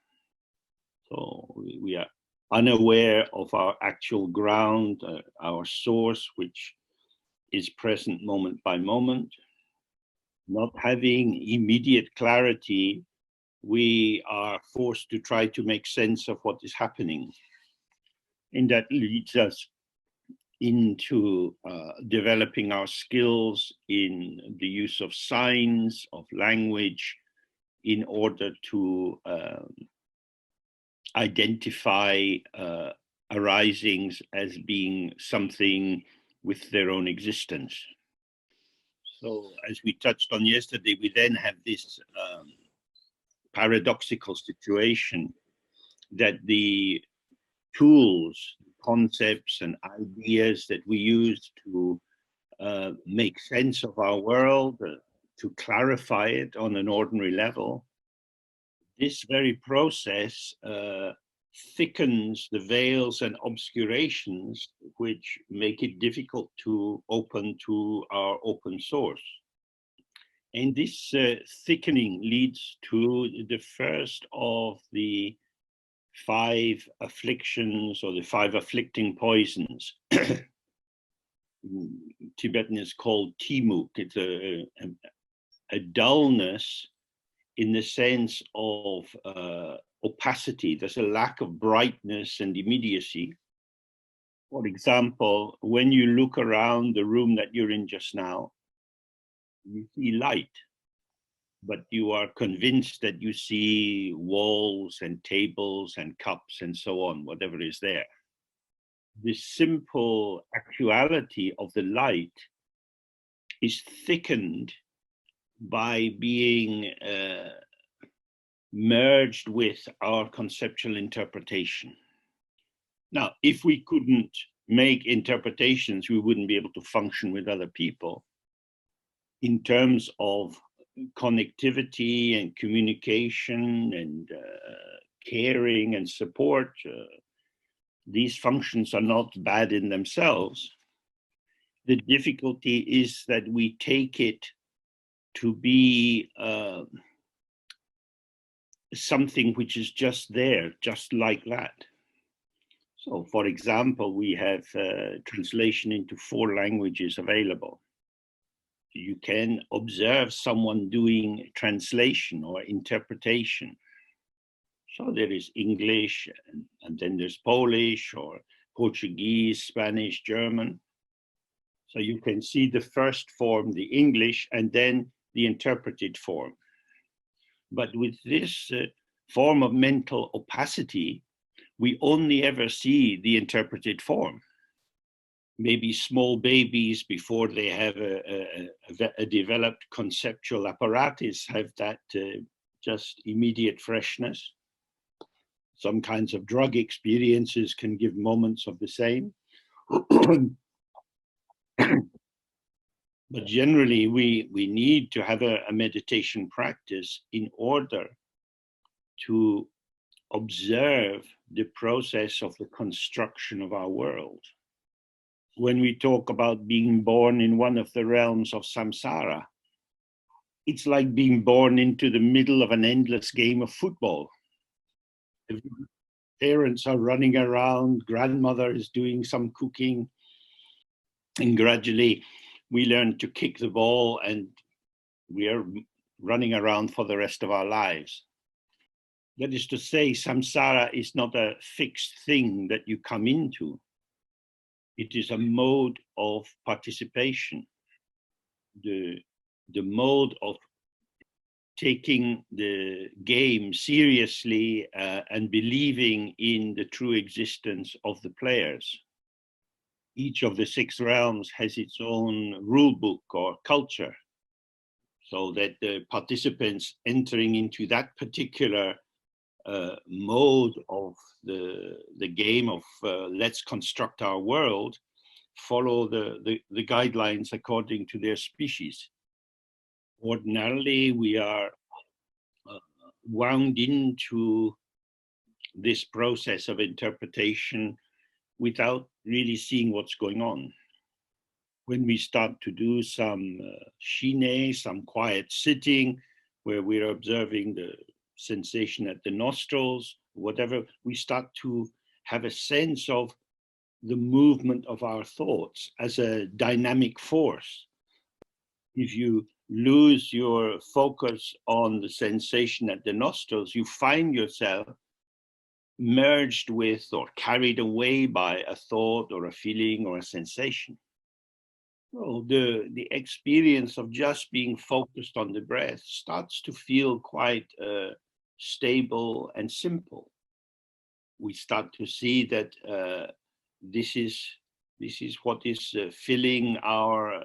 So we are unaware of our actual ground, our source, which is present moment by moment. Not having immediate clarity, we are forced to try to make sense of what is happening. And that leads us into developing our skills in the use of signs, of language, in order to identify arisings as being something with their own existence. So as we touched on yesterday, we then have this paradoxical situation that the tools, concepts and ideas that we use to make sense of our world, to clarify it on an ordinary level, this very process thickens the veils and obscurations which make it difficult to open to our open source. And this thickening leads to the first of the 5 afflictions, or the 5 afflicting poisons. In Tibetan is called timuk. It's a dullness in the sense of opacity. There's a lack of brightness and immediacy. For example, when you look around the room that you're in just now, you see light, but you are convinced that you see walls and tables and cups and so on, whatever is there. This simple actuality of the light is thickened by being merged with our conceptual interpretation. Now, if we couldn't make interpretations, we wouldn't be able to function with other people. In terms of connectivity and communication and caring and support, these functions are not bad in themselves. The difficulty is that we take it to be something which is just there, just like that. So, for example, we have translation into 4 languages available. You can observe someone doing translation or interpretation. So there is English, and then there's Polish or Portuguese, Spanish, German. So you can see the first form, the English, and then the interpreted form. But with this form of mental opacity, we only ever see the interpreted form. maybe small babies, before they have a developed conceptual apparatus, have that just immediate freshness. Some kinds of drug experiences can give moments of the same. But generally, we need to have a meditation practice in order to observe the process of the construction of our world. When we talk about being born in one of the realms of samsara, it's like being born into the middle of an endless game of football. Parents are running around, grandmother is doing some cooking, and gradually we learn to kick the ball and we are running around for the rest of our lives. That is to say, samsara is not a fixed thing that you come into. It is a mode of participation, the mode of taking the game seriously and believing in the true existence of the players. Each of the 6 realms has its own rule book or culture, so that the participants entering into that particular mode of the game of let's construct our world follow the guidelines according to their species. Ordinarily, we are wound into this process of interpretation without really seeing what's going on. When we start to do some shine, some quiet sitting, where we're observing the sensation at the nostrils, whatever, we start to have a sense of the movement of our thoughts as a dynamic force. If you lose your focus on the sensation at the nostrils, you find yourself merged with or carried away by a thought or a feeling or a sensation. So the experience of just being focused on the breath starts to feel quite stable and simple. We start to see that this is what is filling our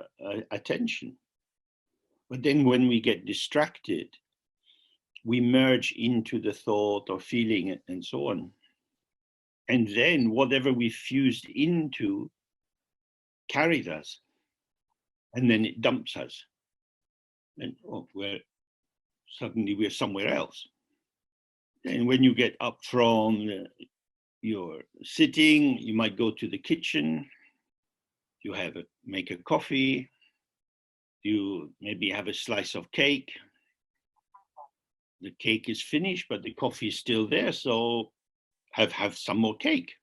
attention. But then when we get distracted, we merge into the thought or feeling and so on. And then whatever we fused into carries us, and then it dumps us. And suddenly we're somewhere else. And when you get up from your sitting, you might go to the kitchen, you make a coffee, you maybe have a slice of cake. The cake is finished, but the coffee is still there, so have some more cake.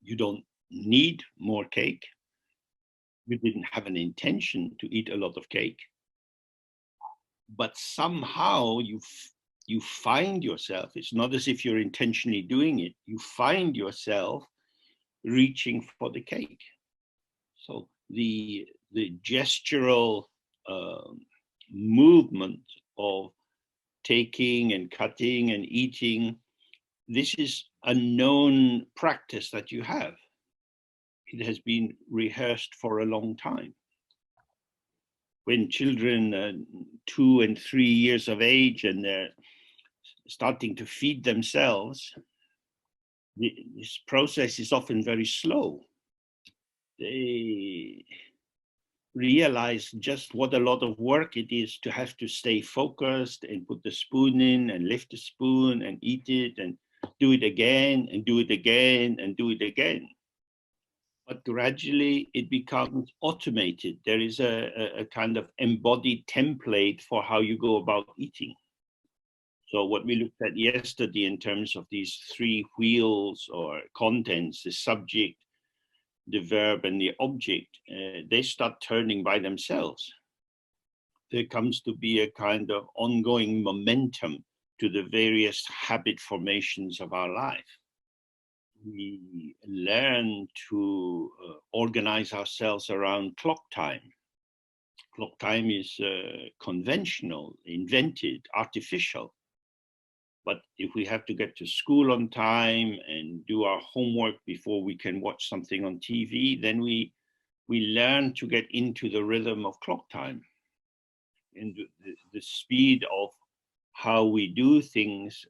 You don't need more cake. You didn't have an intention to eat a lot of cake. But somehow you find yourself, it's not as if you're intentionally doing it, you find yourself reaching for the cake. So the gestural movement of taking and cutting and eating, this is a known practice that you have. It has been rehearsed for a long time. When children 2 and 3 years of age and they're starting to feed themselves, this process is often very slow. They realize just what a lot of work it is to have to stay focused and put the spoon in and lift the spoon and eat it and do it again and do it again and do it again. But gradually it becomes automated. There is a kind of embodied template for how you go about eating. So what we looked at yesterday in terms of these 3 wheels or contents, the subject, the verb and the object, they start turning by themselves. There comes to be a kind of ongoing momentum to the various habit formations of our life. We learn to organize ourselves around clock time. Clock time is conventional, invented, artificial. But if we have to get to school on time and do our homework before we can watch something on TV, then we learn to get into the rhythm of clock time and the speed of how we do things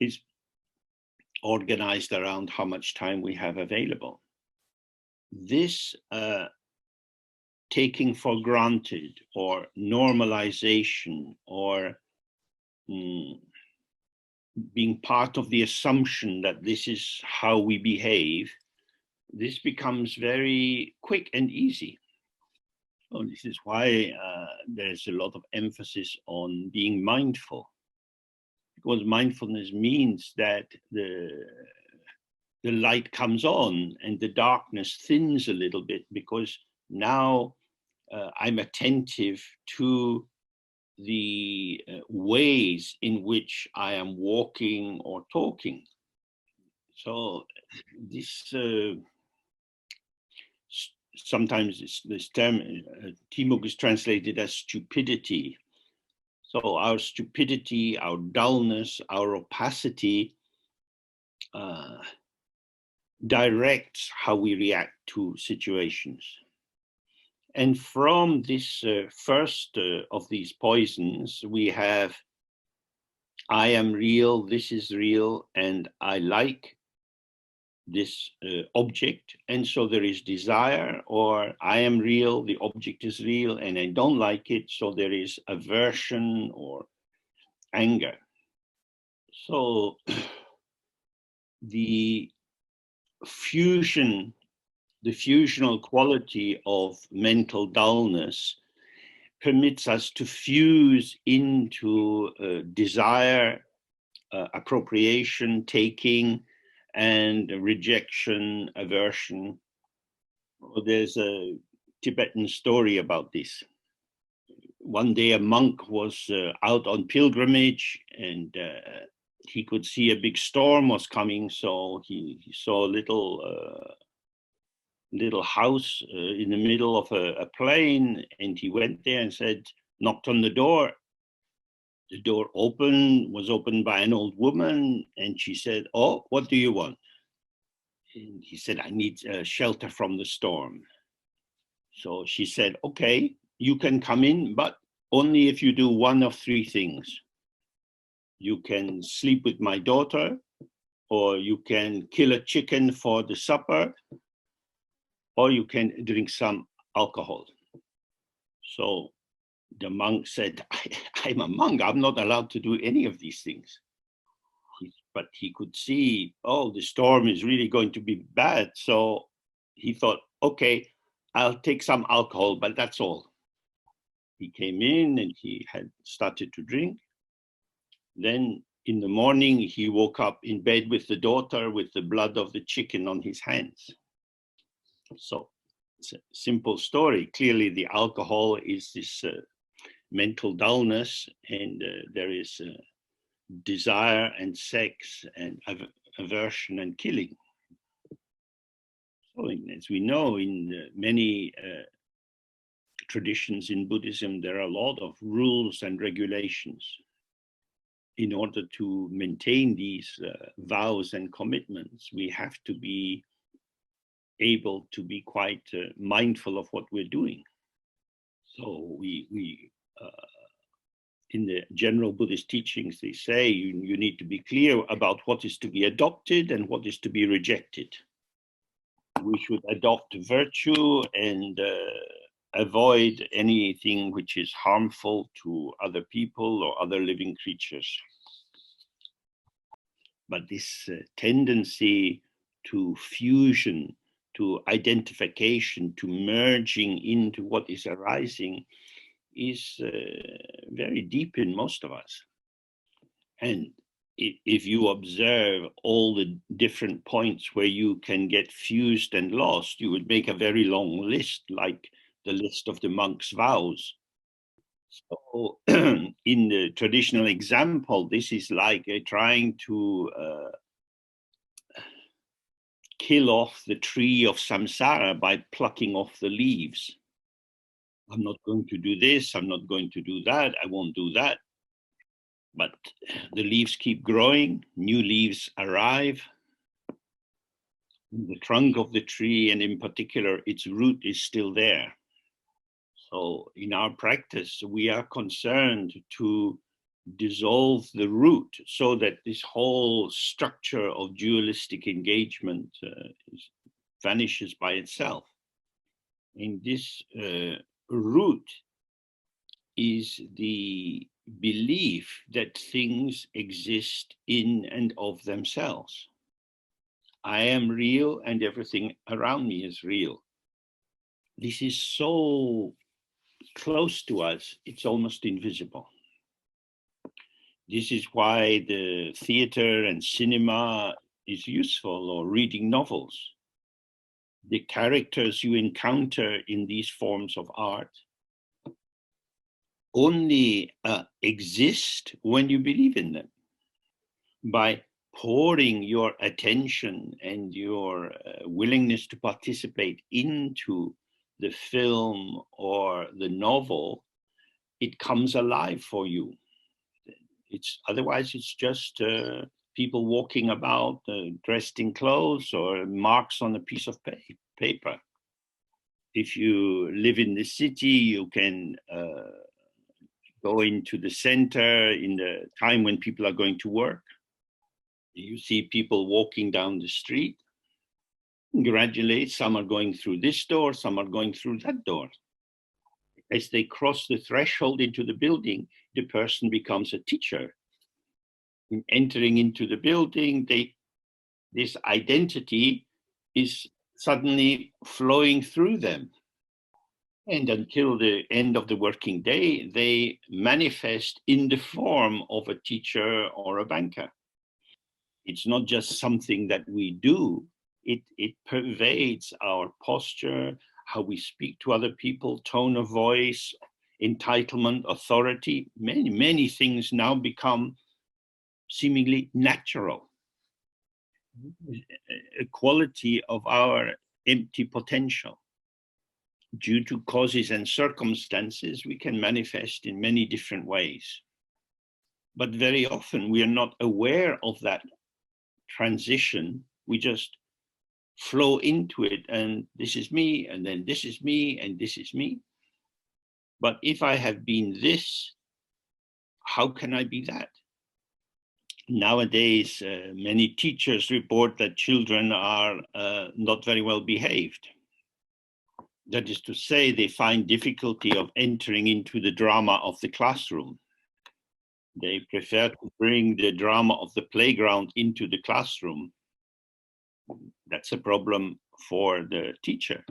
is organized around how much time we have available. This taking for granted or normalization or being part of the assumption that this is how we behave, this becomes very quick and easy. So this is why there's a lot of emphasis on being mindful, because mindfulness means that the light comes on and the darkness thins a little bit, because now I'm attentive to the ways in which I am walking or talking. So this sometimes this term timuk is translated as stupidity. So our stupidity, our dullness, our opacity directs how we react to situations. And from this first of these poisons, we have I am real, this is real, and I like this object. And so there is desire, or I am real, the object is real, and I don't like it. So there is aversion or anger. So the fusional quality of mental dullness permits us to fuse into desire, appropriation, taking, and rejection, aversion. There's a Tibetan story about this. One day a monk was out on pilgrimage, and he could see a big storm was coming, so he saw a little house in the middle of a plain, and he went there and said, knocked on the door. The door was opened by an old woman, and she said, oh, what do you want? And he said, I need shelter from the storm. So she said, okay, you can come in, but only if you do one of three things. You can sleep with my daughter, or you can kill a chicken for the supper, or you can drink some alcohol. So the monk said, I'm a monk, I'm not allowed to do any of these things. But he could see, oh, the storm is really going to be bad. So he thought, okay, I'll take some alcohol, but that's all. He came in and he had started to drink. Then in the morning, he woke up in bed with the daughter with the blood of the chicken on his hands. So it's a simple story. Clearly, the alcohol is this mental dullness, and there is desire and sex and aversion and killing. So as we know, in many traditions in Buddhism, there are a lot of rules and regulations. In order to maintain these vows and commitments, we have to be able to be quite mindful of what we're doing. So we in the general Buddhist teachings, they say you need to be clear about what is to be adopted and what is to be rejected. We should adopt virtue and avoid anything which is harmful to other people or other living creatures. But this tendency to fusion, to identification, to merging into what is arising is very deep in most of us. And if you observe all the different points where you can get fused and lost, you would make a very long list, like the list of the monk's vows. So in the traditional example, this is like trying to kill off the tree of samsara by plucking off the leaves. I'm not going to do this, I'm not going to do that, I won't do that. But the leaves keep growing, new leaves arrive. The trunk of the tree, and in particular, its root is still there. So in our practice, we are concerned to dissolve the root so that this whole structure of dualistic engagement vanishes by itself. And this root is the belief that things exist in and of themselves. I am real and everything around me is real. This is so close to us, it's almost invisible. This is why the theater and cinema is useful, or reading novels. The characters you encounter in these forms of art only exist when you believe in them. By pouring your attention and your willingness to participate into the film or the novel, it comes alive for you. Otherwise it's just people walking about dressed in clothes or marks on a piece of paper. If you live in the city, you can go into the center in the time when people are going to work. You see people walking down the street. Gradually, some are going through this door, some are going through that door. As they cross the threshold into the building, the person becomes a teacher. In entering into the building, this identity is suddenly flowing through them. And until the end of the working day, they manifest in the form of a teacher or a banker. It's not just something that we do, it pervades our posture, how we speak to other people, tone of voice, entitlement, authority. Many things now become seemingly natural. A quality of our empty potential. Due to causes and circumstances, we can manifest in many different ways. But very often we are not aware of that transition. We just flow into it, and this is me, and then this is me, and this is me. But if I have been this, how can I be that? Nowadays, many teachers report that children are not very well behaved. That is to say, they find difficulty of entering into the drama of the classroom. They prefer to bring the drama of the playground into the classroom. That's a problem for the teacher.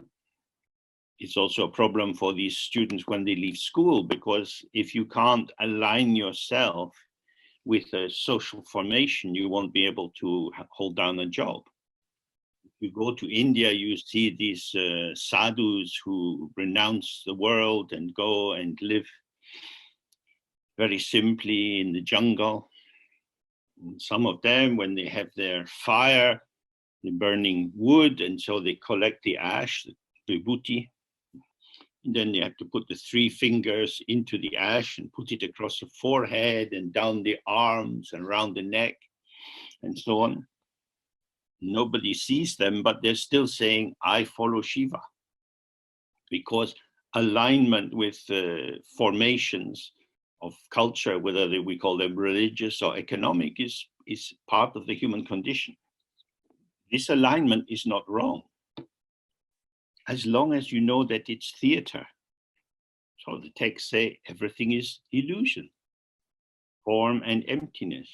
It's also a problem for these students when they leave school, because if you can't align yourself with a social formation, you won't be able to hold down a job. If you go to India, you see these sadhus who renounce the world and go and live very simply in the jungle. And some of them, when they have their fire, they're burning wood, and so they collect the ash, the vibhuti. And then they have to put the 3 fingers into the ash and put it across the forehead and down the arms and around the neck and so on. Nobody sees them, but they're still saying, I follow Shiva. Because alignment with formations of culture, whether we call them religious or economic, is part of the human condition. This alignment is not wrong, as long as you know that it's theater. So the texts say everything is illusion, form and emptiness,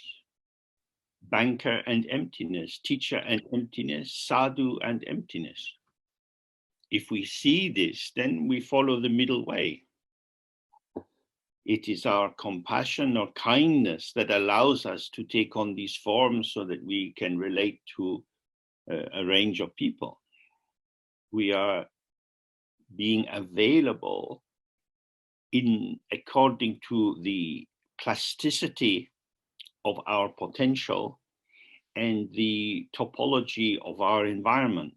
banker and emptiness, teacher and emptiness, sadhu and emptiness. If we see this, then we follow the middle way. It is our compassion or kindness that allows us to take on these forms so that we can relate to a range of people. We are being available according to the plasticity of our potential and the topology of our environment.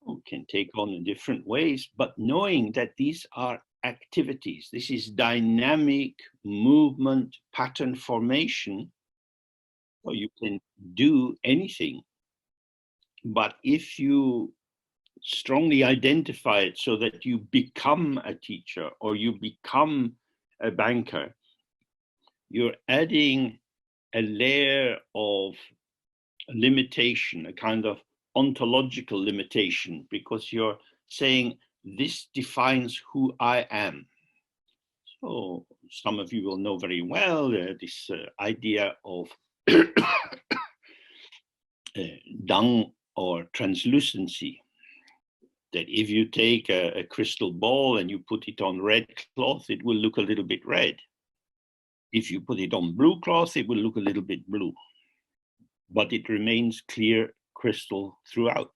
We can take on in different ways, but knowing that these are activities. This is dynamic movement pattern formation. So you can do anything. But if you strongly identify it so that you become a teacher or you become a banker, you're adding a layer of limitation, a kind of ontological limitation, because you're saying this defines who I am. So some of you will know very well this idea of dung or translucency, that if you take a crystal ball and you put it on red cloth, it will look a little bit red. If you put it on blue cloth, it will look a little bit blue, but it remains clear crystal throughout.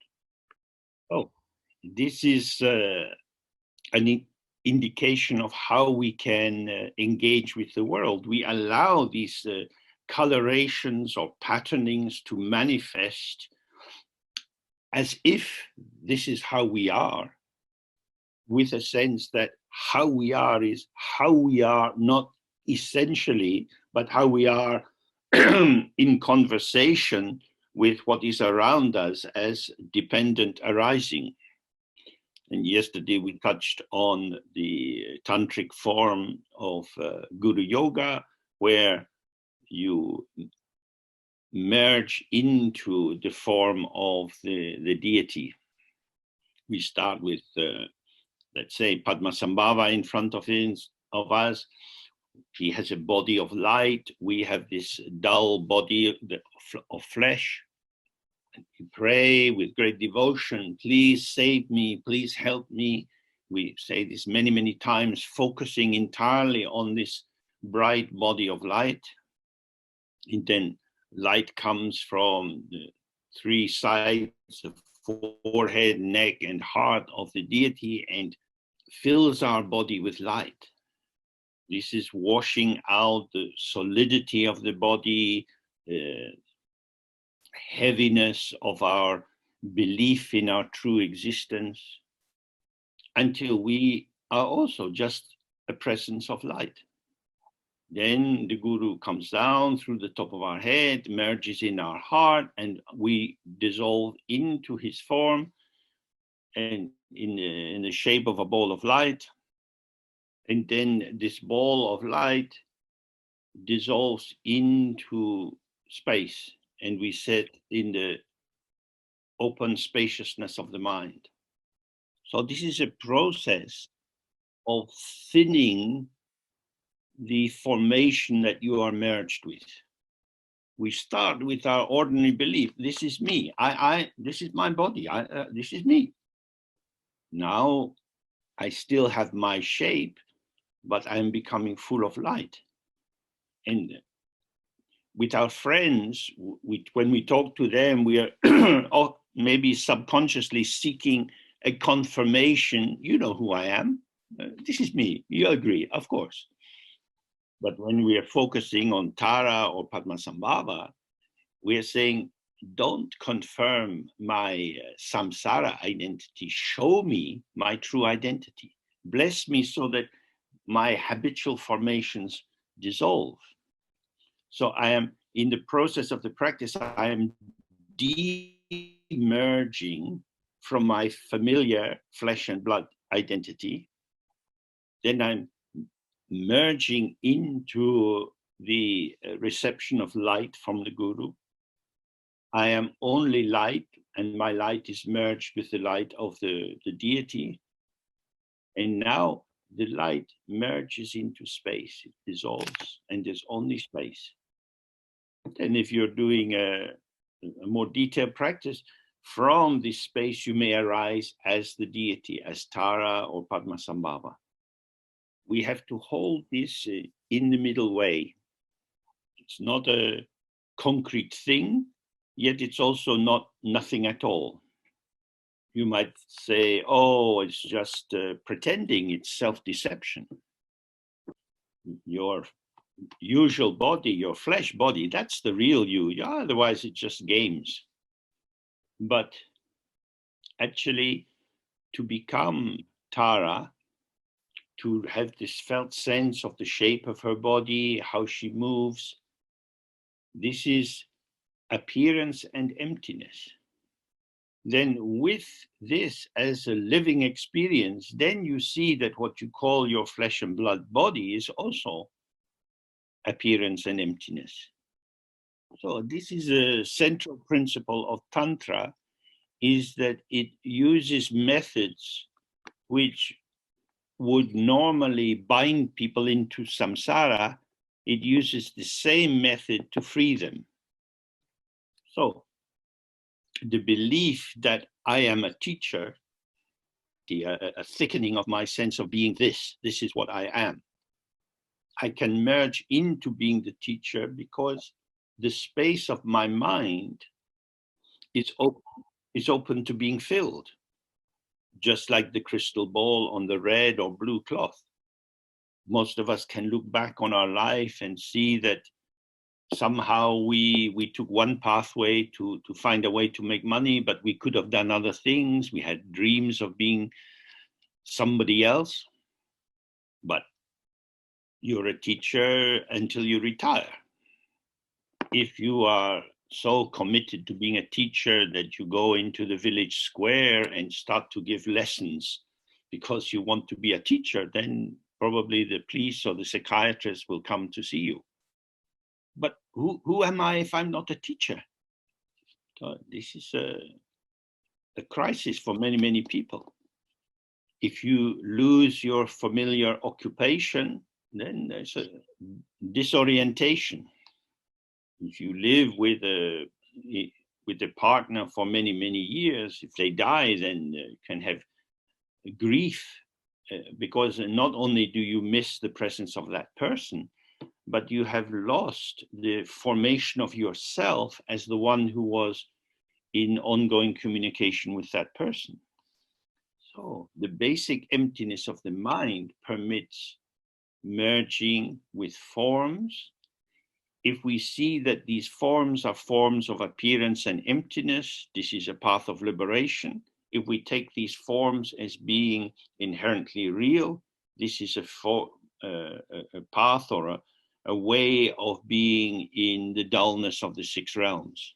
Oh, this is an indication of how we can engage with the world. We allow these colorations or patternings to manifest as if this is how we are, with a sense that how we are is how we are, not essentially, but how we are in conversation with what is around us as dependent arising. And yesterday we touched on the tantric form of Guru Yoga, where you merge into the form of the deity. We start with, let's say, Padmasambhava in front of us. He has a body of light. We have this dull body of flesh. And we pray with great devotion, please save me, please help me. We say this many, many times, focusing entirely on this bright body of light. And then light comes from the three sides, the forehead, neck, and heart of the deity, and fills our body with light. This is washing out the solidity of the body, heaviness of our belief in our true existence, until we are also just a presence of light. Then the Guru comes down through the top of our head, merges in our heart, and we dissolve into his form and in the shape of a ball of light. And then this ball of light dissolves into space, and we sit in the open spaciousness of the mind. So this is a process of thinning the formation that you are merged with. We start with our ordinary belief. This is me. This is my body. This is me. Now I still have my shape, but I'm becoming full of light. And with our friends, when we talk to them, we are maybe subconsciously seeking a confirmation. You know who I am. This is me. You agree, of course. But when we are focusing on Tara or Padmasambhava, we are saying, don't confirm my samsara identity. Show me my true identity. Bless me so that my habitual formations dissolve. So I am in the process of the practice, I am de-emerging from my familiar flesh and blood identity. Then I'm merging into the reception of light from the Guru. I am only light, and my light is merged with the light of the deity. And now the light merges into space, it dissolves, and there's only space. And if you're doing a more detailed practice, from this space you may arise as the deity, as Tara or Padmasambhava. We have to hold this in the middle way. It's not a concrete thing, yet it's also not nothing at all. You might say, oh, it's just pretending, it's self-deception. Your usual body, your flesh body, that's the real you. Yeah, otherwise it's just games. But actually, to become Tara, to have this felt sense of the shape of her body, how she moves. This is appearance and emptiness. Then with this as a living experience, then you see that what you call your flesh and blood body is also appearance and emptiness. So this is a central principle of Tantra, is that it uses methods which would normally bind people into samsara. It uses the same method to free them. So the belief that I am a teacher, a thickening of my sense of being this is what I am. I can merge into being the teacher because the space of my mind is open to being filled, just like the crystal ball on the red or blue cloth. Most of us can look back on our life and see that somehow we took one pathway to find a way to make money, but we could have done other things. We had dreams of being somebody else, but you're a teacher until you retire. If you are so committed to being a teacher that you go into the village square and start to give lessons because you want to be a teacher, then probably the police or the psychiatrist will come to see you. But who am I if I'm not a teacher? So this is a crisis for many, many people. If you lose your familiar occupation, then there's a disorientation. If you live with a partner for many, many years, if they die, then you can have grief because not only do you miss the presence of that person, but you have lost the formation of yourself as the one who was in ongoing communication with that person. So the basic emptiness of the mind permits merging with forms. If we see that these forms are forms of appearance and emptiness, this is a path of liberation. If we take these forms as being inherently real, this is a path or a way of being in the dullness of the six realms.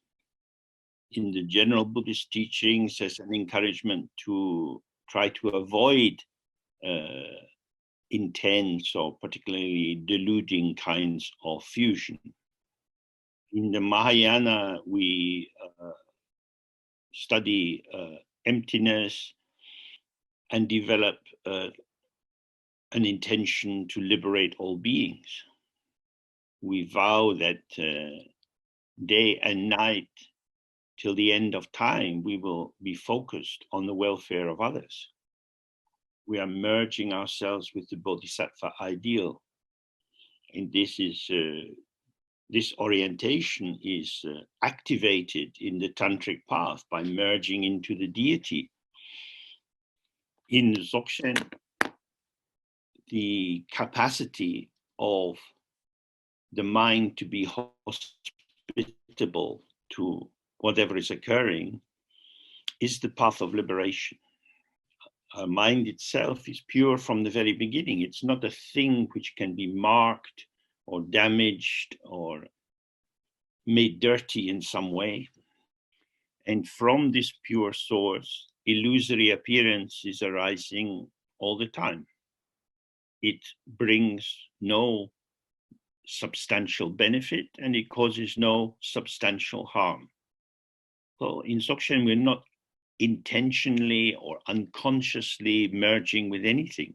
In the general Buddhist teachings, as an encouragement to try to avoid intense or particularly deluding kinds of fusion. In the Mahayana, we study emptiness and develop an intention to liberate all beings. We vow that day and night till the end of time, we will be focused on the welfare of others. We are merging ourselves with the Bodhisattva ideal. And this orientation is activated in the tantric path by merging into the deity. In Dzogchen, the capacity of the mind to be hospitable to whatever is occurring is the path of liberation. Our mind itself is pure from the very beginning. It's not a thing which can be marked or damaged or made dirty in some way. And from this pure source, illusory appearance is arising all the time. It brings no substantial benefit and it causes no substantial harm. So in Dzogchen, we're not intentionally or unconsciously merging with anything.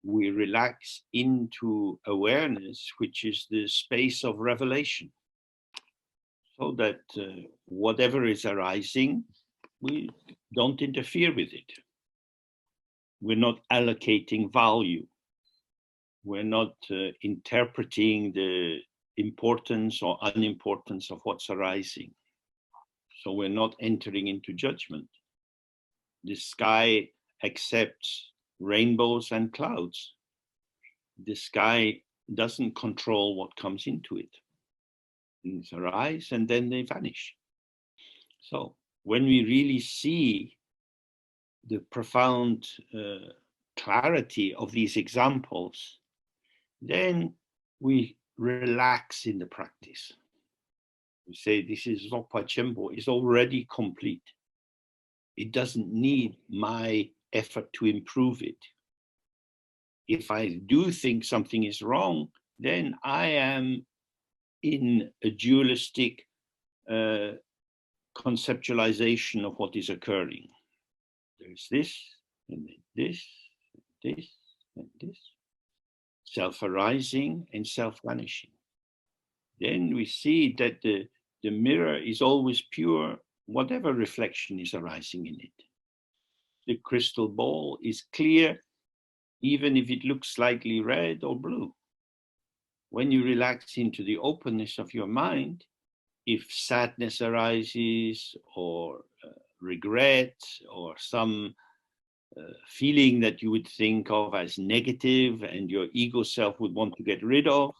We relax into awareness, which is the space of revelation, so that whatever is arising, we don't interfere with it. We're not allocating value. We're not interpreting the importance or unimportance of what's arising. So we're not entering into judgment. The sky accepts rainbows and clouds. The sky doesn't control what comes into it. Things arise and then they vanish. So when we really see the profound clarity of these examples, then we relax in the practice. We say this is Zopa Chembo, is already complete. It doesn't need my effort to improve it. If I do think something is wrong, then I am in a dualistic conceptualization of what is occurring. There's this, and then this, and this, and this. Self-arising and self-vanishing. Then we see that the mirror is always pure, whatever reflection is arising in it. The crystal ball is clear, even if it looks slightly red or blue. When you relax into the openness of your mind, if sadness arises or regret or some feeling that you would think of as negative and your ego self would want to get rid of,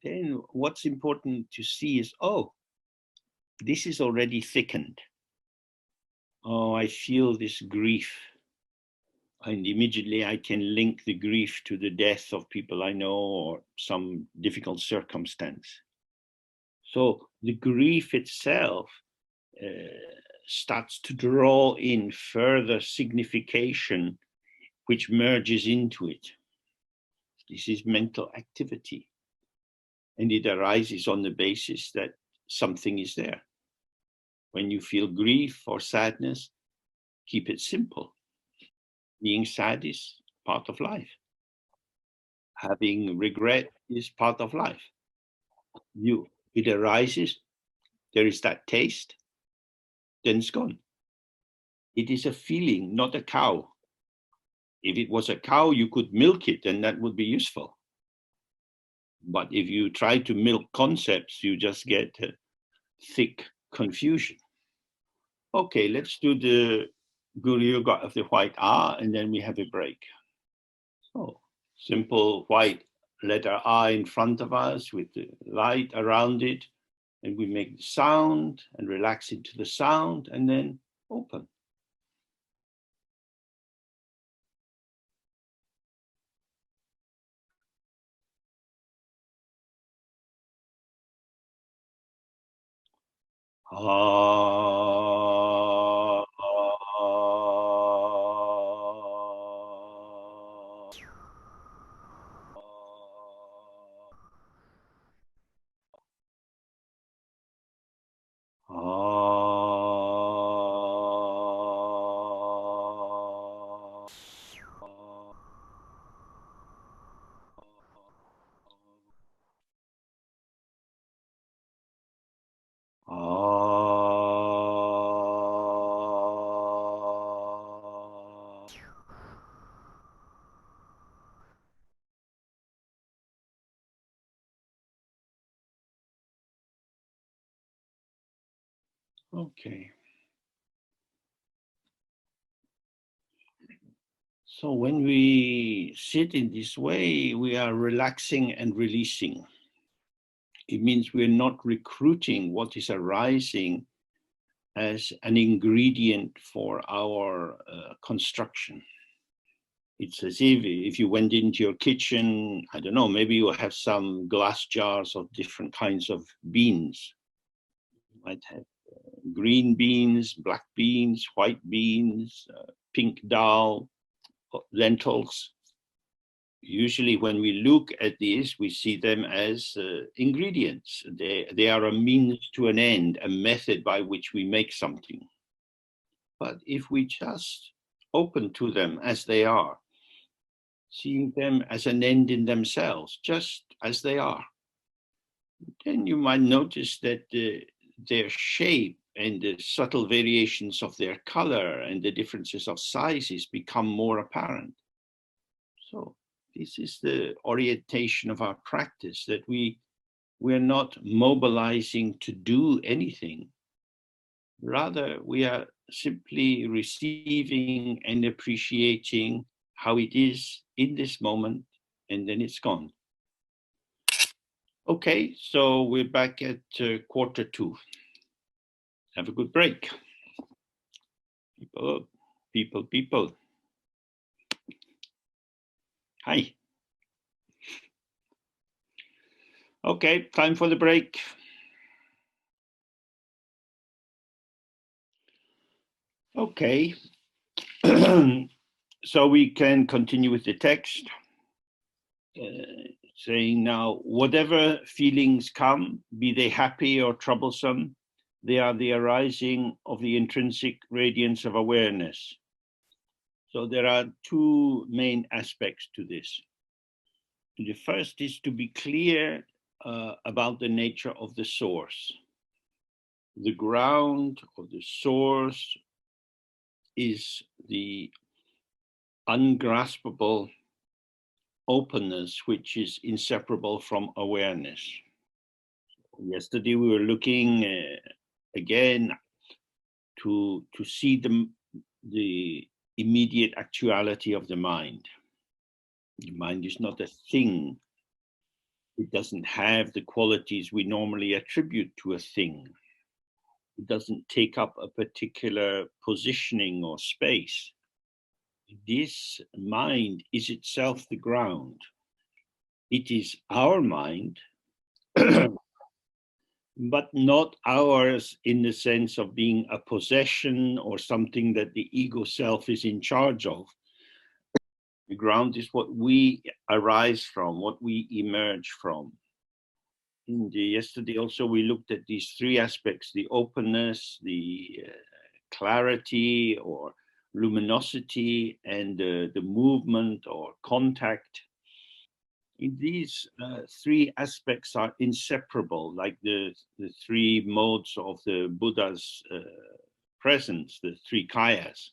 then what's important to see is, oh, this is already thickened. Oh, I feel this grief. And immediately I can link the grief to the death of people I know or some difficult circumstance. So the grief itself starts to draw in further signification, which merges into it. This is mental activity. And it arises on the basis that something is there. When you feel grief or sadness, keep it simple. Being sad is part of life. Having regret is part of life. It arises, there is that taste, then it's gone. It is a feeling, not a cow. If it was a cow, you could milk it and that would be useful. But if you try to milk concepts, you just get thick confusion. Okay, let's do the Guru Yoga of the white R and then we have a break. So simple white letter R in front of us with the light around it, and we make the sound and relax into the sound and then open. Okay. So when we sit in this way, we are relaxing and releasing. It means we're not recruiting what is arising as an ingredient for our construction. It's as if you went into your kitchen, I don't know, maybe you have some glass jars of different kinds of beans. You might have green beans, black beans, white beans, pink dal, lentils. Usually when we look at these, we see them as ingredients. They are a means to an end, a method by which we make something. But if we just open to them as they are, seeing them as an end in themselves, just as they are, then you might notice that their shape and the subtle variations of their color and the differences of sizes become more apparent. So this is the orientation of our practice, that we're not mobilizing to do anything. Rather, we are simply receiving and appreciating how it is in this moment, and then it's gone. Okay, so we're back at 1:45. Have a good break. People. Hi. Okay, time for the break. Okay, so we can continue with the text, saying now, whatever feelings come, be they happy or troublesome, they are the arising of the intrinsic radiance of awareness. So there are two main aspects to this. The first is to be clear about the nature of the source. The ground or the source is the ungraspable openness, which is inseparable from awareness. Yesterday we were looking again to see the immediate actuality of the mind. The mind is not a thing. It doesn't have the qualities we normally attribute to a thing. It doesn't take up a particular positioning or space. This mind is itself the ground. It is our mind, but not ours in the sense of being a possession or something that the ego self is in charge of. The ground is what we arise from, what we emerge from. Yesterday also we looked at these three aspects: the openness, the clarity or luminosity, and the movement or contact. These three aspects are inseparable, like the three modes of the Buddha's presence, the three kayas.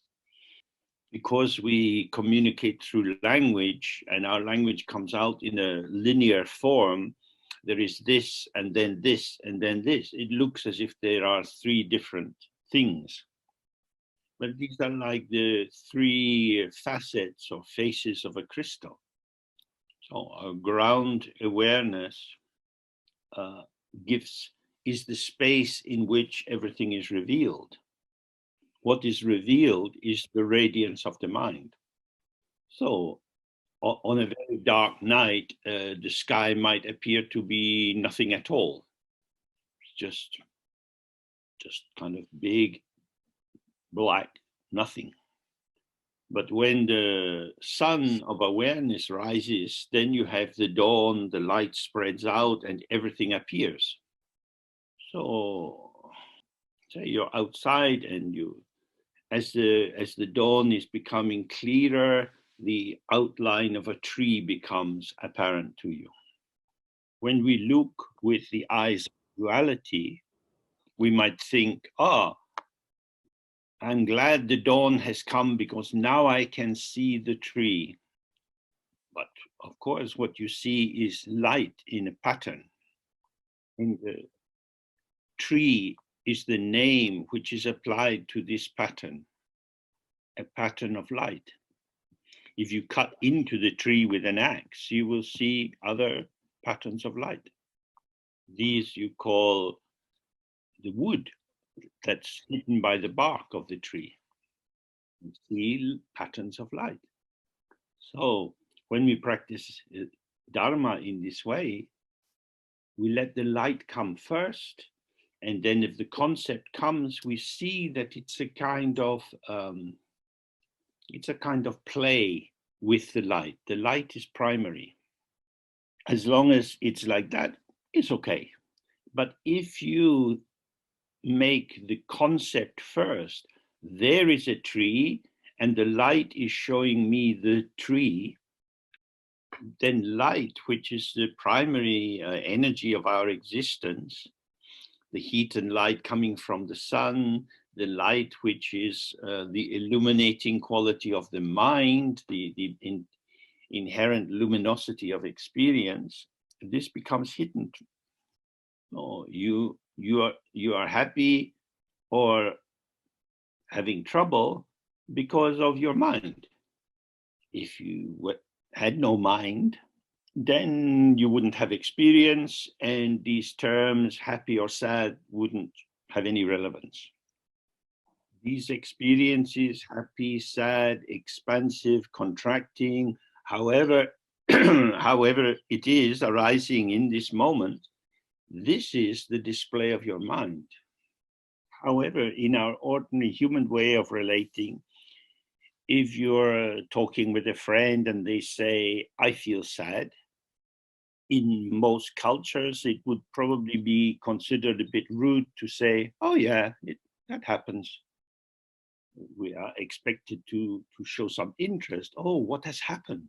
Because we communicate through language and our language comes out in a linear form, there is this and then this and then this. It looks as if there are three different things. But these are like the three facets or faces of a crystal. So our ground awareness is the space in which everything is revealed. What is revealed is the radiance of the mind. So on a very dark night, the sky might appear to be nothing at all. It's just kind of big, black, nothing. But when the sun of awareness rises, then you have the dawn, the light spreads out and everything appears. So say you're outside and as the dawn is becoming clearer, the outline of a tree becomes apparent to you. When we look with the eyes of duality, we might think, I'm glad the dawn has come because now I can see the tree. But of course, what you see is light in a pattern. And the tree is the name which is applied to this pattern, a pattern of light. If you cut into the tree with an axe, you will see other patterns of light. These you call the wood that's hidden by the bark of the tree. You see patterns of light. So when we practice Dharma in this way, we let the light come first, and then if the concept comes, we see that it's a kind of play with the light. The light is primary. As long as it's like that, it's okay. But if you make the concept first, there is a tree and the light is showing me the tree, then light, which is the primary energy of our existence, the heat and light coming from the sun, the light which is the illuminating quality of the mind, the inherent luminosity of experience, this becomes hidden. No, you are happy or having trouble because of your mind. If you had no mind, then you wouldn't have experience, and these terms, happy or sad, wouldn't have any relevance. These experiences, happy, sad, expansive, contracting, however however it is arising in this moment, this is the display of your mind. However, in our ordinary human way of relating, if you're talking with a friend and they say, I feel sad, in most cultures, it would probably be considered a bit rude to say, oh yeah, that happens. We are expected to show some interest. Oh, what has happened?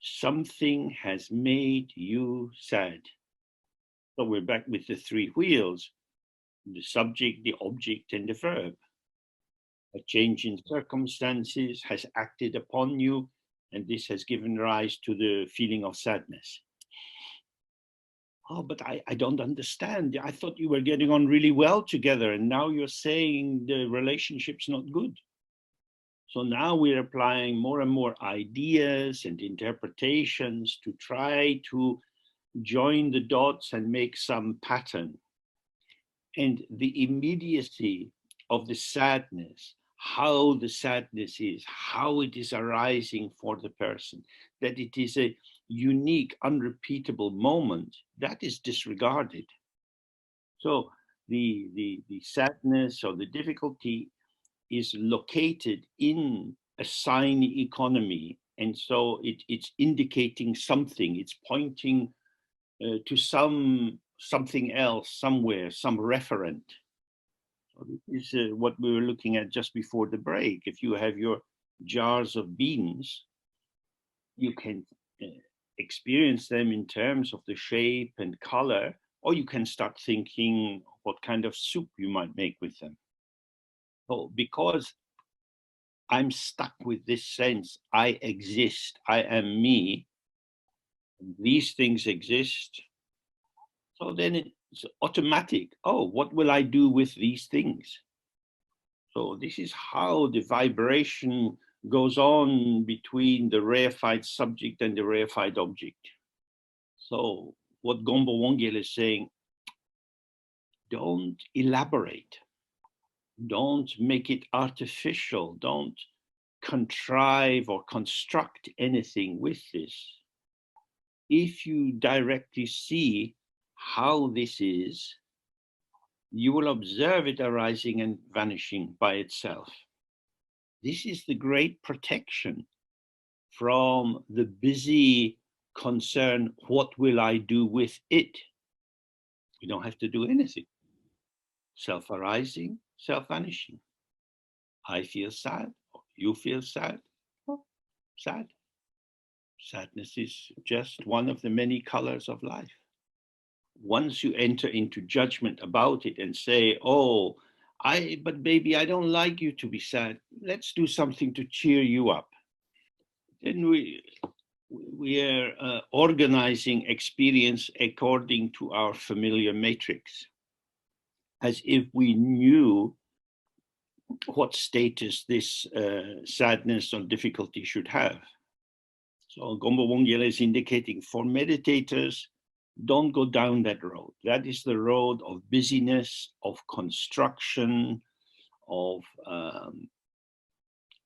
Something has made you sad. So we're back with the three wheels, the subject, the object, and the verb. A change in circumstances has acted upon you, and this has given rise to the feeling of sadness. Oh, but I don't understand. I thought you were getting on really well together, and now you're saying the relationship's not good. So now we're applying more and more ideas and interpretations to try to join the dots and make some pattern. And the immediacy of the sadness, how the sadness is, how it is arising for the person, that it is a unique, unrepeatable moment, that is disregarded. So the sadness or the difficulty is located in a sign economy. And so it's indicating something, it's pointing to something else, somewhere, some referent. So this is what we were looking at just before the break. If you have your jars of beans, you can experience them in terms of the shape and color, or you can start thinking what kind of soup you might make with them. So because I'm stuck with this sense, I exist, I am me, these things exist, so then it's automatic. Oh, what will I do with these things? So this is how the vibration goes on between the reified subject and the reified object. So what Gombo Wongyel is saying, don't elaborate, don't make it artificial, don't contrive or construct anything with this. If you directly see how this is, you will observe it arising and vanishing by itself. This is the great protection from the busy concern, what will I do with it? You don't have to do anything. Self-arising, self-vanishing. I feel sad, or you feel sad. Oh, sad. Sadness is just one of the many colors of life. Once you enter into judgment about it and say, oh, but baby, I don't like you to be sad. Let's do something to cheer you up. Then we are organizing experience according to our familiar matrix, as if we knew what status this sadness or difficulty should have. So Gombo Wongyel is indicating for meditators, don't go down that road. That is the road of busyness, of construction, of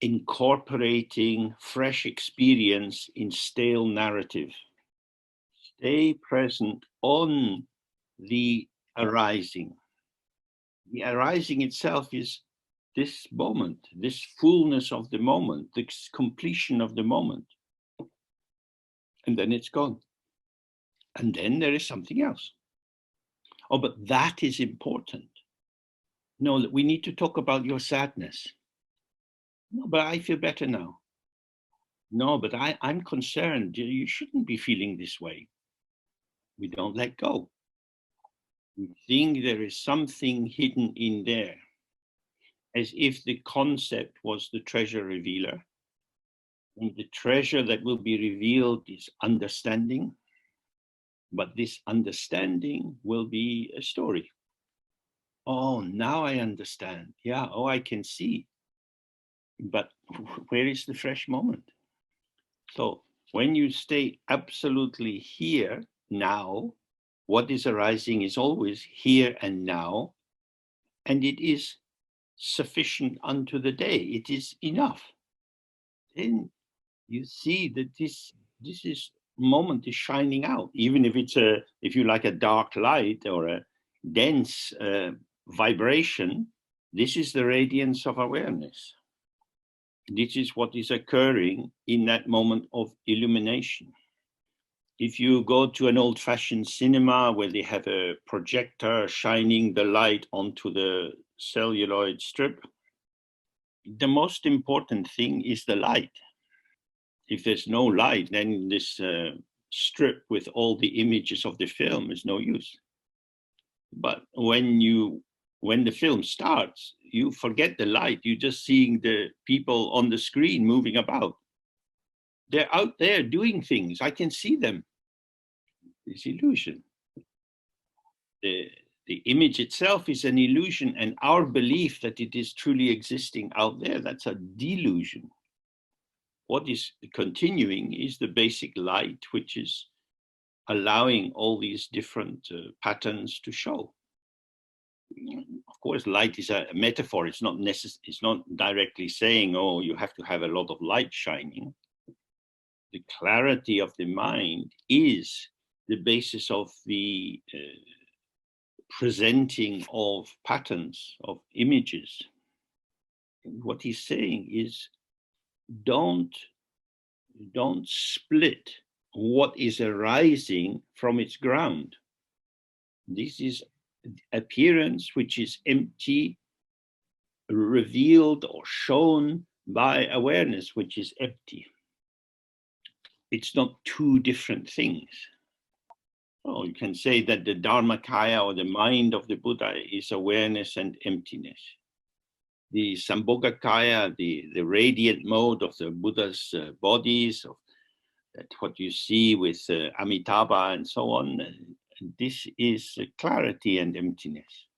incorporating fresh experience in stale narrative. Stay present on the arising. The arising itself is this moment, this fullness of the moment, this completion of the moment. And then it's gone. And then there is something else. Oh, but that is important. No, we need to talk about your sadness. No, but I feel better now. No, but I'm concerned. You shouldn't be feeling this way. We don't let go. We think there is something hidden in there, as if the concept was the treasure revealer. And the treasure that will be revealed is understanding. But this understanding will be a story. Oh, now I understand. Yeah, oh, I can see. But where is the fresh moment? So when you stay absolutely here, now, what is arising is always here and now, and it is sufficient unto the day. It is enough. Then you see that this this is moment is shining out, even if it's if you like, a dark light or a dense vibration. This is the radiance of awareness. This is what is occurring in that moment of illumination. If you go to an old-fashioned cinema where they have a projector shining the light onto the celluloid strip, the most important thing is the light. If there's no light, then this strip with all the images of the film is no use. But when the film starts, you forget the light. You're just seeing the people on the screen moving about. They're out there doing things. I can see them. It's illusion. The image itself is an illusion, and our belief that it is truly existing out there, that's a delusion. What is continuing is the basic light, which is allowing all these different patterns to show. Of course, light is a metaphor. It's not it's not directly saying, oh, you have to have a lot of light shining. The clarity of the mind is the basis of the presenting of patterns, of images. And what he's saying is, don't split what is arising from its ground. This is appearance which is empty, revealed or shown by awareness which is empty. It's not two different things. Oh, you can say that the Dharmakaya, or the mind of the Buddha, is awareness and emptiness. The Sambhogakaya, the radiant mode of the Buddha's bodies, of that what you see with Amitabha and so on, this is clarity and emptiness.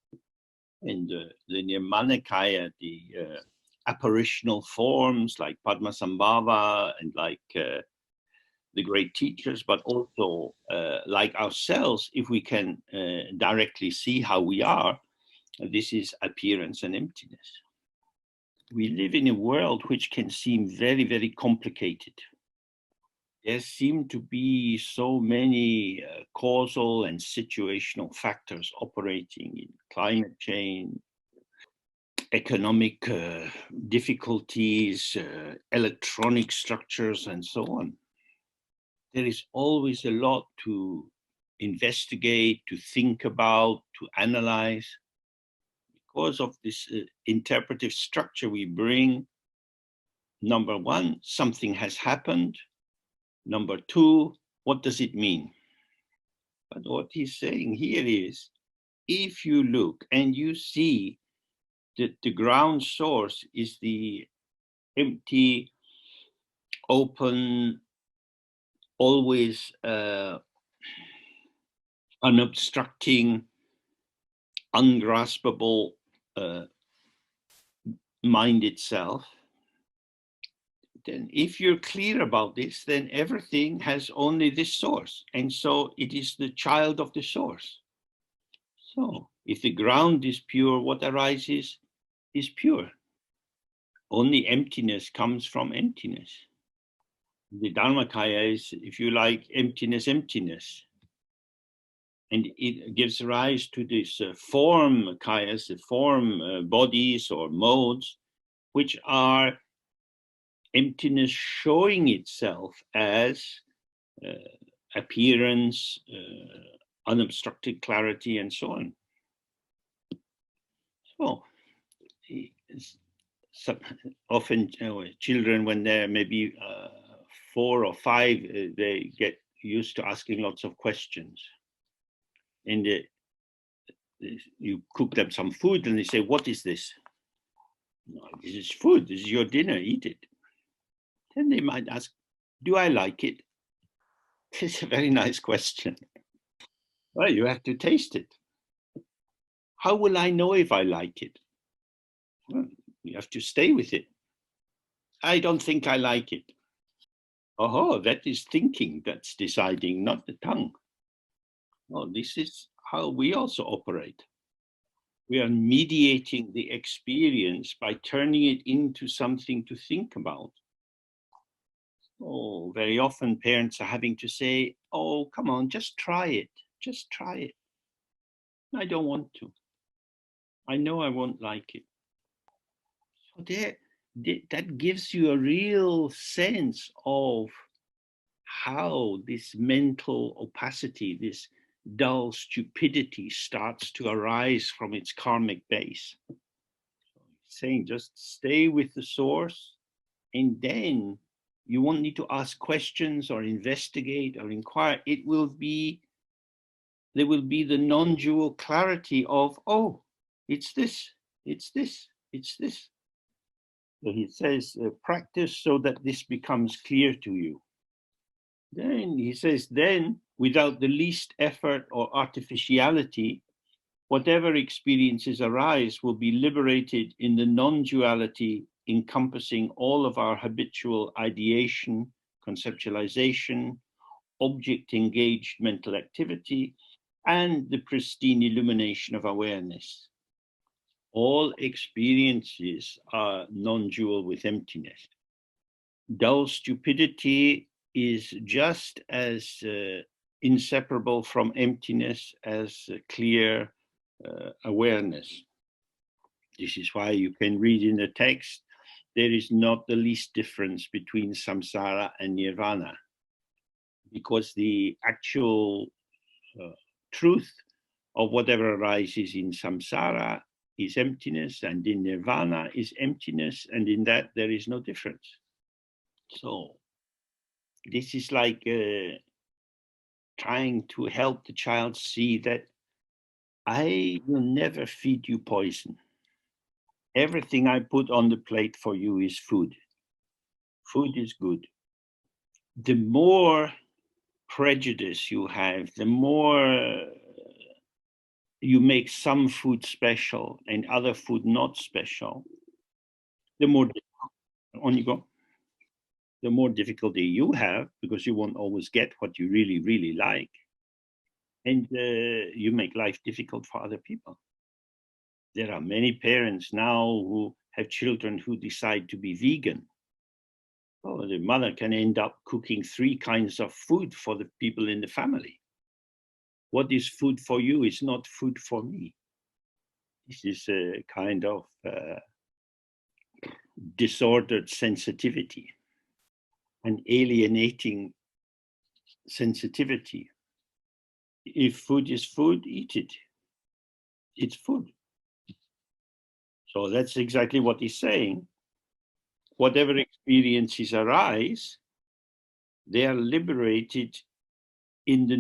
And the Nirmanakaya, the apparitional forms like Padmasambhava and like the great teachers, but also like ourselves, if we can directly see how we are, this is appearance and emptiness. We live in a world which can seem very, very complicated. There seem to be so many causal and situational factors operating in climate change, economic difficulties, electronic structures, and so on. There is always a lot to investigate, to think about, to analyze. Because of this interpretive structure we bring, number one, something has happened. Number two, what does it mean? But what he's saying here is, if you look and you see that the ground source is the empty, open, always unobstructing, ungraspable mind itself, then if you're clear about this, then everything has only this source. And so it is the child of the source. So if the ground is pure, what arises is pure. Only emptiness comes from emptiness. The Dharmakaya is, if you like, emptiness, emptiness. And it gives rise to this form kayas, the form bodies or modes, which are emptiness showing itself as appearance, unobstructed clarity, and so on. So often children, when they're maybe 4 or 5, they get used to asking lots of questions. And you cook them some food and they say, what is this? No, this is food, this is your dinner, eat it. Then they might ask, do I like it? It's a very nice question. Well, you have to taste it. How will I know if I like it? Well, you have to stay with it. I don't think I like it. Oh, that is thinking that's deciding, not the tongue. Oh, this is how we also operate. We are mediating the experience by turning it into something to think about. Oh, very often parents are having to say, oh, come on, just try it. Just try it. I don't want to. I know I won't like it. So that gives you a real sense of how this mental opacity, this dull stupidity starts to arise from its karmic base. Saying just stay with the source, and then you won't need to ask questions or investigate or inquire. There will be the non-dual clarity of, oh, it's this, it's this, it's this. So he says, practice so that this becomes clear to you. Then he says, then without the least effort or artificiality, whatever experiences arise will be liberated in the non-duality encompassing all of our habitual ideation, conceptualization, object-engaged mental activity, and the pristine illumination of awareness. All experiences are non-dual with emptiness. Dull stupidity is just as inseparable from emptiness as clear awareness. This is why you can read in the text, there is not the least difference between samsara and nirvana, because the actual truth of whatever arises in samsara is emptiness, and in nirvana is emptiness, and in that there is no difference. So this is like trying to help the child see that I will never feed you poison. Everything I put on the plate for you is food. Food is good. The more prejudice you have, the more you make some food special and other food not special, the more on you go. The more difficulty you have, because you won't always get what you really, really like. And you make life difficult for other people. There are many parents now who have children who decide to be vegan. Oh, the mother can end up cooking 3 kinds of food for the people in the family. What is food for you is not food for me. This is a kind of disordered sensitivity, an alienating sensitivity. If food is food, eat it. It's food. So that's exactly what he's saying. Whatever experiences arise, they are liberated in the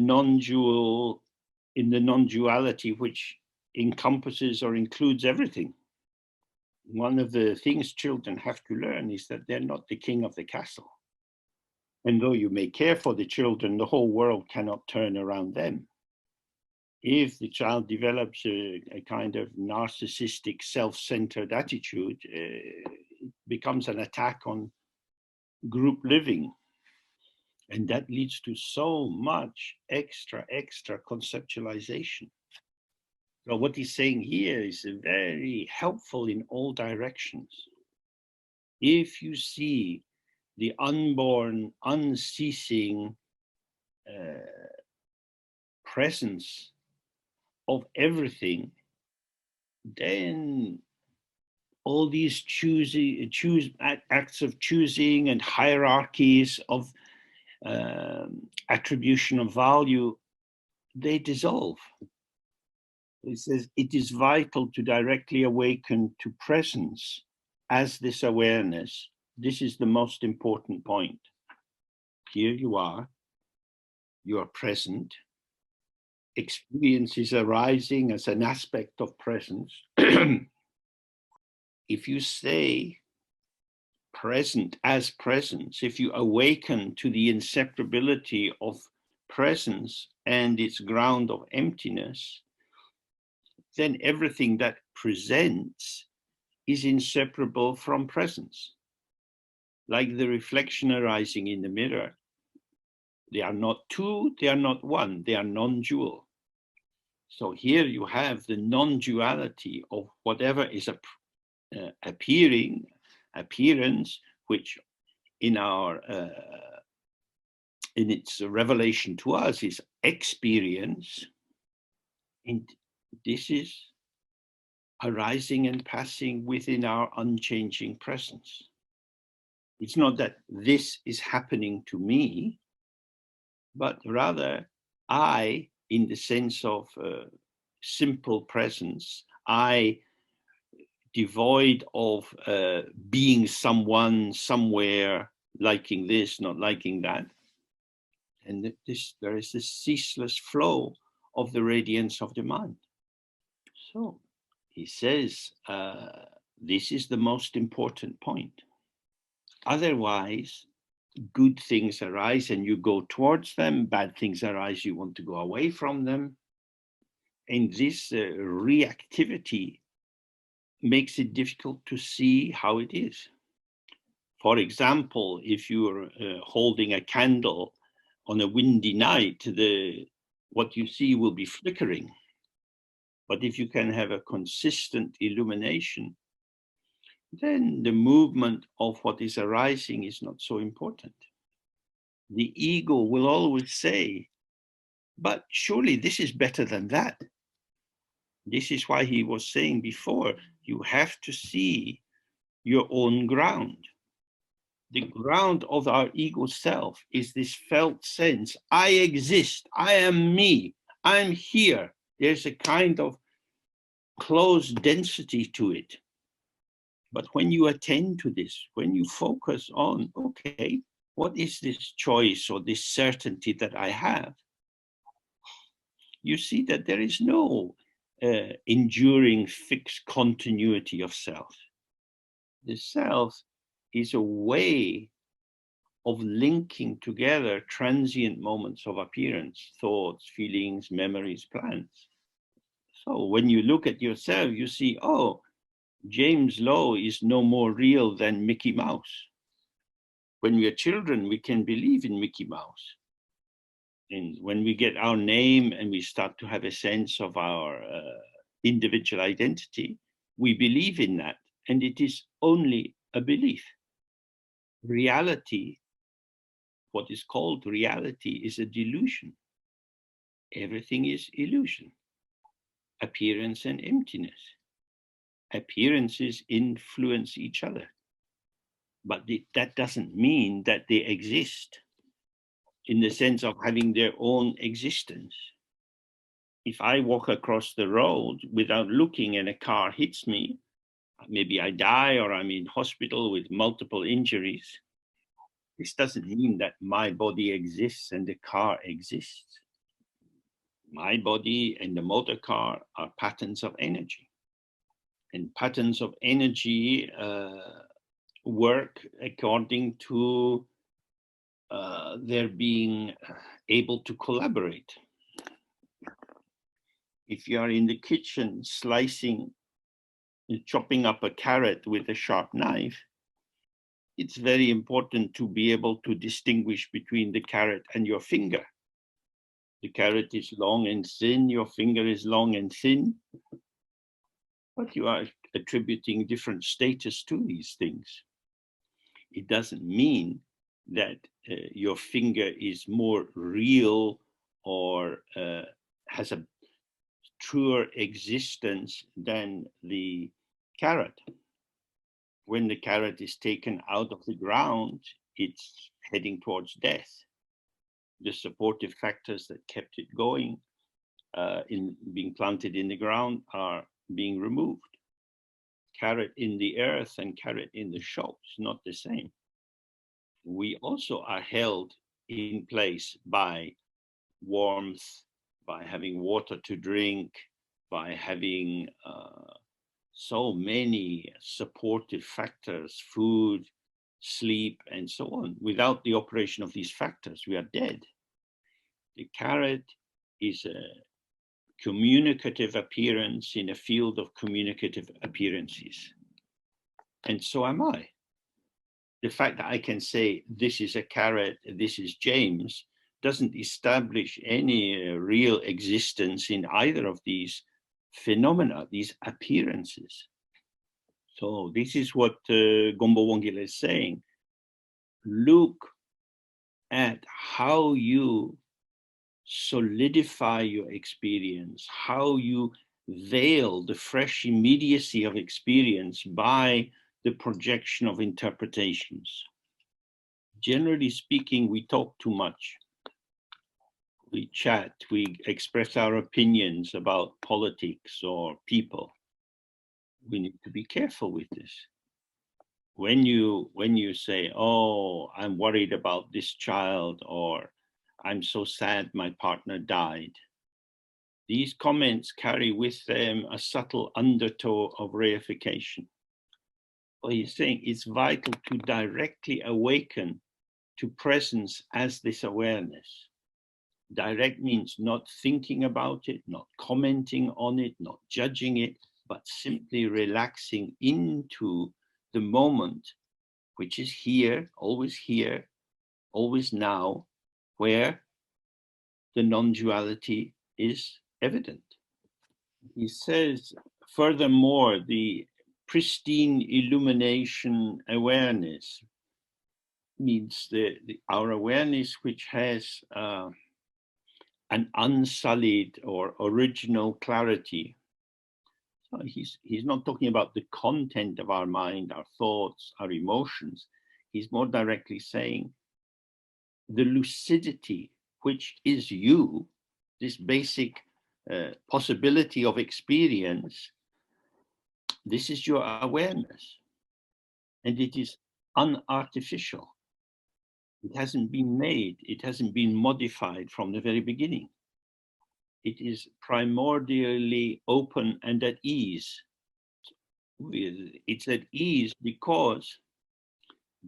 non-duality, which encompasses or includes everything. One of the things children have to learn is that they're not the king of the castle. And though you may care for the children, the whole world cannot turn around them. If the child develops a kind of narcissistic, self-centered attitude, it becomes an attack on group living. And that leads to so much extra conceptualization. So what he's saying here is very helpful in all directions. If you see the unborn, unceasing presence of everything, then all these acts of choosing and hierarchies of attribution of value, they dissolve. It says it is vital to directly awaken to presence as this awareness. This is the most important point. Here you are present. Experience is arising as an aspect of presence. If you stay present as presence, if you awaken to the inseparability of presence and its ground of emptiness, then everything that presents is inseparable from presence. Like the reflection arising in the mirror. They are not two, they are not one, they are non-dual. So here you have the non-duality of whatever is appearance, which in our in its revelation to us is experience, and this is arising and passing within our unchanging presence. It's not that this is happening to me, but rather I, in the sense of simple presence, I, devoid of being someone, somewhere, liking this, not liking that. And there is this ceaseless flow of the radiance of the mind. So he says, this is the most important point. Otherwise, good things arise and you go towards them, bad things arise, you want to go away from them. And this reactivity makes it difficult to see how it is. For example, if you're holding a candle on a windy night, what you see will be flickering. But if you can have a consistent illumination, then the movement of what is arising is not so important. The ego will always say, but surely this is better than that. This is why he was saying before, you have to see your own ground. The ground of our ego self is this felt sense, I exist, I am me, I'm here. There's a kind of close density to it. But when you attend to this, when you focus on, okay, what is this choice or this certainty that I have? You see that there is no enduring fixed continuity of self. The self is a way of linking together transient moments of appearance, thoughts, feelings, memories, plans. So when you look at yourself, you see, oh, James Lowe is no more real than Mickey Mouse. When we are children, we can believe in Mickey Mouse. And when we get our name and we start to have a sense of our individual identity, we believe in that. And it is only a belief. Reality, what is called reality, is a delusion. Everything is illusion. Appearance and emptiness. Appearances influence each other. But that doesn't mean that they exist in the sense of having their own existence. If I walk across the road without looking and a car hits me, maybe I die or I'm in hospital with multiple injuries. This doesn't mean that my body exists and the car exists. My body and the motor car are patterns of energy. And patterns of energy work according to their being able to collaborate. If you are in the kitchen chopping up a carrot with a sharp knife, it's very important to be able to distinguish between the carrot and your finger. The carrot is long and thin, your finger is long and thin, but you are attributing different status to these things. It doesn't mean that your finger is more real or has a truer existence than the carrot. When the carrot is taken out of the ground, it's heading towards death. The supportive factors that kept it going in being planted in the ground are being removed. Carrot in the earth and carrot in the shop is not the same. We also are held in place by warmth, by having water to drink, by having so many supportive factors, food, sleep, and so on. Without the operation of these factors, we are dead. The carrot is a communicative appearance in a field of communicative appearances. And so am I. The fact that I can say, this is a carrot, this is James, doesn't establish any real existence in either of these phenomena, these appearances. So this is what Gombo Wongila is saying. Look at how you solidify your experience, how you veil the fresh immediacy of experience by the projection of interpretations. Generally speaking, we talk too much. We chat, we express our opinions about politics or people. We need to be careful with this. When you say, oh, I'm worried about this child, or I'm so sad my partner died, these comments carry with them a subtle undertow of reification. Well, he's saying it's vital to directly awaken to presence as this awareness. Direct means not thinking about it, not commenting on it, not judging it, but simply relaxing into the moment, which is here, always now, where the non-duality is evident. He says, furthermore, the pristine illumination awareness means our awareness which has an unsullied or original clarity. So he's not talking about the content of our mind, our thoughts, our emotions. He's more directly saying the lucidity, which is you, this basic possibility of experience, this is your awareness. And it is unartificial. It hasn't been made, it hasn't been modified from the very beginning. It is primordially open and at ease. It's at ease because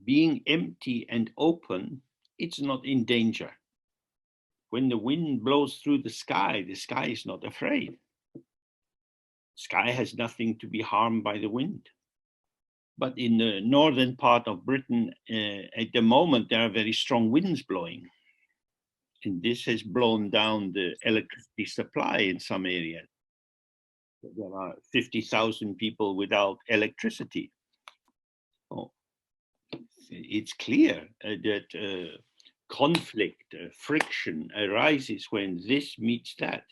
being empty and open, it's not in danger. When the wind blows through the sky is not afraid. Sky has nothing to be harmed by the wind. But in the northern part of Britain, at the moment, there are very strong winds blowing. And this has blown down the electricity supply in some areas. There are 50,000 people without electricity. Oh, it's clear that conflict, friction arises when this meets that.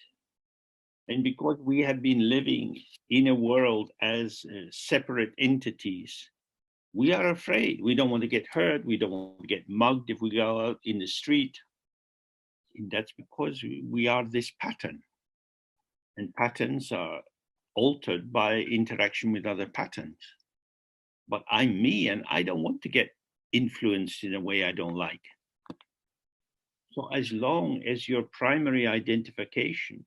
And because we have been living in a world as separate entities, we are afraid. We don't want to get hurt. We don't want to get mugged if we go out in the street. And that's because we are this pattern. And patterns are altered by interaction with other patterns. But I'm me, and I don't want to get influenced in a way I don't like. So as long as your primary identification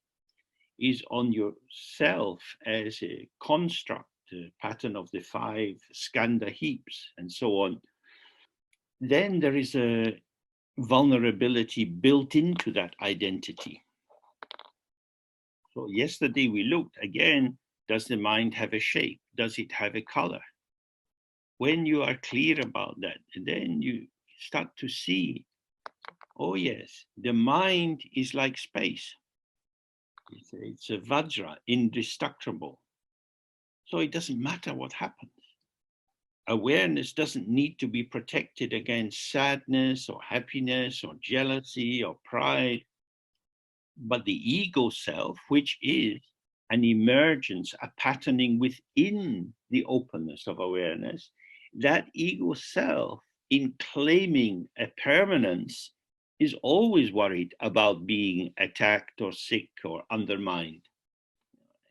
is on yourself as a construct, a pattern of the 5 skandha heaps and so on, then there is a vulnerability built into that identity. So yesterday we looked again, does the mind have a shape? Does it have a color? When you are clear about that, then you start to see, oh yes, the mind is like space. It's a vajra, indestructible. So it doesn't matter what happens. Awareness doesn't need to be protected against sadness or happiness or jealousy or pride. But the ego self, which is an emergence, a patterning within the openness of awareness, that ego self, in claiming a permanence, is always worried about being attacked or sick or undermined.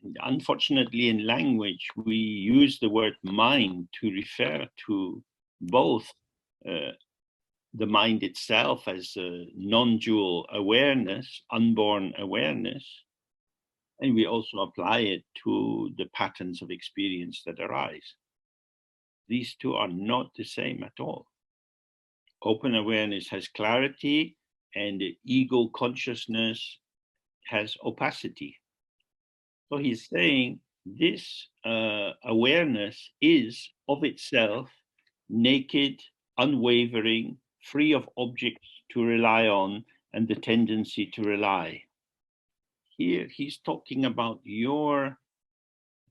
And unfortunately, in language, we use the word mind to refer to both the mind itself as a non-dual awareness, unborn awareness, and we also apply it to the patterns of experience that arise. These two are not the same at all. Open awareness has clarity, and ego consciousness has opacity. So he's saying this awareness is of itself naked, unwavering, free of objects to rely on and the tendency to rely. Here he's talking about your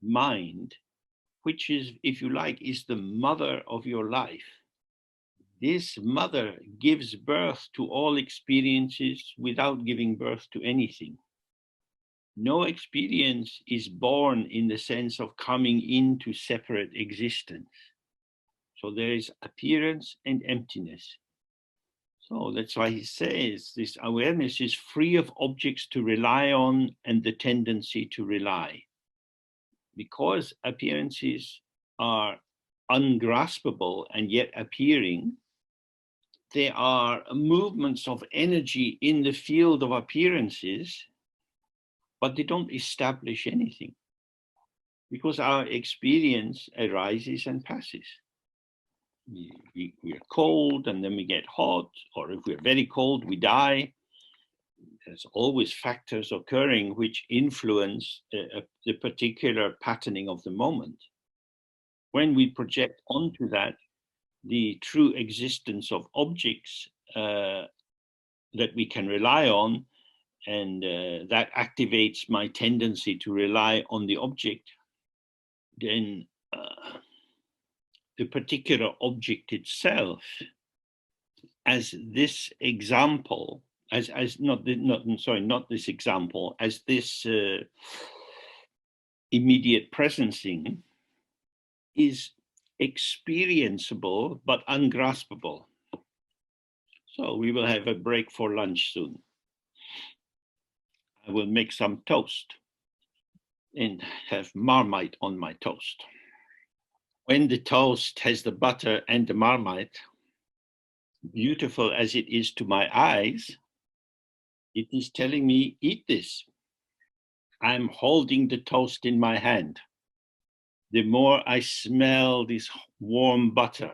mind, which is, if you like, is the mother of your life. This mother gives birth to all experiences without giving birth to anything. No experience is born in the sense of coming into separate existence. So there is appearance and emptiness. So that's why he says this awareness is free of objects to rely on and the tendency to rely. Because appearances are ungraspable and yet appearing, there are movements of energy in the field of appearances, but they don't establish anything because our experience arises and passes. We are cold and then we get hot, or if we're very cold, we die. There's always factors occurring which influence the particular patterning of the moment. When we project onto that the true existence of objects that we can rely on, and that activates my tendency to rely on the object, then the particular object itself, as this example, as not this example, as this immediate presencing, is experienceable but ungraspable. So we will have a break for lunch soon. I will make some toast and have Marmite on my toast. When the toast has the butter and the Marmite, beautiful as it is to my eyes, it is telling me, eat this. I'm holding the toast in my hand. The more I smell this warm butter,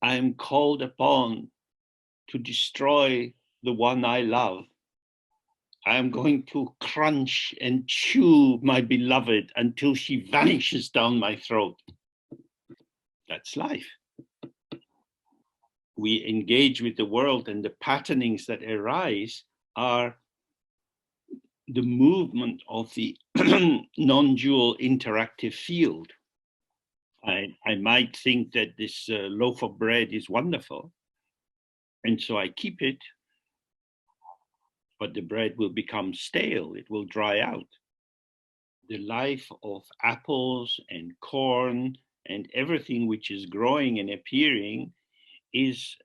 I am called upon to destroy the one I love. I am going to crunch and chew my beloved until she vanishes down my throat. That's life. We engage with the world, and the patternings that arise are the movement of the non-dual interactive field. I might think that this loaf of bread is wonderful, and so I keep it, but the bread will become stale, it will dry out. The life of apples and corn and everything which is growing and appearing is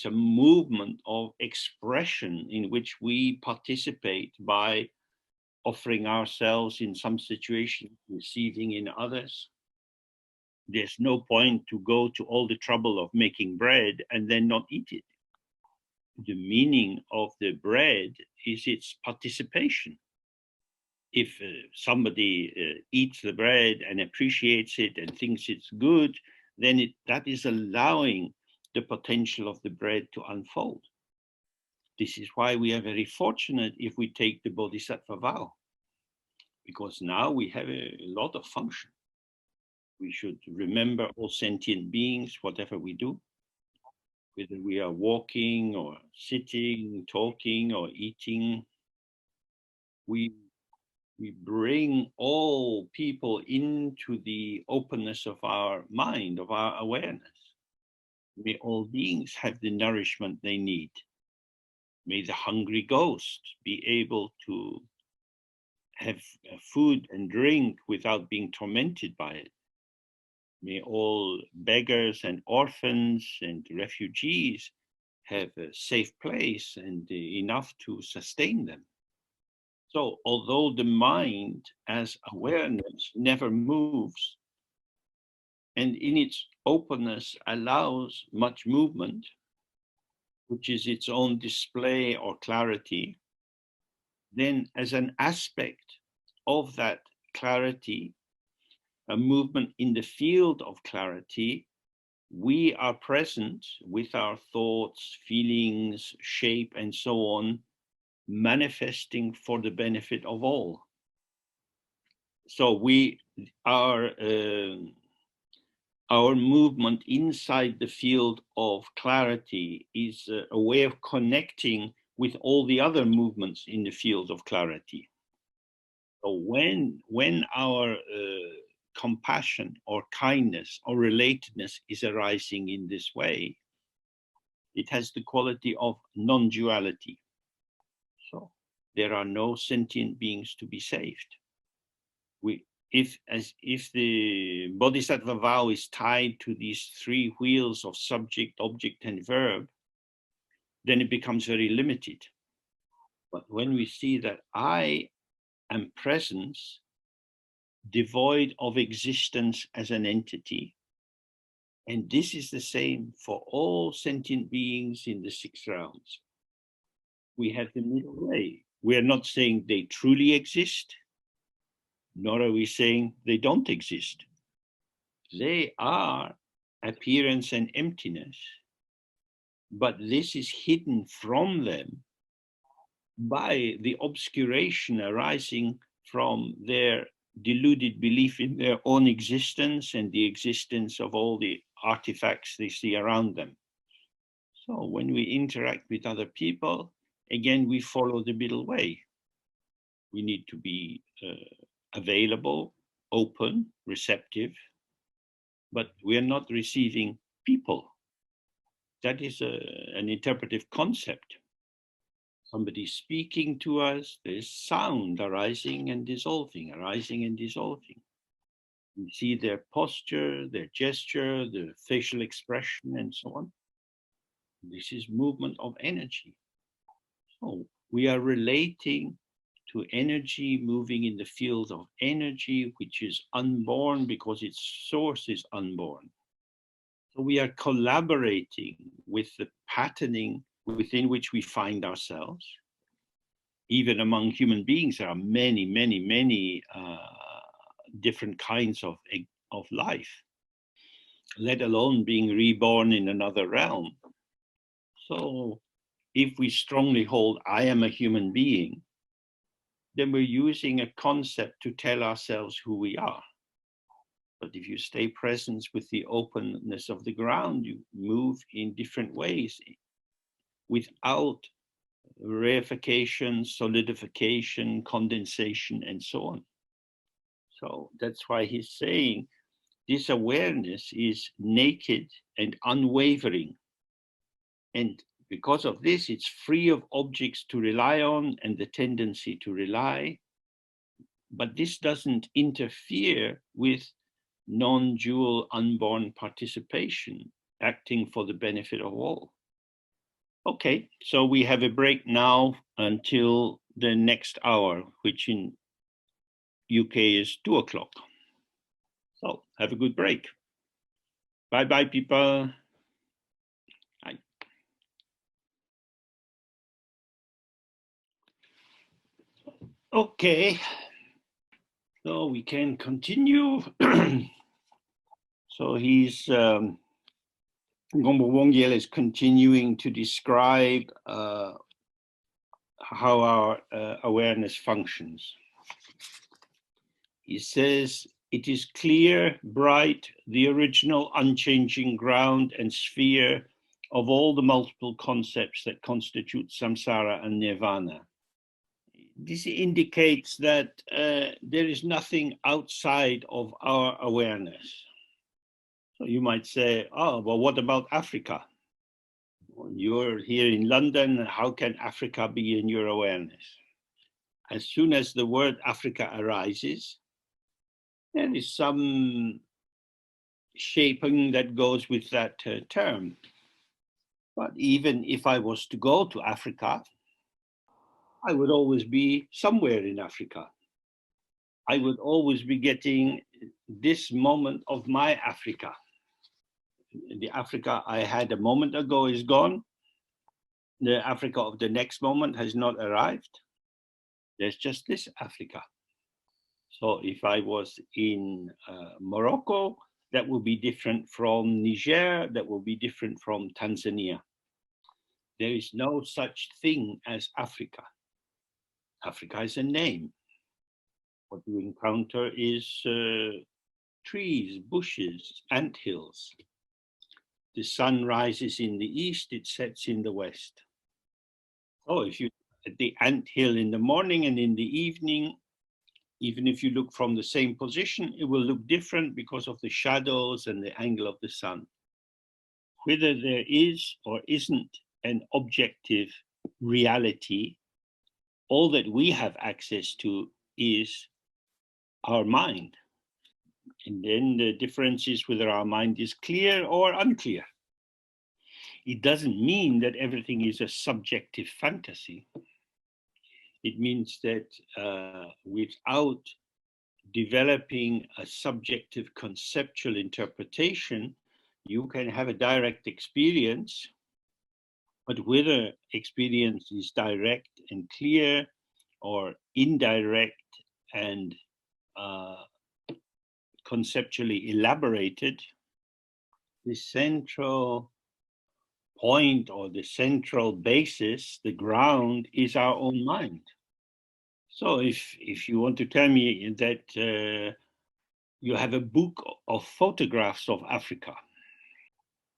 a movement of expression in which we participate by offering ourselves in some situation, receiving in others. There's no point to go to all the trouble of making bread and then not eat it. The meaning of the bread is its participation. If somebody eats the bread and appreciates it and thinks it's good, then that is allowing the potential of the bread to unfold. This is why we are very fortunate if we take the Bodhisattva vow, because now we have a lot of function. We should remember all sentient beings, whatever we do, whether we are walking or sitting, talking or eating. We bring all people into the openness of our mind, of our awareness. May all beings have the nourishment they need. May the hungry ghost be able to have food and drink without being tormented by it. May all beggars and orphans and refugees have a safe place and enough to sustain them. So although the mind as awareness never moves, and in its openness allows much movement, which is its own display or clarity, then as an aspect of that clarity, a movement in the field of clarity, we are present with our thoughts, feelings, shape, and so on, manifesting for the benefit of all. So our movement inside the field of clarity is a way of connecting with all the other movements in the field of clarity. So when our compassion or kindness or relatedness is arising in this way, it has the quality of non-duality. So there are no sentient beings to be saved. If the bodhisattva vow is tied to these three wheels of subject, object, and verb, then it becomes very limited. But when we see that I am presence, devoid of existence as an entity, and this is the same for all sentient beings in the six realms, we have the middle way. We are not saying they truly exist, nor are we saying they don't exist. They are appearance and emptiness, but this is hidden from them by the obscuration arising from their deluded belief in their own existence and the existence of all the artifacts they see around them. So when we interact with other people, again, we follow the middle way. We need to be available, open, receptive, but we are not receiving people. That is an interpretive concept. Somebody speaking to us, there's sound arising and dissolving, arising and dissolving. We see their posture, their gesture, their facial expression, and so on. This is movement of energy. So we are relating to energy moving in the field of energy, which is unborn because its source is unborn. So we are collaborating with the patterning within which we find ourselves. Even among human beings, there are many, many, many different kinds of life, let alone being reborn in another realm. So if we strongly hold, I am a human being, then we're using a concept to tell ourselves who we are. But if you stay present with the openness of the ground, you move in different ways without rarefication, solidification, condensation, and so on. So that's why he's saying this awareness is naked and unwavering. And because of this, it's free of objects to rely on and the tendency to rely. But this doesn't interfere with non-dual unborn participation, acting for the benefit of all. Okay, so we have a break now until the next hour, which in UK is 2 o'clock. So have a good break. Bye-bye, people. Bye. Okay, so we can continue. So he's, Gombo Wongyel is continuing to describe how our awareness functions. He says, it is clear, bright, the original unchanging ground and sphere of all the multiple concepts that constitute samsara and nirvana. This indicates that there is nothing outside of our awareness. So you might say, oh, well, what about Africa? Well, you're here in London, how can Africa be in your awareness? As soon as the word Africa arises, there is some shaping that goes with that term. But even if I was to go to Africa, I would always be somewhere in Africa. I would always be getting this moment of my Africa. The Africa I had a moment ago is gone. The Africa of the next moment has not arrived. There's just this Africa. So if I was in Morocco, that will be different from Niger, that will be different from Tanzania. There is no such thing as Africa. Africa is a name. What you encounter is trees, bushes, anthills. The sun rises in the east, it sets in the west. Oh, if you at the anthill in the morning and in the evening, Even if you look from the same position, it will look different because of the shadows and the angle of the sun. Whether there is or isn't an objective reality, all that we have access to is our mind. And then the difference is whether our mind is clear or unclear. It doesn't mean that everything is a subjective fantasy. It means that without developing a subjective conceptual interpretation, you can have a direct experience, but whether experience is direct and clear or indirect and conceptually elaborated, the central point or the central basis, the ground, is our own mind. So if you want to tell me that you have a book of photographs of Africa,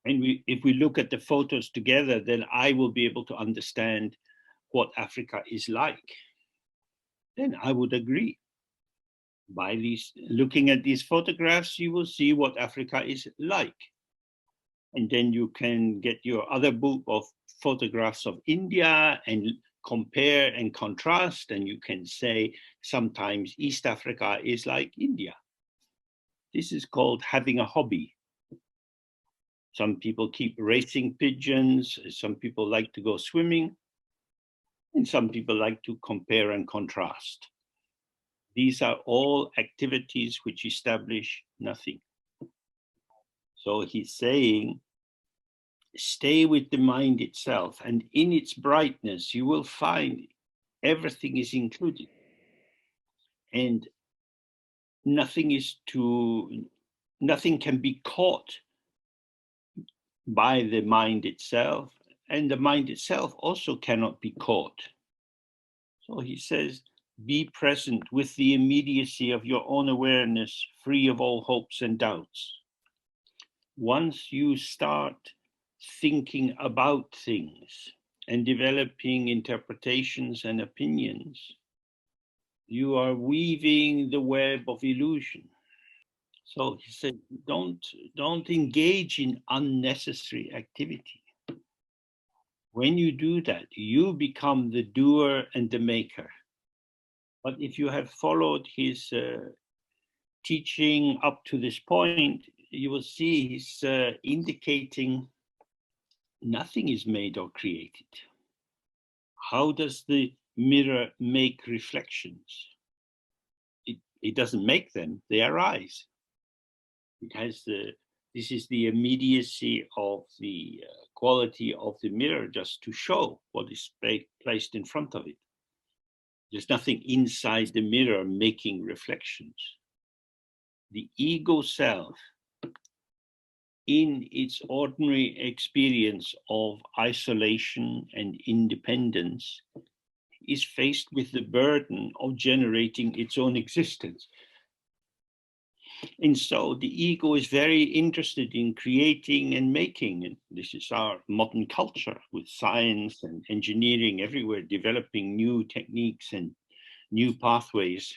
and if we look at the photos together, then I will be able to understand what Africa is like, then I would agree. By looking at these photographs, you will see what Africa is like. And then you can get your other book of photographs of India and compare and contrast, and you can say sometimes East Africa is like India. This is called having a hobby. Some people keep racing pigeons, some people like to go swimming, and some people like to compare and contrast. These are all activities which establish nothing. So he's saying, stay with the mind itself, and in its brightness, you will find everything is included. And nothing can be caught by the mind itself, and the mind itself also cannot be caught. So he says, be present with the immediacy of your own awareness, free of all hopes and doubts. Once you start thinking about things and developing interpretations and opinions, you are weaving the web of illusion. So he said, don't engage in unnecessary activity. When you do that, you become the doer and the maker. But if you have followed his teaching up to this point, you will see he's indicating nothing is made or created. How does the mirror make reflections? It doesn't make them, they arise. It has this is the immediacy of the quality of the mirror, just to show what is placed in front of it. There's nothing inside the mirror making reflections. The ego self, in its ordinary experience of isolation and independence, is faced with the burden of generating its own existence. And so the ego is very interested in creating and making, and this is our modern culture with science and engineering everywhere, developing new techniques and new pathways.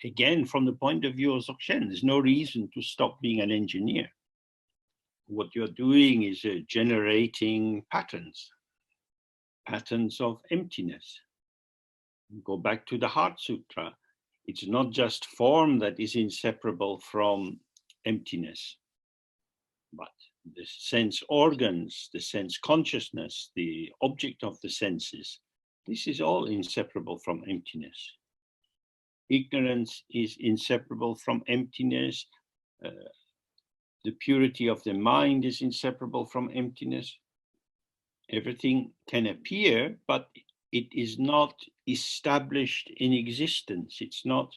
Again, from the point of view of Dzogchen, there's no reason to stop being an engineer. What you're doing is generating patterns of emptiness. Go back to the Heart Sutra. It's not just form that is inseparable from emptiness, but the sense organs, the sense consciousness, the object of the senses. This is all inseparable from emptiness. Ignorance is inseparable from emptiness. The purity of the mind is inseparable from emptiness. Everything can appear, but it is not established in existence. It's not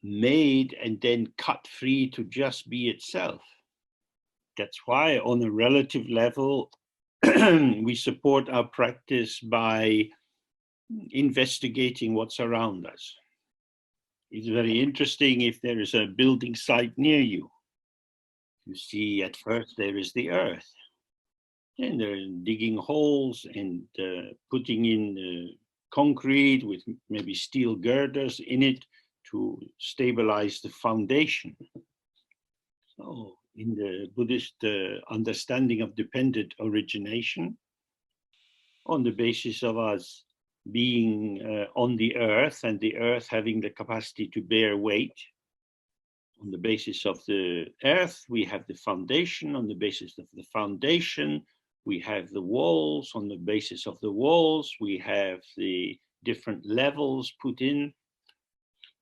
made and then cut free to just be itself. That's why on a relative level, we support our practice by investigating what's around us. It's very interesting if there is a building site near you. You see at first there is the earth. And they're digging holes and putting in concrete with maybe steel girders in it to stabilize the foundation. So in the Buddhist understanding of dependent origination, on the basis of us being on the earth and the earth having the capacity to bear weight, on the basis of the earth, we have the foundation. On the basis of the foundation, we have the walls. On the basis of the walls, we have the different levels put in.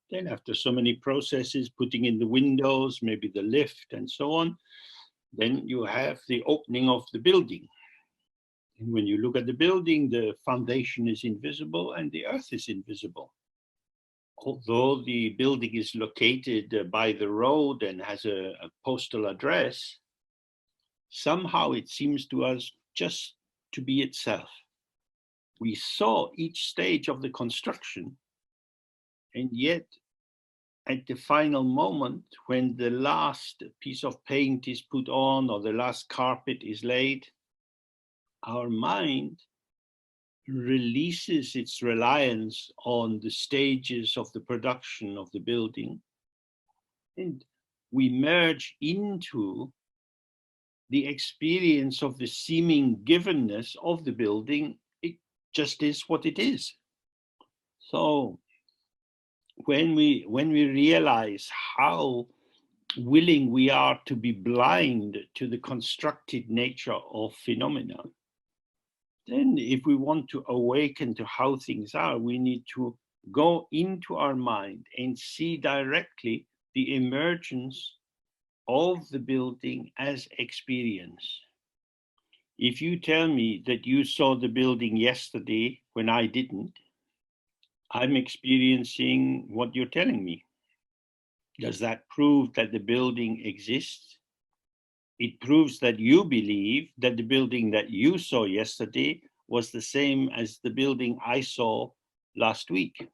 Then after so many processes, putting in the windows, maybe the lift and so on, then you have the opening of the building. And when you look at the building, the foundation is invisible and the earth is invisible. Although the building is located by the road and has a postal address, somehow it seems to us just to be itself. We saw each stage of the construction, and yet at the final moment, when the last piece of paint is put on or the last carpet is laid, our mind releases its reliance on the stages of the production of the building, and we merge into the experience of the seeming givenness of the building. It just is what it is. So when we realize how willing we are to be blind to the constructed nature of phenomena, then if we want to awaken to how things are, we need to go into our mind and see directly the emergence of the building as experience. If you tell me that you saw the building yesterday when I didn't, I'm experiencing what you're telling me. Does that prove that the building exists? It proves that you believe that the building that you saw yesterday was the same as the building I saw last week.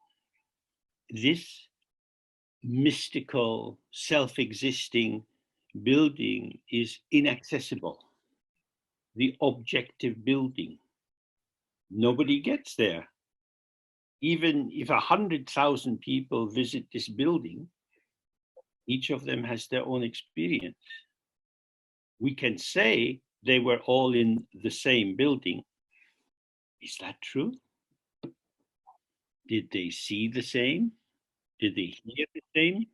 This mystical, self-existing building is inaccessible. The objective building. Nobody gets there. Even if 100,000 people visit this building, each of them has their own experience. We can say they were all in the same building. Is that true? Did they see the same? Did they hear the same?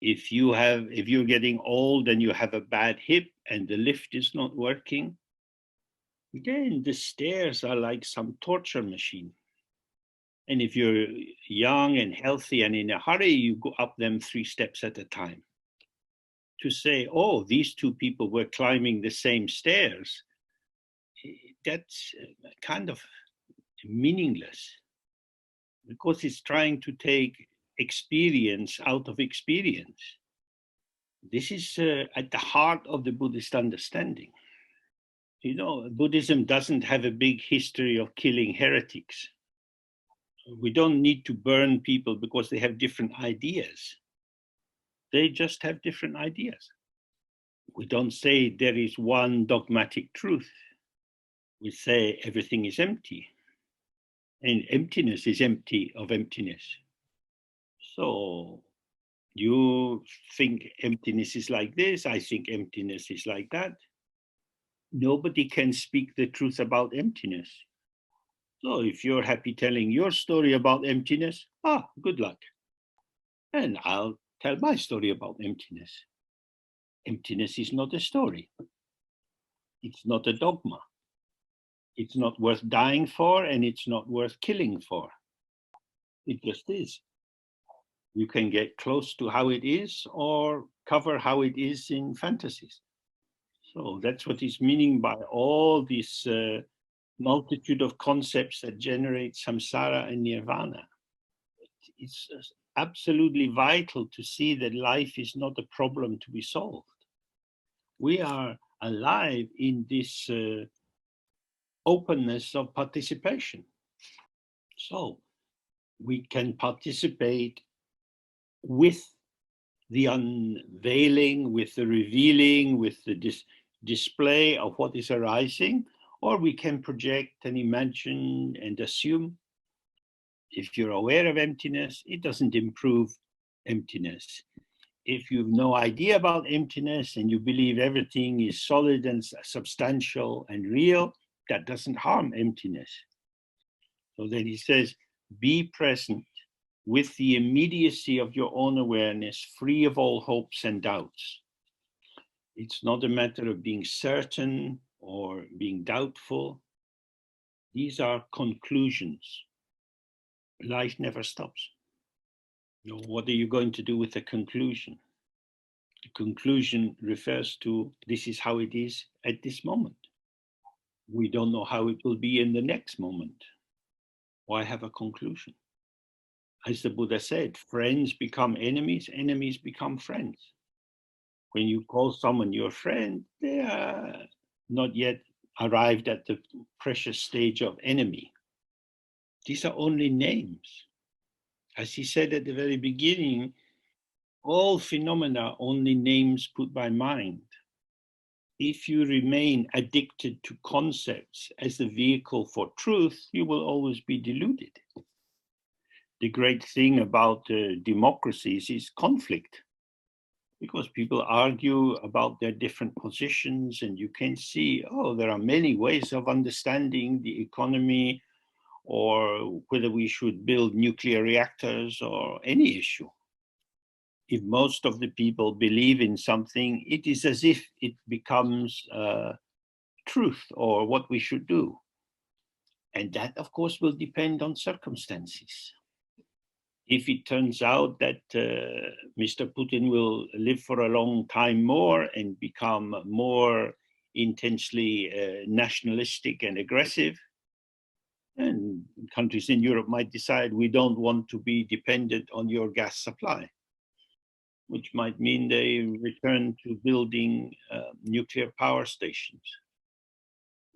If you're getting old and you have a bad hip and the lift is not working, then the stairs are like some torture machine. And if you're young and healthy and in a hurry, you go up them 3 steps at a time. To say, oh, these two people were climbing the same stairs, that's kind of meaningless, because it's trying to take experience out of experience. This is at the heart of the Buddhist understanding. You know, Buddhism doesn't have a big history of killing heretics. We don't need to burn people because they have different ideas. They just have different ideas. We don't say there is one dogmatic truth. We say everything is empty, and emptiness is empty of emptiness. So you think emptiness is like this, I think emptiness is like that. Nobody can speak the truth about emptiness. So if you're happy telling your story about emptiness, good luck. And I'll tell my story about emptiness. Emptiness is not a story. It's not a dogma. It's not worth dying for, and it's not worth killing for. It just is. You can get close to how it is or cover how it is in fantasies. So that's what is meaning by all this multitude of concepts that generate samsara and nirvana. It's absolutely vital to see that life is not a problem to be solved. We are alive in this openness of participation. So we can participate with the unveiling, with the revealing, with the display of what is arising, or we can project and imagine and assume If you're aware of emptiness, it doesn't improve emptiness. If you've no idea about emptiness and you believe everything is solid and substantial and real, that doesn't harm emptiness. So then he says, be present with the immediacy of your own awareness, free of all hopes and doubts. It's not a matter of being certain or being doubtful. These are conclusions. Life never stops. What are you going to do with the conclusion? The conclusion refers to this is how it is at this moment. We don't know how it will be in the next moment. Why have a conclusion? As the Buddha said, friends become enemies, enemies become friends. When you call someone your friend, they are not yet arrived at the precious stage of enemy. These are only names. As he said at the very beginning, all phenomena are only names put by mind. If you remain addicted to concepts as the vehicle for truth, you will always be deluded. The great thing about democracies is conflict, because people argue about their different positions, and you can see, oh, there are many ways of understanding the economy, or whether we should build nuclear reactors or any issue. If most of the people believe in something, it is as if it becomes truth or what we should do. And that, of course, will depend on circumstances. If it turns out that Mr. Putin will live for a long time more and become more intensely nationalistic and aggressive, and countries in Europe might decide we don't want to be dependent on your gas supply, which might mean they return to building nuclear power stations.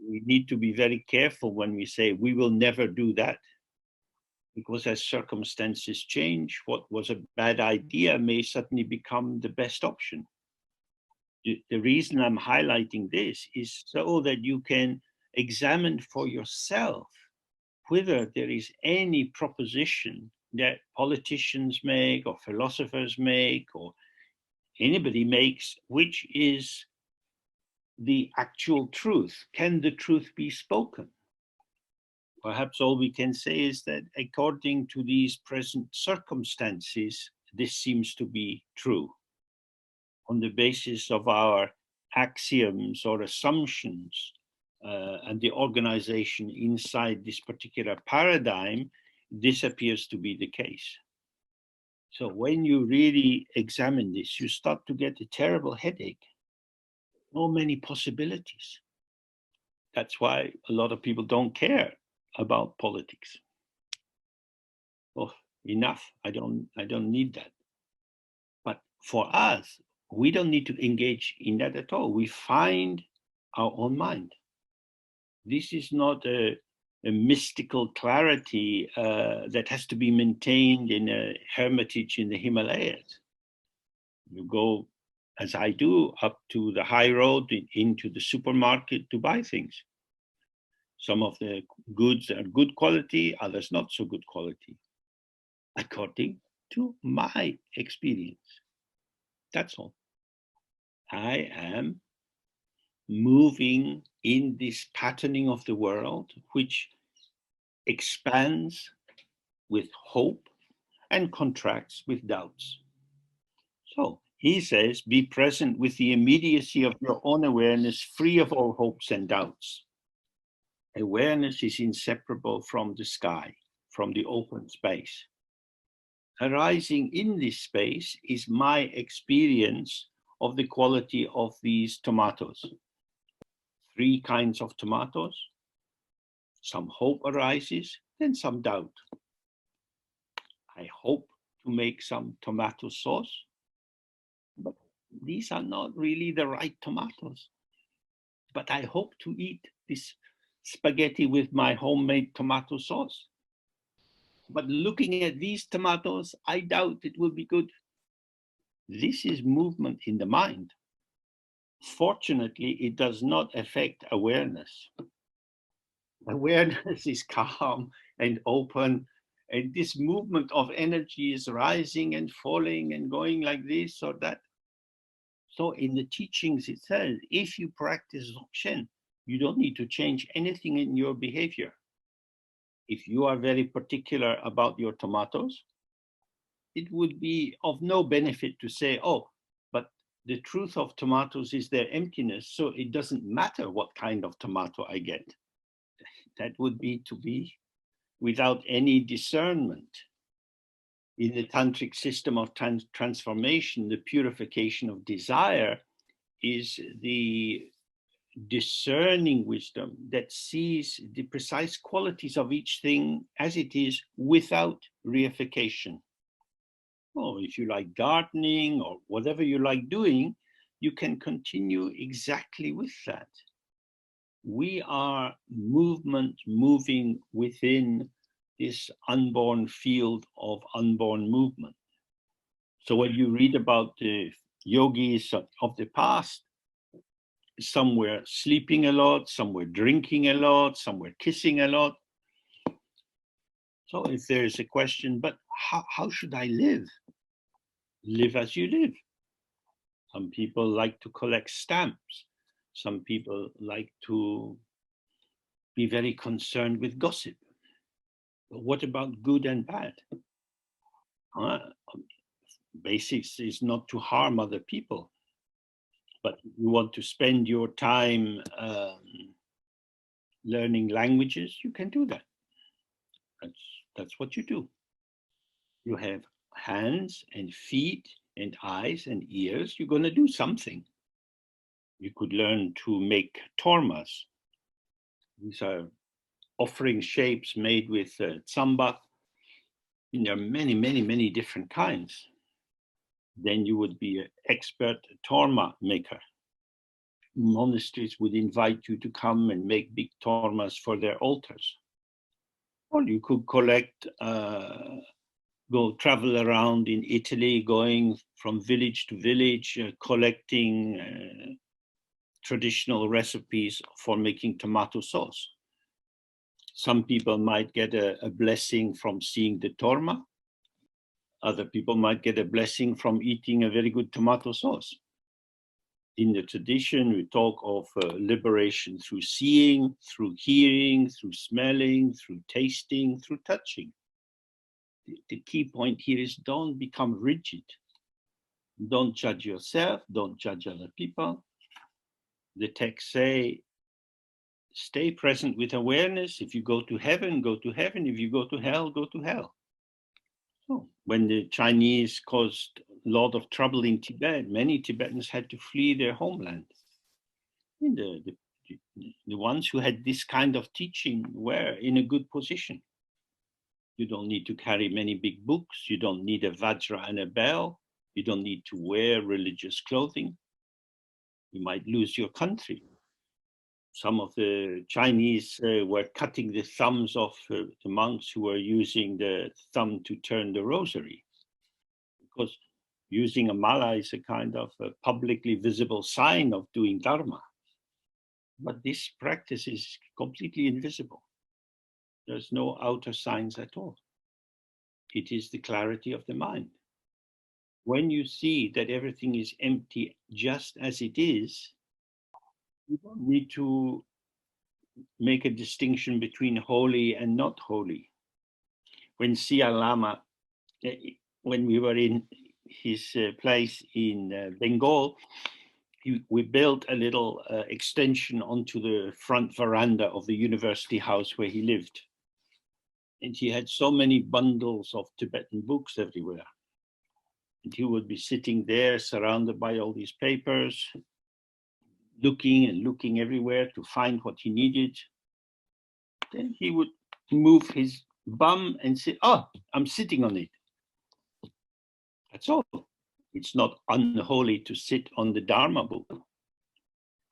We need to be very careful when we say we will never do that, because as circumstances change, what was a bad idea may suddenly become the best option. The reason I'm highlighting this is so that you can examine for yourself whether there is any proposition that politicians make or philosophers make or anybody makes, which is the actual truth. Can the truth be spoken? Perhaps all we can say is that according to these present circumstances, this seems to be true. On the basis of our axioms or assumptions and the organization inside this particular paradigm, this appears to be the case. So when you really examine this, you start to get a terrible headache. So many possibilities. That's why a lot of people don't care about politics. Oh, enough. I don't need that. But for us, we don't need to engage in that at all. We find our own mind. This is not a mystical clarity that has to be maintained in a hermitage in the Himalayas. You go, as I do, up to the high road into the supermarket to buy things. Some of the goods are good quality, others not so good quality, according to my experience. That's all. I am moving in this patterning of the world, which expands with hope and contracts with doubts. So he says, be present with the immediacy of your own awareness, free of all hopes and doubts. Awareness is inseparable from the sky, from the open space. Arising in this space is my experience of the quality of these tomatoes. 3 kinds of tomatoes. Some hope arises, then some doubt. I hope to make some tomato sauce, but these are not really the right tomatoes. But I hope to eat this spaghetti with my homemade tomato sauce. But looking at these tomatoes, I doubt it will be good. This is movement in the mind. Fortunately, it does not affect awareness. Awareness is calm and open And this movement of energy is rising and falling and going like this or that. So in the teachings it says, if you practice Dzogchen, you don't need to change anything in your behavior. If you are very particular about your tomatoes, it would be of no benefit to say, oh, but the truth of tomatoes is their emptiness, so it doesn't matter what kind of tomato I get. That would be to be without any discernment. In the tantric system of transformation, the purification of desire is the discerning wisdom that sees the precise qualities of each thing as it is without reification. Oh, if you like gardening or whatever you like doing, you can continue exactly with that. We are movement moving within this unborn field of unborn movement. So when you read about the yogis of the past, some were sleeping a lot, some were drinking a lot, some were kissing a lot. So if there is a question, but how should I live? Live as you live. Some people like to collect stamps. Some people like to be very concerned with gossip. But what about good and bad? Basics is not to harm other people, but you want to spend your time learning languages, you can do that. That's what you do. You have hands and feet and eyes and ears, you're going to do something. You could learn to make tormas. These are offering shapes made with tsambak. There are many, many, many different kinds. Then you would be an expert torma maker. Monasteries would invite you to come and make big tormas for their altars. Or you could collect, go travel around in Italy, going from village to village, collecting traditional recipes for making tomato sauce. Some people might get a blessing from seeing the torma. Other people might get a blessing from eating a very good tomato sauce. In the tradition, we talk of liberation through seeing, through hearing, through smelling, through tasting, through touching. The key point here is don't become rigid. Don't judge yourself, don't judge other people. The texts say, stay present with awareness. If you go to heaven, go to heaven. If you go to hell, go to hell. So when the Chinese caused a lot of trouble in Tibet, many Tibetans had to flee their homeland. And the ones who had this kind of teaching were in a good position. You don't need to carry many big books. You don't need a vajra and a bell. You don't need to wear religious clothing. You might lose your country. Some of the Chinese were cutting the thumbs of the monks who were using the thumb to turn the rosary, because using a mala is a kind of a publicly visible sign of doing dharma. But this practice is completely invisible. There's no outer signs at all. It is the clarity of the mind. When you see that everything is empty just as it is, you don't need to make a distinction between holy and not holy. When Siya Lama, when we were in his place in Bengal, we built a little extension onto the front veranda of the university house where he lived. And he had so many bundles of Tibetan books everywhere. And he would be sitting there surrounded by all these papers, looking and looking everywhere to find what he needed. Then he would move his bum and say, oh, I'm sitting on it. That's all. It's not unholy to sit on the Dharma book.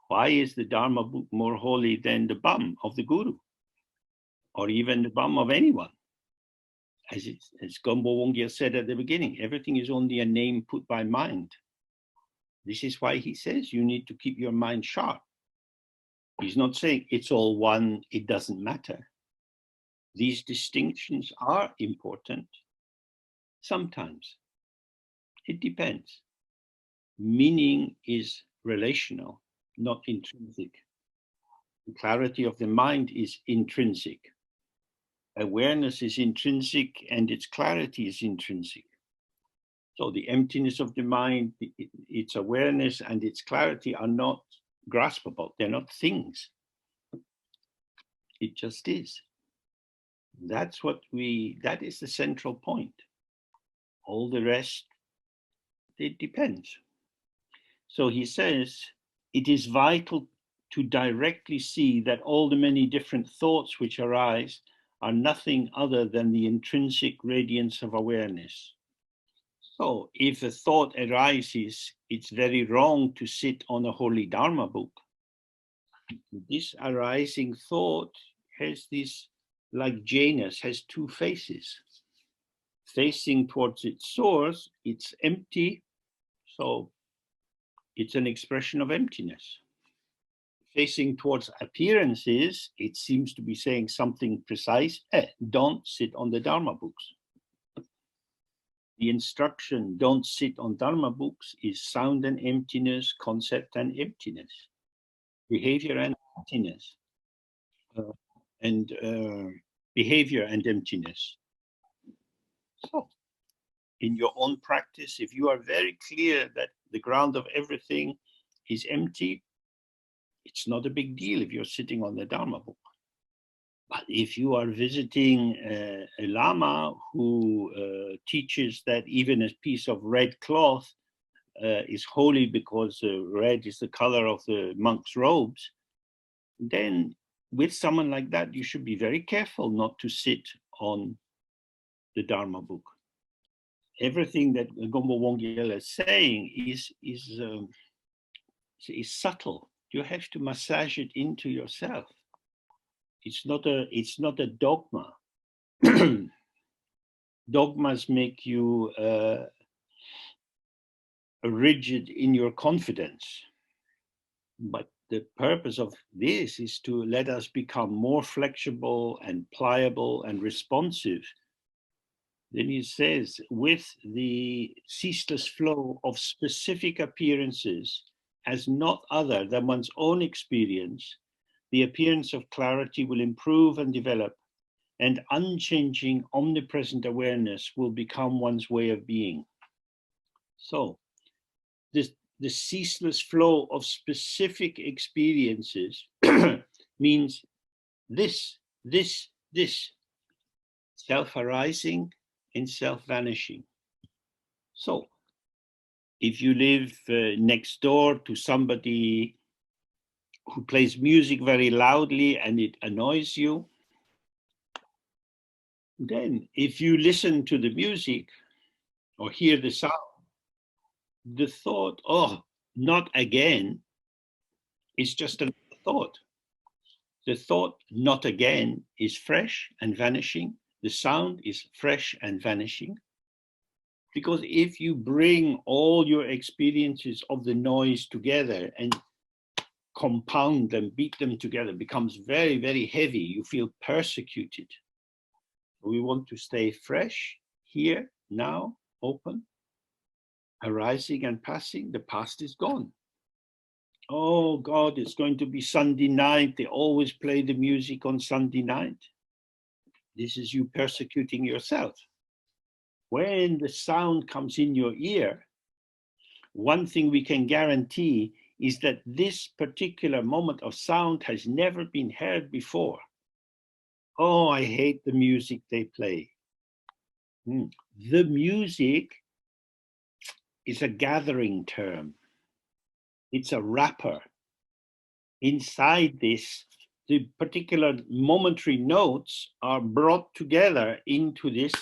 Why is the Dharma book more holy than the bum of the Guru? Or even the bum of anyone? As Gombo Wongya said at the beginning, everything is only a name put by mind. This is why he says you need to keep your mind sharp. He's not saying it's all one, it doesn't matter. These distinctions are important. Sometimes. It depends. Meaning is relational, not intrinsic. The clarity of the mind is intrinsic. Awareness is intrinsic and its clarity is intrinsic. So the emptiness of the mind, its awareness and its clarity are not graspable. They're not things. It just is. That is the central point. All the rest, it depends. So he says, it is vital to directly see that all the many different thoughts which arise are nothing other than the intrinsic radiance of awareness. So if a thought arises, it's very wrong to sit on a holy Dharma book. This arising thought has this, like Janus, has two faces. Facing towards its source, it's empty, so it's an expression of emptiness. Facing towards appearances, it seems to be saying something precise. Don't sit on the Dharma books. The instruction, don't sit on Dharma books, is sound and emptiness, concept and emptiness, behavior and emptiness, behavior and emptiness. So, in your own practice, if you are very clear that the ground of everything is empty, it's not a big deal if you're sitting on the Dharma book. But if you are visiting a Lama who teaches that even a piece of red cloth is holy because red is the color of the monk's robes, then with someone like that, you should be very careful not to sit on the Dharma book. Everything that Gombo Wongyal is saying is subtle. You have to massage it into yourself. It's not a dogma. Dogmas make you rigid in your confidence. But the purpose of this is to let us become more flexible and pliable and responsive. Then he says, with the ceaseless flow of specific appearances as not other than one's own experience, the appearance of clarity will improve and develop, and unchanging omnipresent awareness will become one's way of being. So the ceaseless flow of specific experiences means this, self-arising and self-vanishing. So if you live next door to somebody who plays music very loudly and it annoys you, then if you listen to the music or hear the sound, the thought, oh, not again, is just a thought. The thought, not again, is fresh and vanishing. The sound is fresh and vanishing. Because if you bring all your experiences of the noise together and compound them, beat them together, it becomes very, very heavy. You feel persecuted. We want to stay fresh, here, now, open, arising and passing. The past is gone. Oh God, it's going to be Sunday night. They always play the music on Sunday night. This is you persecuting yourself. When the sound comes in your ear, one thing we can guarantee is that this particular moment of sound has never been heard before. Oh, I hate the music they play. The music is a gathering term. It's a wrapper. Inside this, the particular momentary notes are brought together into this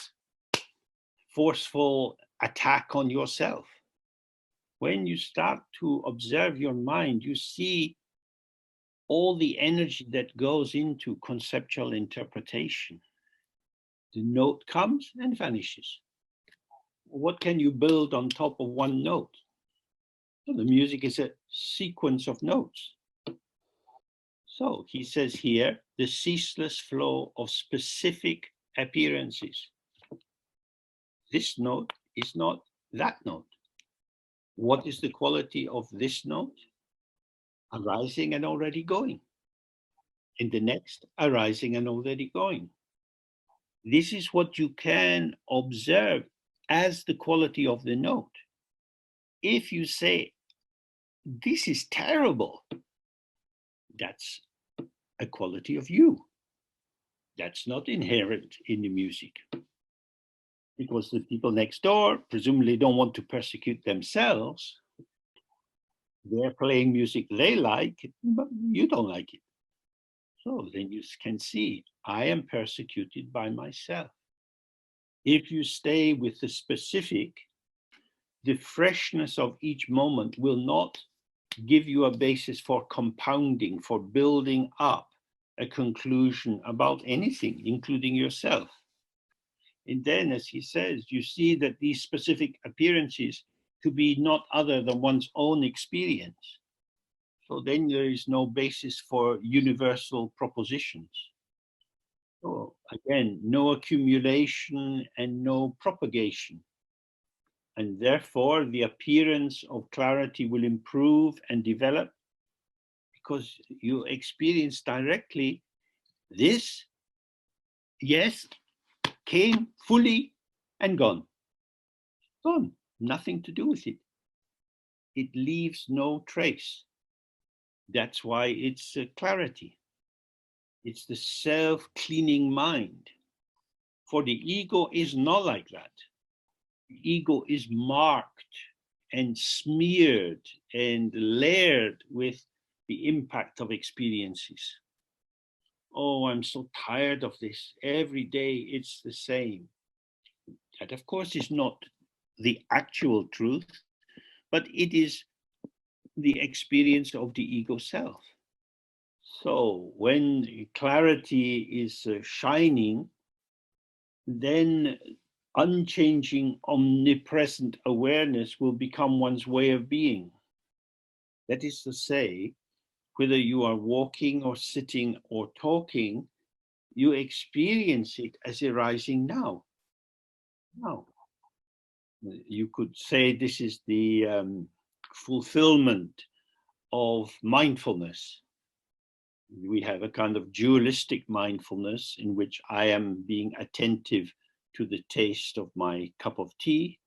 forceful attack on yourself. When you start to observe your mind, you see all the energy that goes into conceptual interpretation. The note comes and vanishes. What can you build on top of one note? Well, the music is a sequence of notes. So he says here, the ceaseless flow of specific appearances. This note is not that note. What is the quality of this note? Arising and already going. And the next, arising and already going. This is what you can observe as the quality of the note. If you say, this is terrible, that's a quality of you. That's not inherent in the music. Because the people next door presumably don't want to persecute themselves. They're playing music they like, but you don't like it. So then you can see, I am persecuted by myself. If you stay with the specific, the freshness of each moment will not give you a basis for compounding, for building up a conclusion about anything, including yourself. And then, as he says, you see that these specific appearances to be not other than one's own experience. So then there is no basis for universal propositions. So again, no accumulation and no propagation. And therefore, the appearance of clarity will improve and develop because you experience directly this, yes, came fully and gone. Gone, nothing to do with it. It leaves no trace. That's why it's clarity. It's the self-cleaning mind. For the ego is not like that. The ego is marked and smeared and layered with the impact of experiences. Oh, I'm so tired of this. Every day it's the same. That, of course, is not the actual truth, but it is the experience of the ego self. So when clarity is shining, then unchanging, omnipresent awareness will become one's way of being. That is to say, whether you are walking or sitting or talking, you experience it as arising now. Now, you could say this is the fulfillment of mindfulness. We have a kind of dualistic mindfulness in which I am being attentive to the taste of my cup of tea,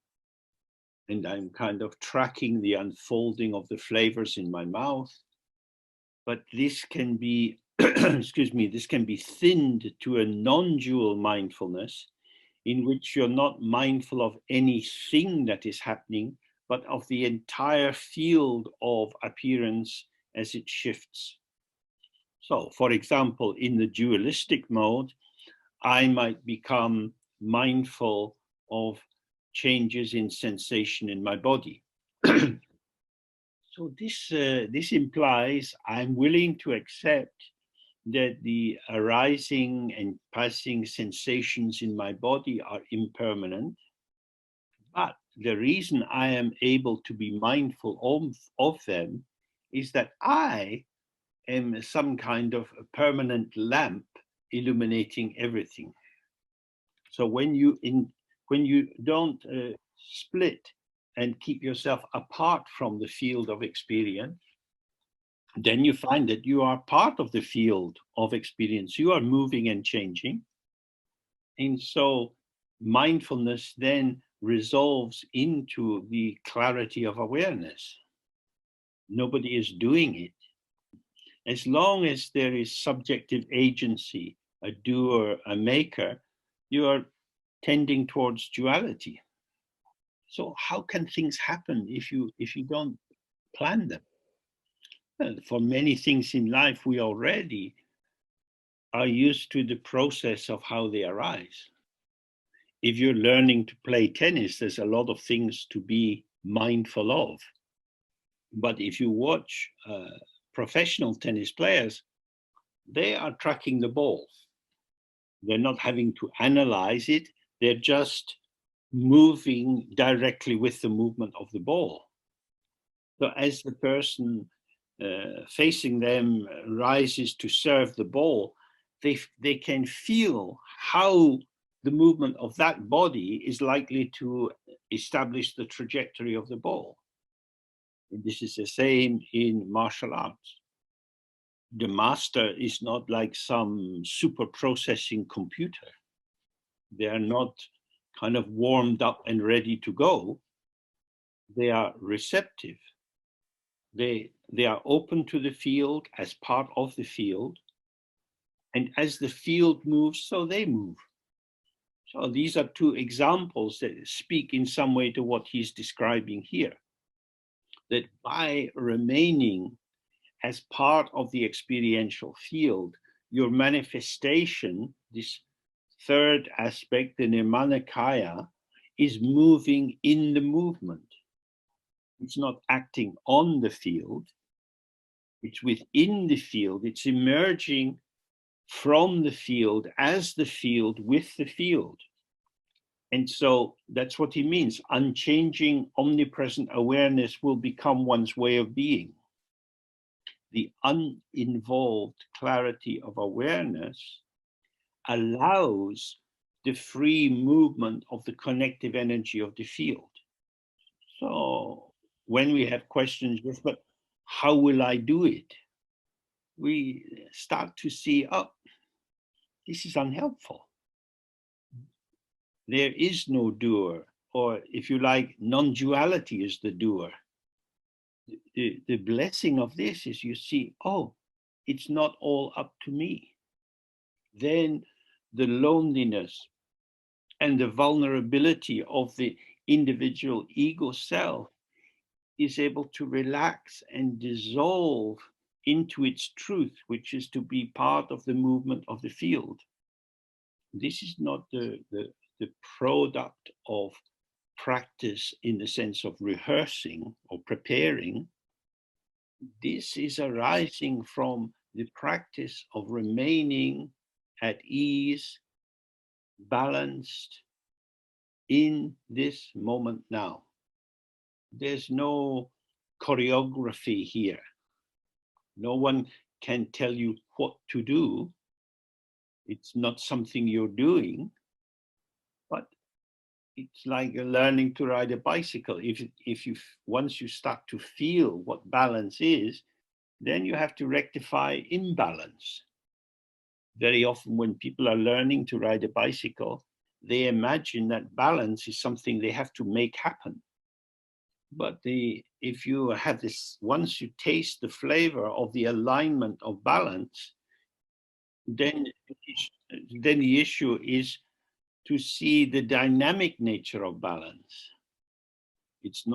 and I'm kind of tracking the unfolding of the flavors in my mouth. But this can be, excuse me, this can be thinned to a non-dual mindfulness in which you're not mindful of anything that is happening, but of the entire field of appearance as it shifts. So, for example, in the dualistic mode, I might become mindful of changes in sensation in my body. So this implies I'm willing to accept that the arising and passing sensations in my body are impermanent, but the reason I am able to be mindful of them is that I am some kind of a permanent lamp illuminating everything. So when you don't split and keep yourself apart from the field of experience, then you find that you are part of the field of experience. You are moving and changing. And so mindfulness then resolves into the clarity of awareness. Nobody is doing it. As long as there is subjective agency, a doer, a maker, you are tending towards duality. So how can things happen if you don't plan them? Well, for many things in life, we already are used to the process of how they arise. If you're learning to play tennis, there's a lot of things to be mindful of. But if you watch professional tennis players, they are tracking the ball. They're not having to analyze it. They're just moving directly with the movement of the ball. So as the person facing them rises to serve the ball, they can feel how the movement of that body is likely to establish the trajectory of the ball. And this is the same in martial arts. The master is not like some super processing computer. They are not kind of warmed up and ready to go. They are receptive. They are open to the field as part of the field. And as the field moves, so they move. So these are two examples that speak in some way to what he's describing here. That by remaining as part of the experiential field, your manifestation, this third aspect, the Nirmanakaya, is moving in the movement. It's not acting on the field, it's within the field, it's emerging from the field as the field with the field. And so that's what he means. Unchanging, omnipresent awareness will become one's way of being. The uninvolved clarity of awareness allows the free movement of the connective energy of the field. So when we have questions, yes, but how will I do it? We start to see, oh, this is unhelpful. There is no doer, or if you like, non-duality is the doer. The blessing of this is you see, oh, it's not all up to me. Then the loneliness and the vulnerability of the individual ego self is able to relax and dissolve into its truth, which is to be part of the movement of the field. This is not the product of practice in the sense of rehearsing or preparing. This is arising from the practice of remaining at ease, balanced in this moment now. There's no choreography here. No one can tell you what to do. It's not something you're doing, but it's like learning to ride a bicycle. If you once you start to feel what balance is, then you have to rectify imbalance. Very often when people are learning to ride a bicycle, they imagine that balance is something they have to make happen. But if you have this, once you taste the flavor of the alignment of balance, then the issue is to see the dynamic nature of balance. It's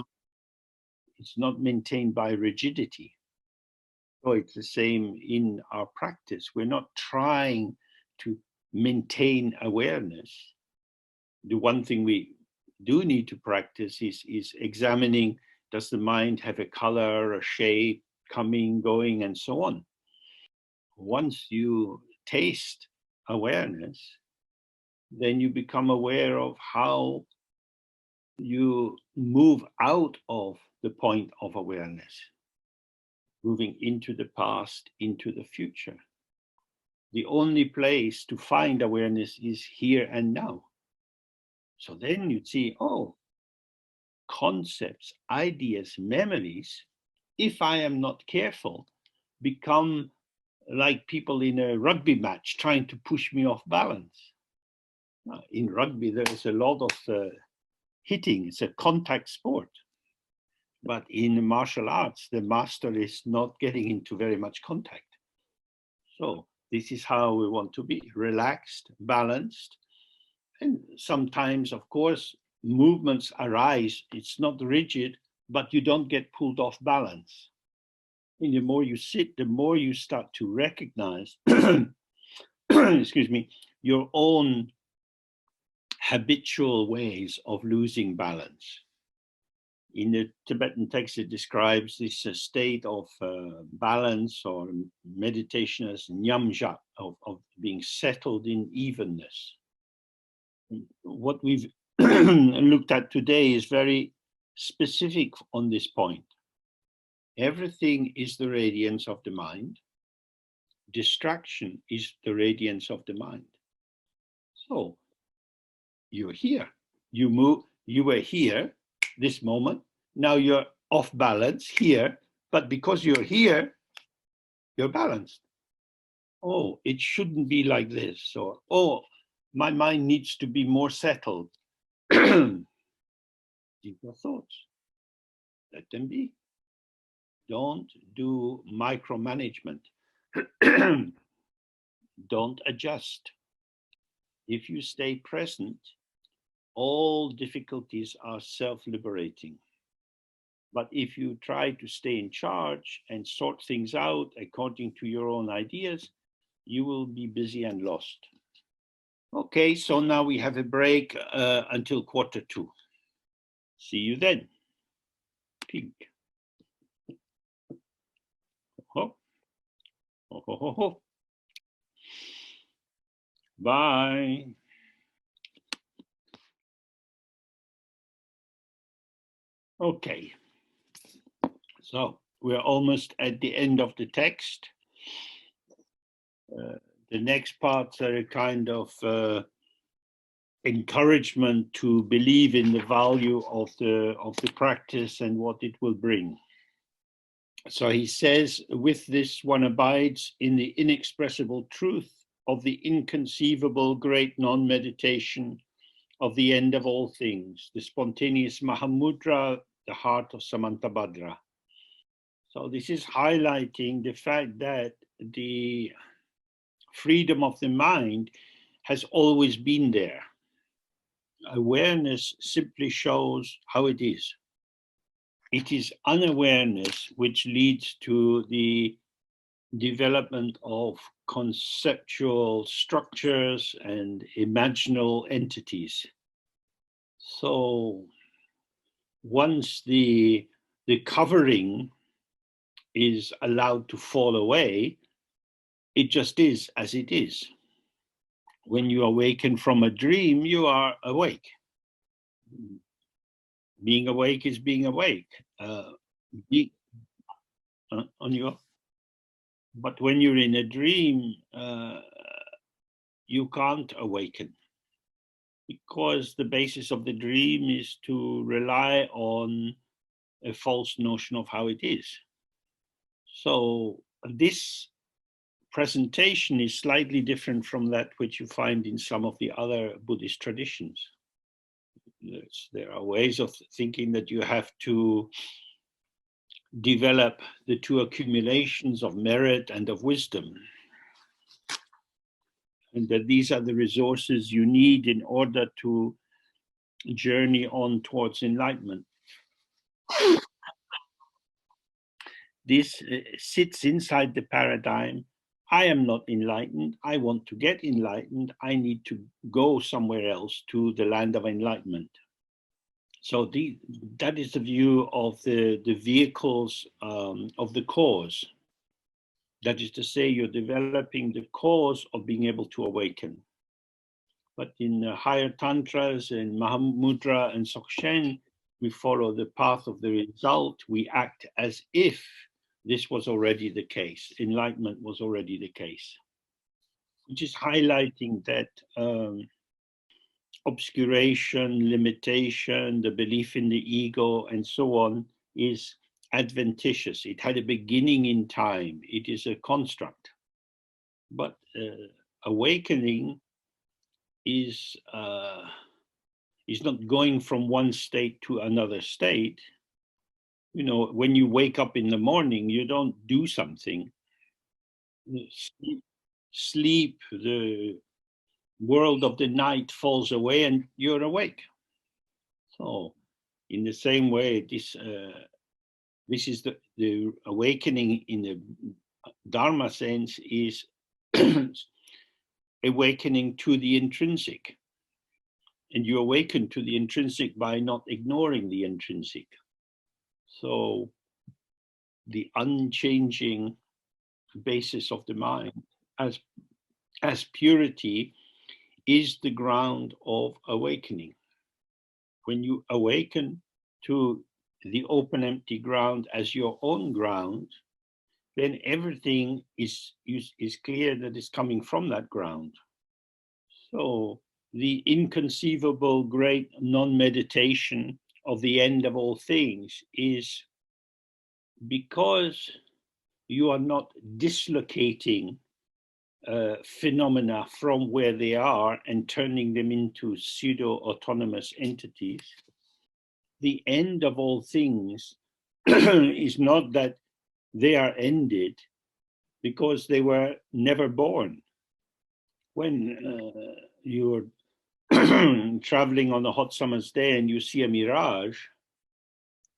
not maintained by rigidity. So it's the same in our practice. We're not trying to maintain awareness. The one thing we do need to practice is examining, does the mind have a color, a shape, coming, going, and so on. Once you taste awareness, then you become aware of how you move out of the point of awareness, moving into the past, into the future. The only place to find awareness is here and now. So then you see, oh, concepts, ideas, memories, if I am not careful, become like people in a rugby match trying to push me off balance. In rugby, there is a lot of hitting. It's a contact sport. But in martial arts, the master is not getting into very much contact. So this is how we want to be: relaxed, balanced. And sometimes, of course, movements arise. It's not rigid, but you don't get pulled off balance. And the more you sit, the more you start to recognize, excuse me, your own habitual ways of losing balance. In the Tibetan text, it describes this state of balance or meditation as nyamjat, of being settled in evenness. What we've looked at today is very specific on this point. Everything is the radiance of the mind. distraction is the radiance of the mind. So you're here, you were here this moment, now you're off balance here, but because you're here, you're balanced. Oh, it shouldn't be like this. Or, oh, my mind needs to be more settled. Deeper thoughts, let them be. Don't do micromanagement. Don't adjust. If you stay present, all difficulties are self-liberating. But if you try to stay in charge and sort things out according to your own ideas, you will be busy and lost. Okay, so now we have a break until 1:45. See you then. Pink. Ho. Ho, ho, ho, ho. Bye. Okay, so we're almost at the end of the text. The next parts are a kind of encouragement to believe in the value of the practice and what it will bring. So he says, with this one abides in the inexpressible truth of the inconceivable great non-meditation of the end of all things, the spontaneous Mahamudra, the heart of Samantabhadra. So this is highlighting the fact that the freedom of the mind has always been there. Awareness simply shows how it is. It is unawareness which leads to the development of conceptual structures and imaginal entities. So once the covering is allowed to fall away, it just is as it is. When you awaken from a dream, you are awake. Being awake is being awake. But when you're in a dream, you can't awaken, because the basis of the dream is to rely on a false notion of how it is. So this presentation is slightly different from that which you find in some of the other Buddhist traditions. There are ways of thinking that you have to develop the two accumulations of merit and of wisdom, and that these are the resources you need in order to journey on towards enlightenment. This sits inside the paradigm. I am not enlightened. I want to get enlightened. I need to go somewhere else to the land of enlightenment. So that is the view of the vehicles of the cause. That is to say, you're developing the cause of being able to awaken. But in higher tantras and Mahamudra and Dzogchen, we follow the path of the result. We act as if this was already the case. Enlightenment was already the case, which is highlighting that obscuration, limitation, the belief in the ego, and so on is adventitious. It had a beginning in time. It is a construct. But awakening is not going from one state to another state. You know, when you wake up in the morning, you don't do something. Sleep, the world of the night falls away and you're awake. So in the same way, this is the awakening in the Dharma sense is awakening to the intrinsic. And you awaken to the intrinsic by not ignoring the intrinsic. So the unchanging basis of the mind as purity is the ground of awakening. When you awaken to the open empty ground as your own ground, then everything is clear that is coming from that ground. So the inconceivable great non-meditation of the end of all things is because you are not dislocating phenomena from where they are and turning them into pseudo-autonomous entities. The end of all things is not that they are ended because they were never born. When you're traveling on a hot summer's day and you see a mirage,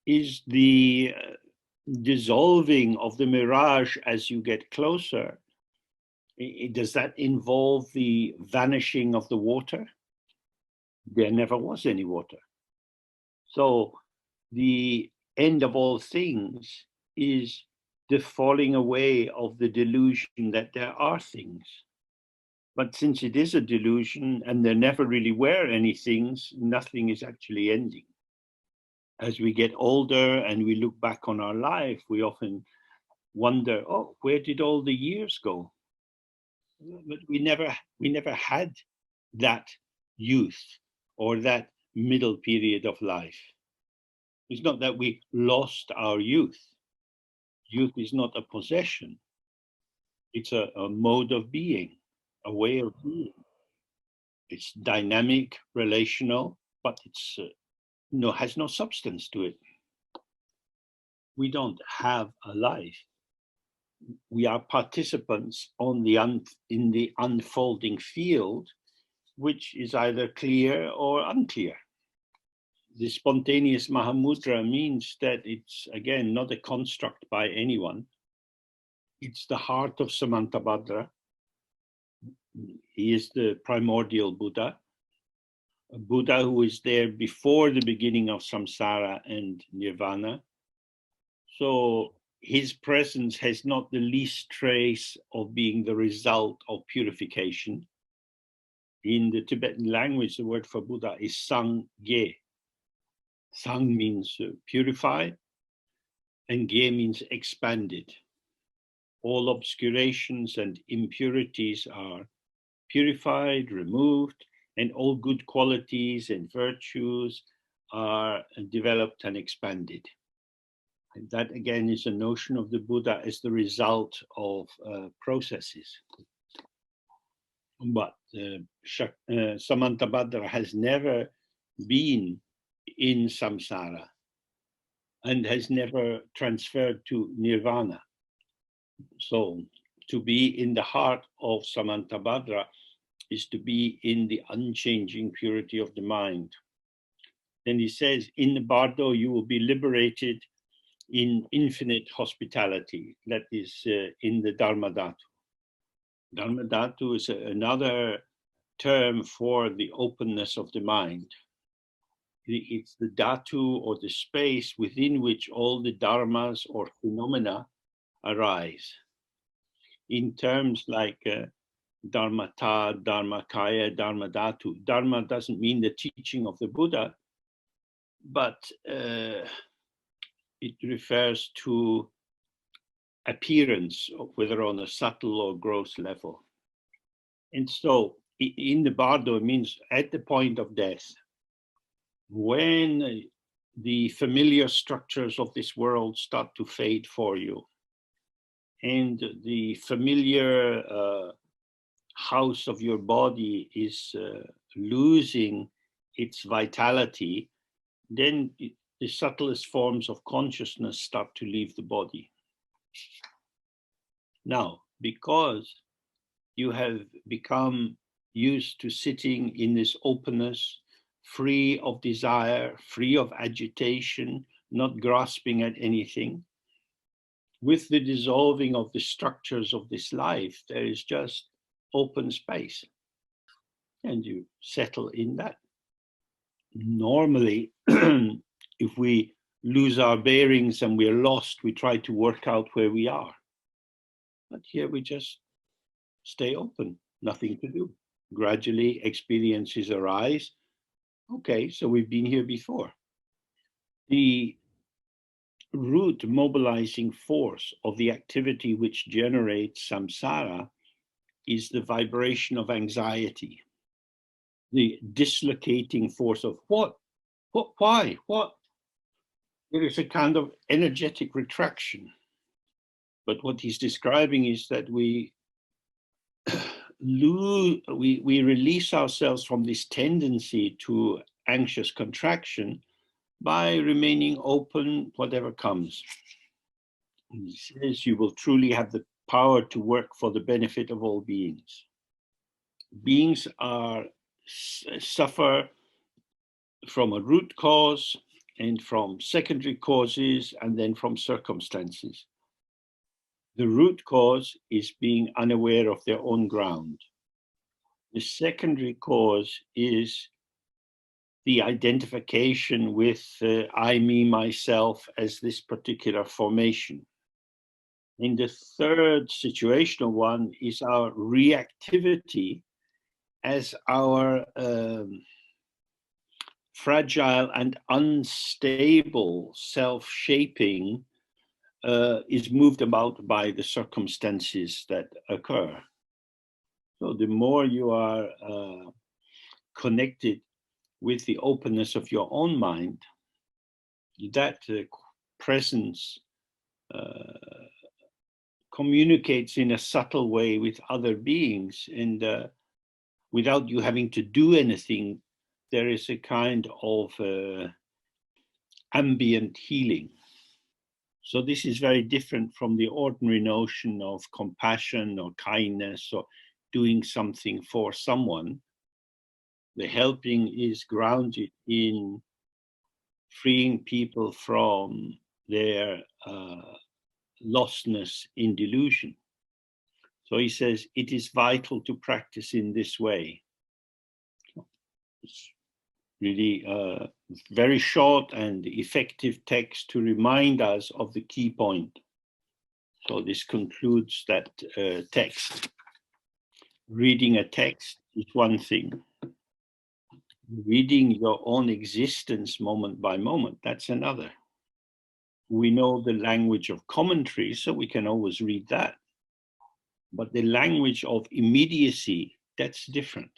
is the dissolving of the mirage as you get closer, does that involve the vanishing of the water? There never was any water. So the end of all things is the falling away of the delusion that there are things. But since it is a delusion and there never really were any things, nothing is actually ending. As we get older and we look back on our life, we often wonder, oh, where did all the years go? But we never had that youth or that middle period of life. It's not that we lost our youth. Youth is not a possession. It's a mode of being, a way of being. It's dynamic, relational, but it's has no substance to it. We don't have a life. We are participants on in the unfolding field, which is either clear or unclear. The spontaneous Mahamudra means that it's, again, not a construct by anyone. It's the heart of Samantabhadra. He is the primordial Buddha, a Buddha who is there before the beginning of samsara and nirvana. So his presence has not the least trace of being the result of purification. In the Tibetan language, the word for Buddha is Sangye. Sang means purify, and Ge means expanded. All obscurations and impurities are purified, removed, and all good qualities and virtues are developed and expanded. And that again is a notion of the Buddha as the result of processes. But Samantabhadra has never been in samsara and has never transferred to nirvana. So to be in the heart of Samantabhadra is to be in the unchanging purity of the mind. Then he says, in the bardo you will be liberated in infinite hospitality. That is in the Dharmadhatu. Dharmadhatu is another term for the openness of the mind. It's the dhatu or the space within which all the dharmas or phenomena arise. In terms like dharmata, dharmakaya, dharmadhatu. Dharma doesn't mean the teaching of the Buddha, but it refers to appearance, whether on a subtle or gross level. And so in the bardo, it means at the point of death, when the familiar structures of this world start to fade for you, and the familiar house of your body is losing its vitality, then the subtlest forms of consciousness start to leave the body. Now, because you have become used to sitting in this openness, free of desire, free of agitation, not grasping at anything, with the dissolving of the structures of this life, there is just open space, and you settle in that. Normally, if we lose our bearings and we're lost, we try to work out where we are. But here we just stay open, nothing to do. Gradually, experiences arise. Okay, so we've been here before. The root mobilizing force of the activity which generates samsara is the vibration of anxiety, the dislocating force of what, why, what? There is a kind of energetic retraction. But what he's describing is that we release ourselves from this tendency to anxious contraction by remaining open, whatever comes. He says you will truly have the power to work for the benefit of all beings. Beings suffer from a root cause and from secondary causes and then from circumstances. The root cause is being unaware of their own ground. The secondary cause is the identification with I, me, myself as this particular formation. And the third situational one is our reactivity as our fragile and unstable self-shaping is moved about by the circumstances that occur. So the more you are connected with the openness of your own mind, that presence communicates in a subtle way with other beings, and without you having to do anything, there is a kind of ambient healing. So this is very different from the ordinary notion of compassion or kindness or doing something for someone. The helping is grounded in freeing people from their lostness in delusion. So he says it is vital to practice in this way. It's really a very short and effective text to remind us of the key point. So this concludes that text. Reading a text is one thing. Reading your own existence moment by moment, that's another. We know the language of commentary, so we can always read that. But the language of immediacy, that's different.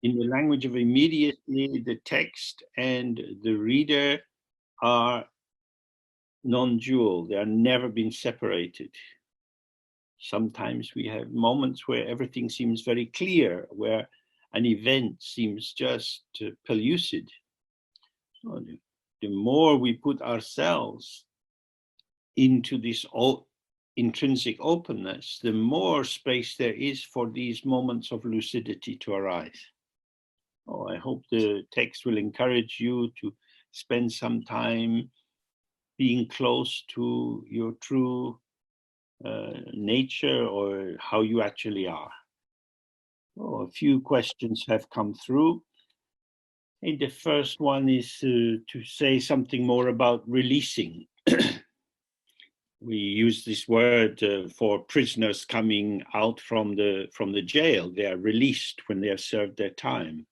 In the language of immediacy, the text and the reader are non-dual. They are never been separated. Sometimes we have moments where everything seems very clear, where an event seems just pellucid. So the more we put ourselves into this intrinsic openness, the more space there is for these moments of lucidity to arise. Oh, I hope the text will encourage you to spend some time being close to your true nature or how you actually are. Oh, a few questions have come through. And the first one is to say something more about releasing. We use this word for prisoners coming out from the jail. They are released when they have served their time.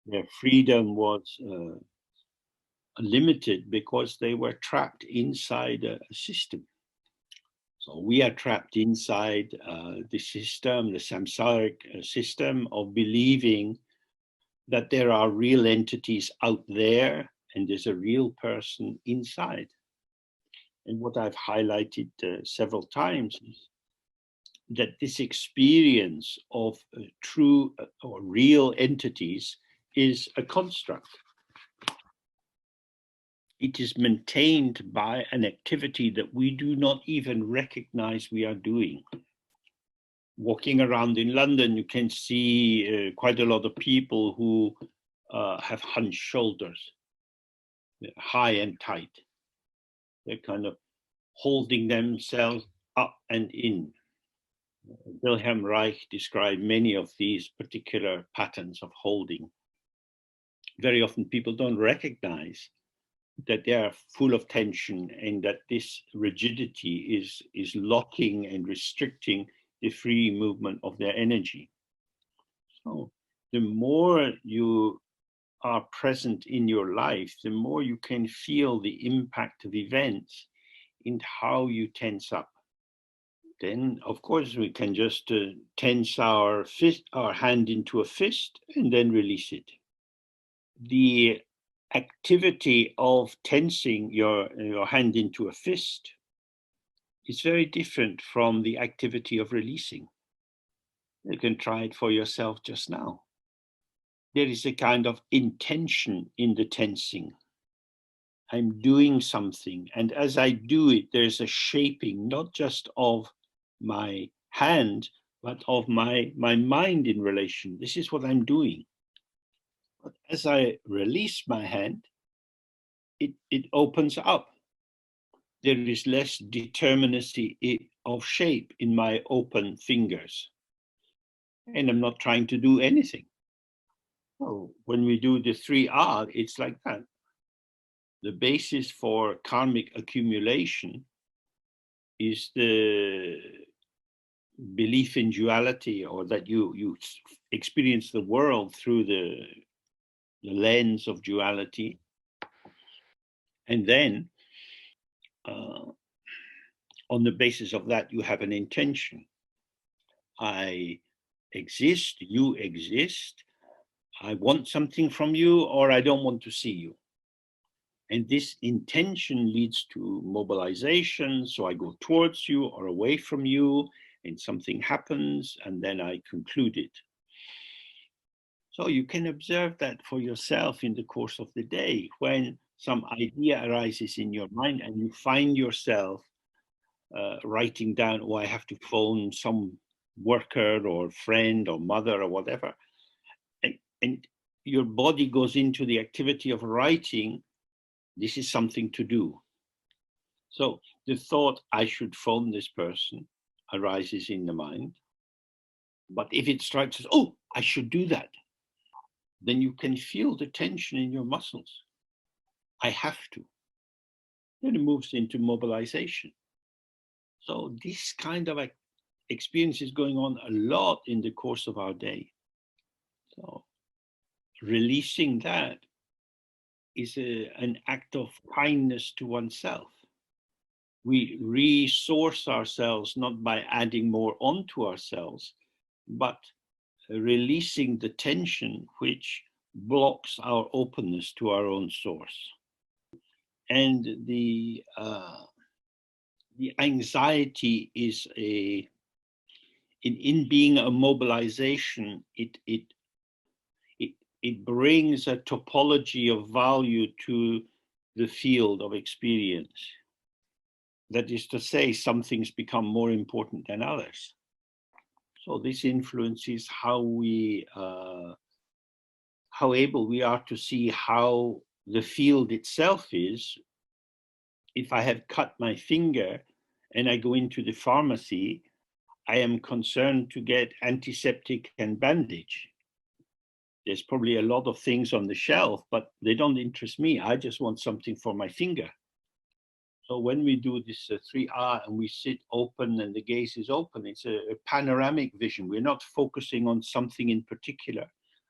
Their freedom was limited because they were trapped inside a system. So we are trapped inside the system, the samsaric system of believing that there are real entities out there and there's a real person inside. And what I've highlighted several times is that this experience of true or real entities is a construct. It is maintained by an activity that we do not even recognize we are doing. Walking around in London, you can see quite a lot of people who have hunched shoulders, high and tight. They're kind of holding themselves up and in. Wilhelm Reich described many of these particular patterns of holding. Very often people don't recognize that they are full of tension and that this rigidity is locking and restricting the free movement of their energy. So the more you are present in your life, the more you can feel the impact of events in how you tense up. Then, of course, we can just tense our hand into a fist and then release it. The activity of tensing your hand into a fist is very different from the activity of releasing. You can try it for yourself just now. There is a kind of intention in the tensing. I'm doing something, and as I do it, there's a shaping, not just of my hand, but of my mind in relation. This is what I'm doing. But as I release my hand, it opens up. There is less determinacy of shape in my open fingers. And I'm not trying to do anything. So when we do the 3R, it's like that. The basis for karmic accumulation is the belief in duality, or that you experience the world through the lens of duality. And then on the basis of that, you have an intention. I exist, you exist, I want something from you, or I don't want to see you. And this intention leads to mobilization. So I go towards you or away from you, and something happens, and then I conclude it. So you can observe that for yourself in the course of the day, when some idea arises in your mind and you find yourself writing down, oh, I have to phone some worker or friend or mother or whatever. And your body goes into the activity of writing. This is something to do. So the thought, I should phone this person, arises in the mind. But if it strikes us, oh, I should do that, then you can feel the tension in your muscles. I have to. Then it moves into mobilization. So this kind of experience is going on a lot in the course of our day. So releasing that is an act of kindness to oneself. We resource ourselves not by adding more onto ourselves, but releasing the tension which blocks our openness to our own source. And the anxiety is in being a mobilization, it brings a topology of value to the field of experience. That is to say, some things become more important than others. So this influences how able we are to see how the field itself is. If I have cut my finger and I go into the pharmacy, I am concerned to get antiseptic and bandage. There's probably a lot of things on the shelf, but they don't interest me. I just want something for my finger. So when we do this 3R and we sit open and the gaze is open, it's a panoramic vision. We're not focusing on something in particular.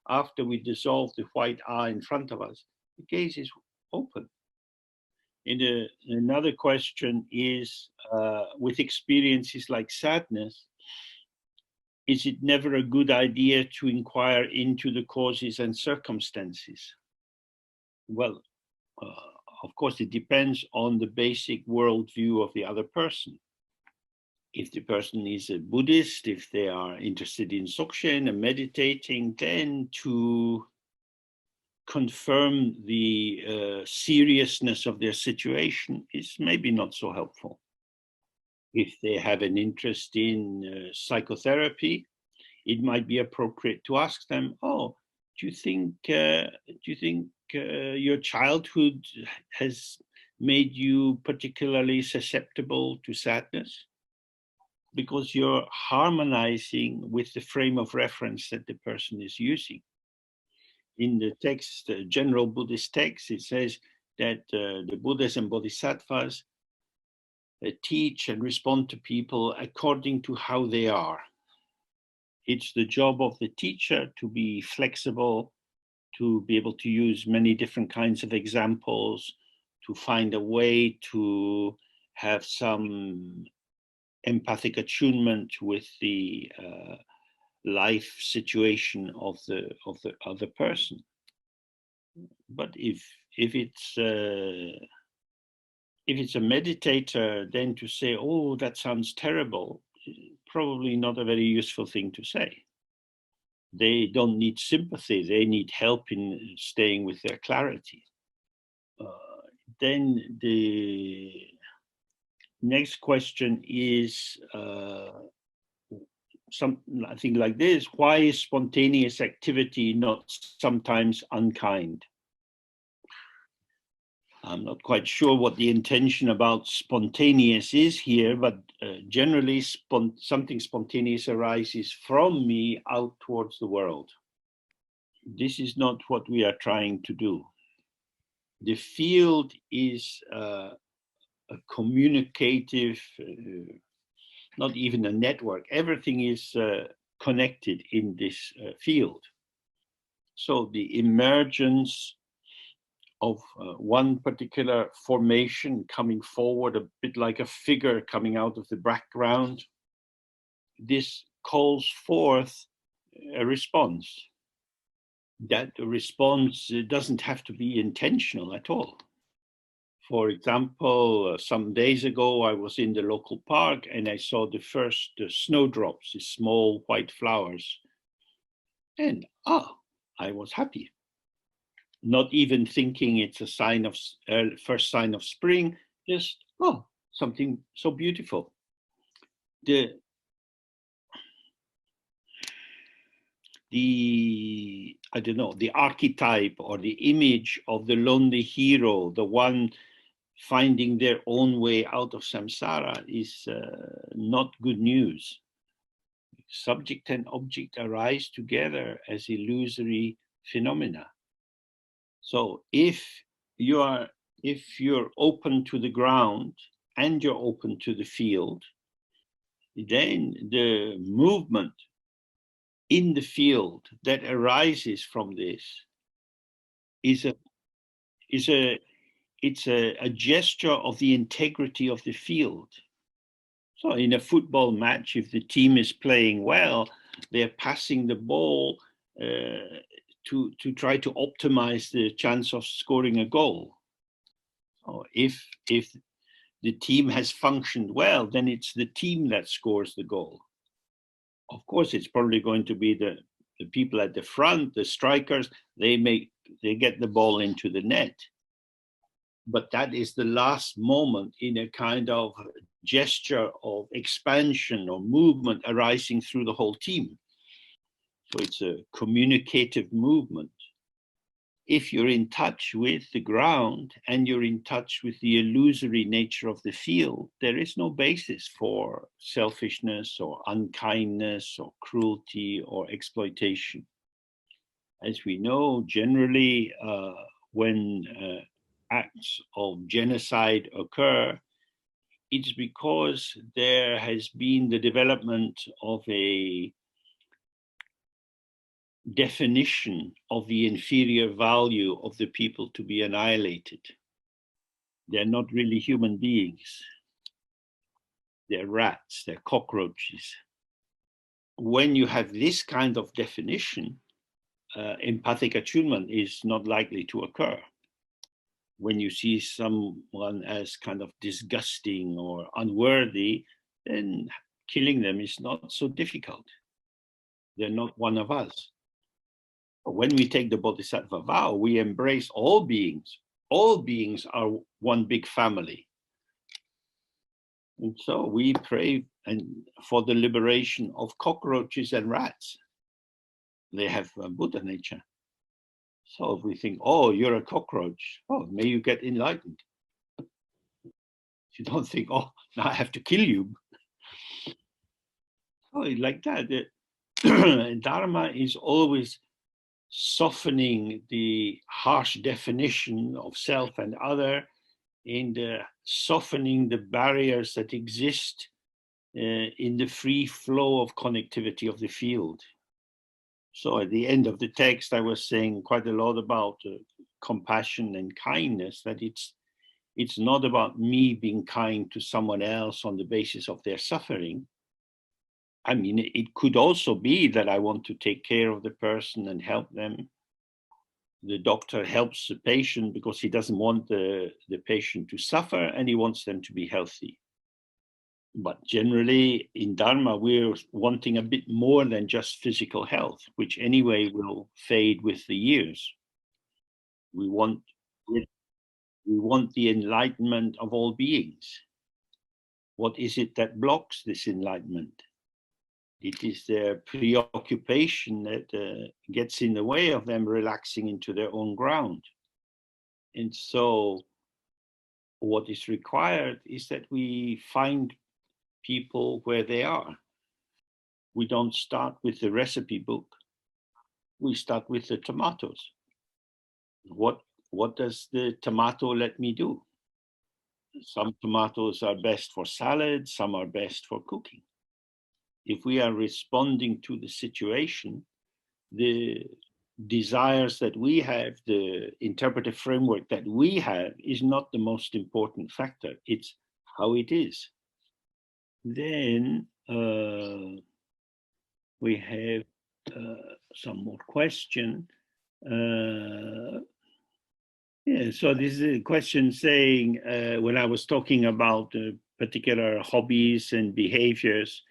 After we dissolve the white R in front of us, the gaze is open. And another question is, with experiences like sadness, is it never a good idea to inquire into the causes and circumstances? Well, of course, it depends on the basic worldview of the other person. If the person is a Buddhist, if they are interested in Dzogchen and meditating, then to confirm the seriousness of their situation is maybe not so helpful. If they have an interest in psychotherapy, it might be appropriate to ask them, oh, do you think your childhood has made you particularly susceptible to sadness? Because you're harmonizing with the frame of reference that the person is using. In the text, general Buddhist text, it says that the Buddhas and Bodhisattvas teach and respond to people according to how they are. It's the job of the teacher to be flexible to be able to use many different kinds of examples, to find a way to have some empathic attunement with the life situation of the other person. But if it's a meditator, then to say, "Oh, that sounds terrible," probably not a very useful thing to say. They don't need sympathy; they need help in staying with their clarity. Then the next question is something like this: why is spontaneous activity not sometimes unkind? I'm not quite sure what the intention about spontaneous is here, but generally something spontaneous arises from me out towards the world. This is not what we are trying to do. The field is a communicative, not even a network. Everything is connected in this field. So the emergence of one particular formation coming forward, a bit like a figure coming out of the background, this calls forth a response. That response doesn't have to be intentional at all. For example, some days ago, I was in the local park and I saw the first snowdrops, the small white flowers. And I was happy. Not even thinking it's a sign of first sign of spring, just something so beautiful. The I don't know, the archetype or the image of the lonely hero, the one finding their own way out of samsara, is not good news. Subject and object arise together as illusory phenomena. So if you're open to the ground and you're open to the field, then the movement in the field that arises from this is a gesture of the integrity of the field. So in a football match, if the team is playing well, they're passing the ball to try to optimize the chance of scoring a goal. So if the team has functioned well, then it's the team that scores the goal. Of course, it's probably going to be the people at the front, the strikers, they get the ball into the net. But that is the last moment in a kind of gesture of expansion or movement arising through the whole team. So it's a communicative movement. If you're in touch with the ground and you're in touch with the illusory nature of the field, there is no basis for selfishness or unkindness or cruelty or exploitation. As we know, generally, when acts of genocide occur, it's because there has been the development of a definition of the inferior value of the people to be annihilated. They're not really human beings. They're rats, they're cockroaches. When you have this kind of definition, empathic attunement is not likely to occur. When you see someone as kind of disgusting or unworthy, then killing them is not so difficult. They're not one of us. When we take the Bodhisattva vow, we embrace all beings. All beings are one big family. And so we pray for the liberation of cockroaches and rats. They have Buddha nature. So if we think, oh, you're a cockroach, oh, may you get enlightened. You don't think, oh, now I have to kill you. Oh, like that. Dharma is always softening the harsh definition of self and other, and softening the barriers that exist in the free flow of connectivity of the field. So at the end of the text, I was saying quite a lot about compassion and kindness, that it's not about me being kind to someone else on the basis of their suffering. I mean, it could also be that I want to take care of the person and help them. The doctor helps the patient because he doesn't want the patient to suffer and he wants them to be healthy. But generally in Dharma, we're wanting a bit more than just physical health, which anyway will fade with the years. We want the enlightenment of all beings. What is it that blocks this enlightenment? It is their preoccupation that gets in the way of them relaxing into their own ground. And so what is required is that we find people where they are. We don't start with the recipe book. We start with the tomatoes. What does the tomato let me do? Some tomatoes are best for salad, some are best for cooking. If we are responding to the situation, the desires that we have, the interpretive framework that we have is not the most important factor. It's how it is. Then we have some more question. Yeah, so this is a question saying, when I was talking about particular hobbies and behaviors,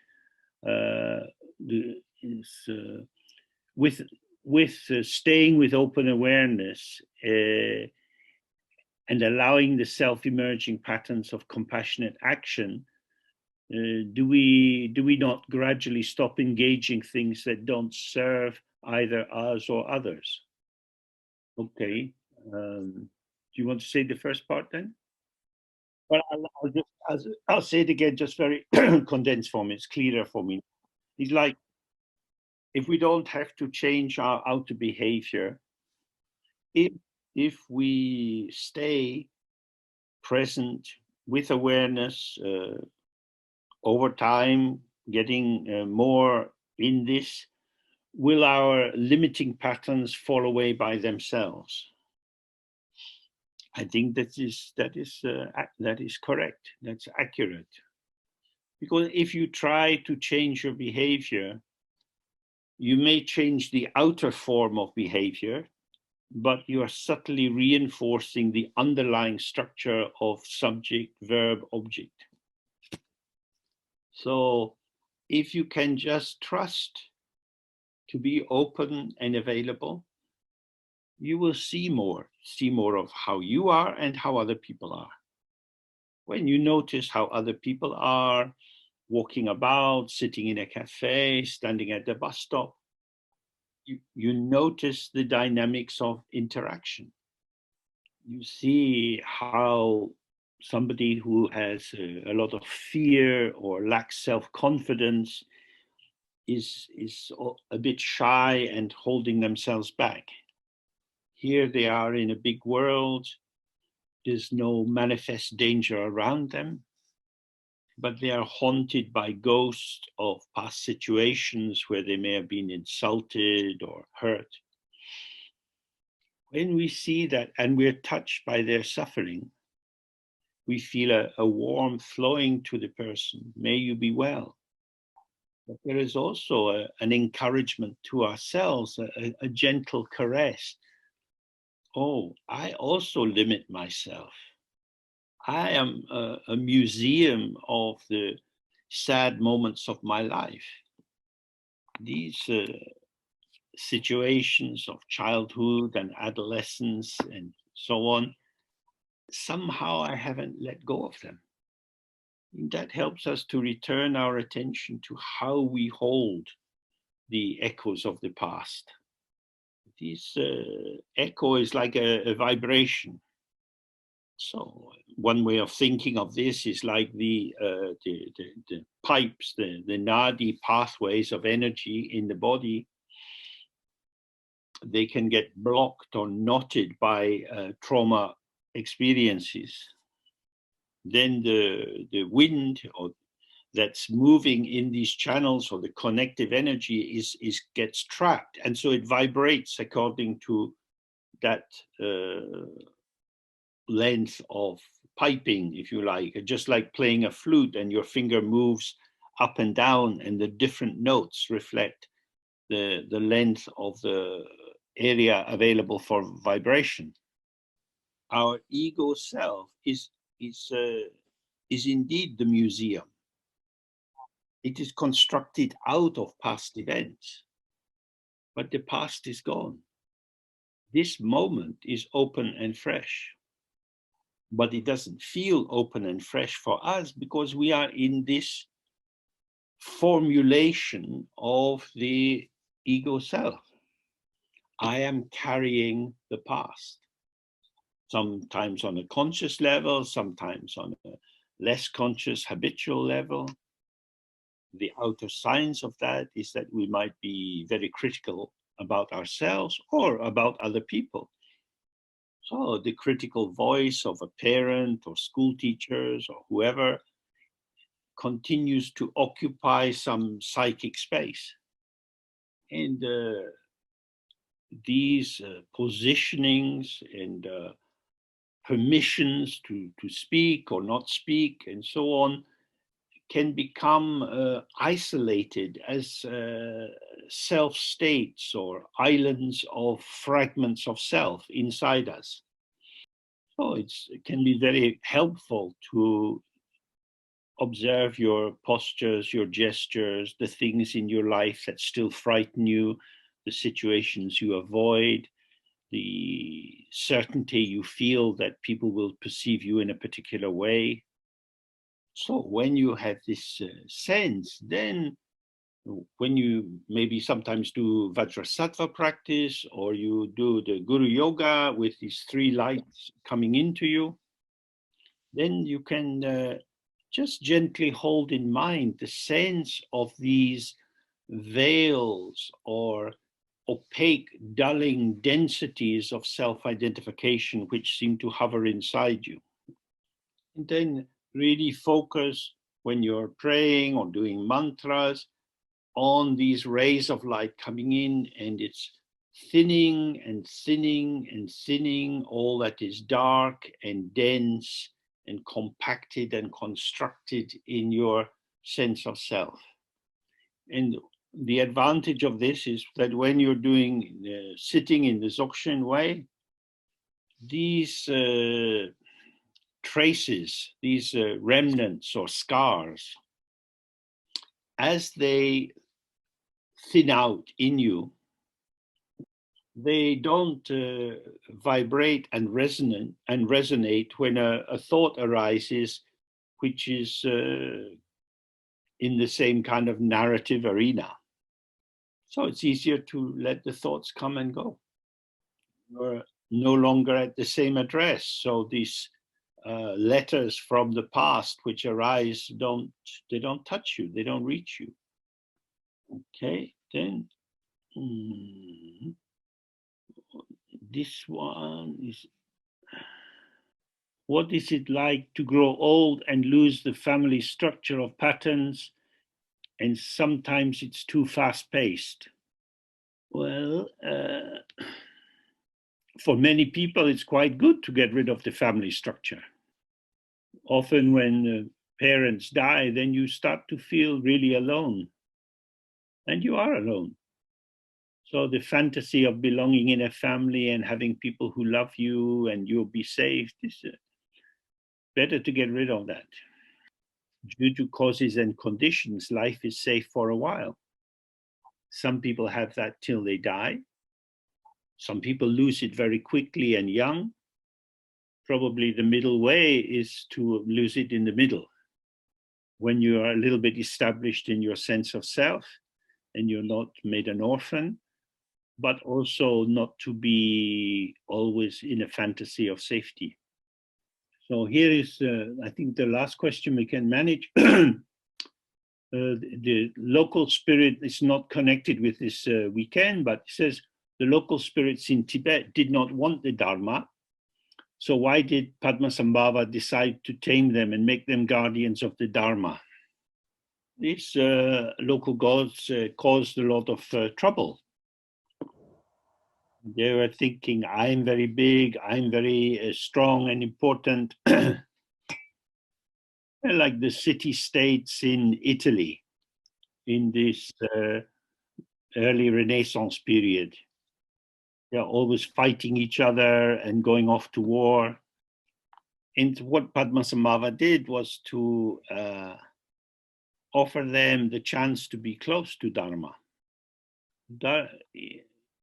with staying with open awareness and allowing the self-emerging patterns of compassionate action, do we not gradually stop engaging things that don't serve either us or others? Okay. Do you want to say the first part then? Well, I'll say it again, just very condensed form. It's clearer for me. It's like, if we don't have to change our outer behavior, if we stay present with awareness over time, getting more in this, will our limiting patterns fall away by themselves? I think that is correct. That's accurate. Because if you try to change your behavior, you may change the outer form of behavior, but you are subtly reinforcing the underlying structure of subject, verb, object. So if you can just trust to be open and available, you will see more of how you are and how other people are. When you notice how other people are walking about, sitting in a cafe, standing at the bus stop, you notice the dynamics of interaction. You see how somebody who has a lot of fear or lacks self-confidence is a bit shy and holding themselves back. Here they are in a big world. There's no manifest danger around them, but they are haunted by ghosts of past situations where they may have been insulted or hurt. When we see that and we're touched by their suffering, we feel a warmth flowing to the person. May you be well. But there is also an encouragement to ourselves, a gentle caress. Oh, I also limit myself. I am a museum of the sad moments of my life. These situations of childhood and adolescence and so on, somehow I haven't let go of them. And that helps us to return our attention to how we hold the echoes of the past. This echo is like a vibration. So one way of thinking of this is like the pipes, the nadi pathways of energy in the body. They can get blocked or knotted by trauma experiences. Then the wind or that's moving in these channels, or the connective energy gets trapped, and so it vibrates according to that length of piping, if you like, just like playing a flute, and your finger moves up and down, and the different notes reflect the length of the area available for vibration. Our ego self is indeed the museum. It is constructed out of past events, but the past is gone. This moment is open and fresh, but it doesn't feel open and fresh for us because we are in this formulation of the ego self. I am carrying the past, sometimes on a conscious level, sometimes on a less conscious habitual level. The outer signs of that is that we might be very critical about ourselves or about other people. So the critical voice of a parent or school teachers or whoever continues to occupy some psychic space. And these positionings and permissions to speak or not speak and so on can become isolated as self-states or islands of fragments of self inside us. So it can be very helpful to observe your postures, your gestures, the things in your life that still frighten you, the situations you avoid, the certainty you feel that people will perceive you in a particular way. So when you have this sense, then when you maybe sometimes do Vajrasattva practice, or you do the Guru Yoga with these three lights coming into you, then you can just gently hold in mind the sense of these veils or opaque, dulling densities of self-identification which seem to hover inside you. And then really focus when you're praying or doing mantras on these rays of light coming in, and it's thinning and thinning and thinning all that is dark and dense and compacted and constructed in your sense of self. And the advantage of this is that when you're doing sitting in the Dzogchen way, these traces, these remnants or scars, as they thin out in you, they don't vibrate and resonate when a thought arises which is in the same kind of narrative arena. So it's easier to let the thoughts come and go. You're no longer at the same address. So these letters from the past which arise, they don't touch you, they don't reach you. Okay, then this one is, what is it like to grow old and lose the family structure of patterns, and sometimes it's too fast-paced? Well, for many people, it's quite good to get rid of the family structure. Often when parents die, then you start to feel really alone. And you are alone. So the fantasy of belonging in a family and having people who love you and you'll be safe, is better to get rid of that. Due to causes and conditions, life is safe for a while. Some people have that till they die. Some people lose it very quickly and young. Probably the middle way is to lose it in the middle, when you are a little bit established in your sense of self and you're not made an orphan, but also not to be always in a fantasy of safety. So here is, I think, the last question we can manage. The local spirit is not connected with this weekend, but it says the local spirits in Tibet did not want the Dharma. So why did Padmasambhava decide to tame them and make them guardians of the Dharma? these local gods caused a lot of trouble. They were thinking, I'm very big, I'm very strong and important. Like the city-states in Italy in this early Renaissance period. They're always fighting each other and going off to war. And what Padmasambhava did was to offer them the chance to be close to Dharma.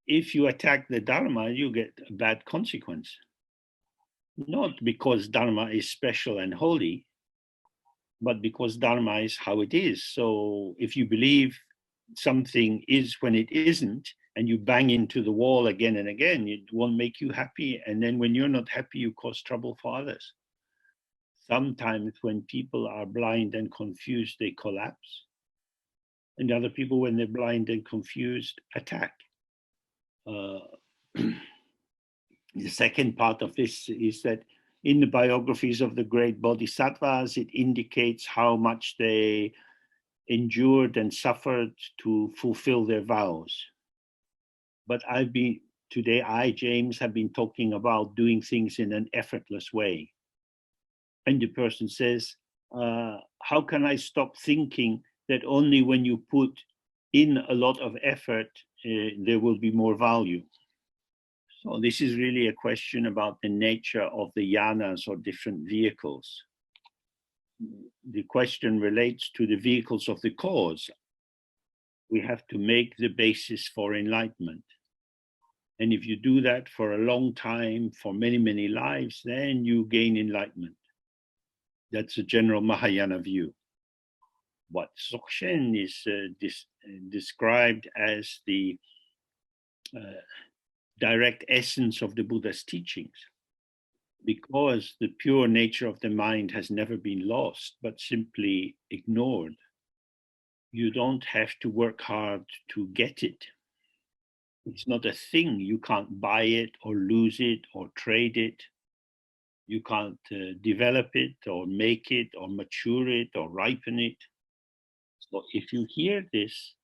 If you attack the Dharma, you get a bad consequence. Not because Dharma is special and holy, but because Dharma is how it is. So if you believe something is when it isn't, and you bang into the wall again and again, it won't make you happy. And then when you're not happy, you cause trouble for others. Sometimes when people are blind and confused, they collapse. And other people, when they're blind and confused, attack. The second part of this is that in the biographies of the great bodhisattvas, it indicates how much they endured and suffered to fulfill their vows. But today, James, have been talking about doing things in an effortless way. And the person says, how can I stop thinking that only when you put in a lot of effort, there will be more value? So this is really a question about the nature of the yanas or different vehicles. The question relates to the vehicles of the cause. We have to make the basis for enlightenment. And if you do that for a long time, for many, many lives, then you gain enlightenment. That's a general Mahayana view. What Dzogchen is described as the direct essence of the Buddha's teachings, because the pure nature of the mind has never been lost, but simply ignored. You don't have to work hard to get it. It's not a thing. You can't buy it or lose it or trade it. You can't develop it or make it or mature it or ripen it. So if you hear this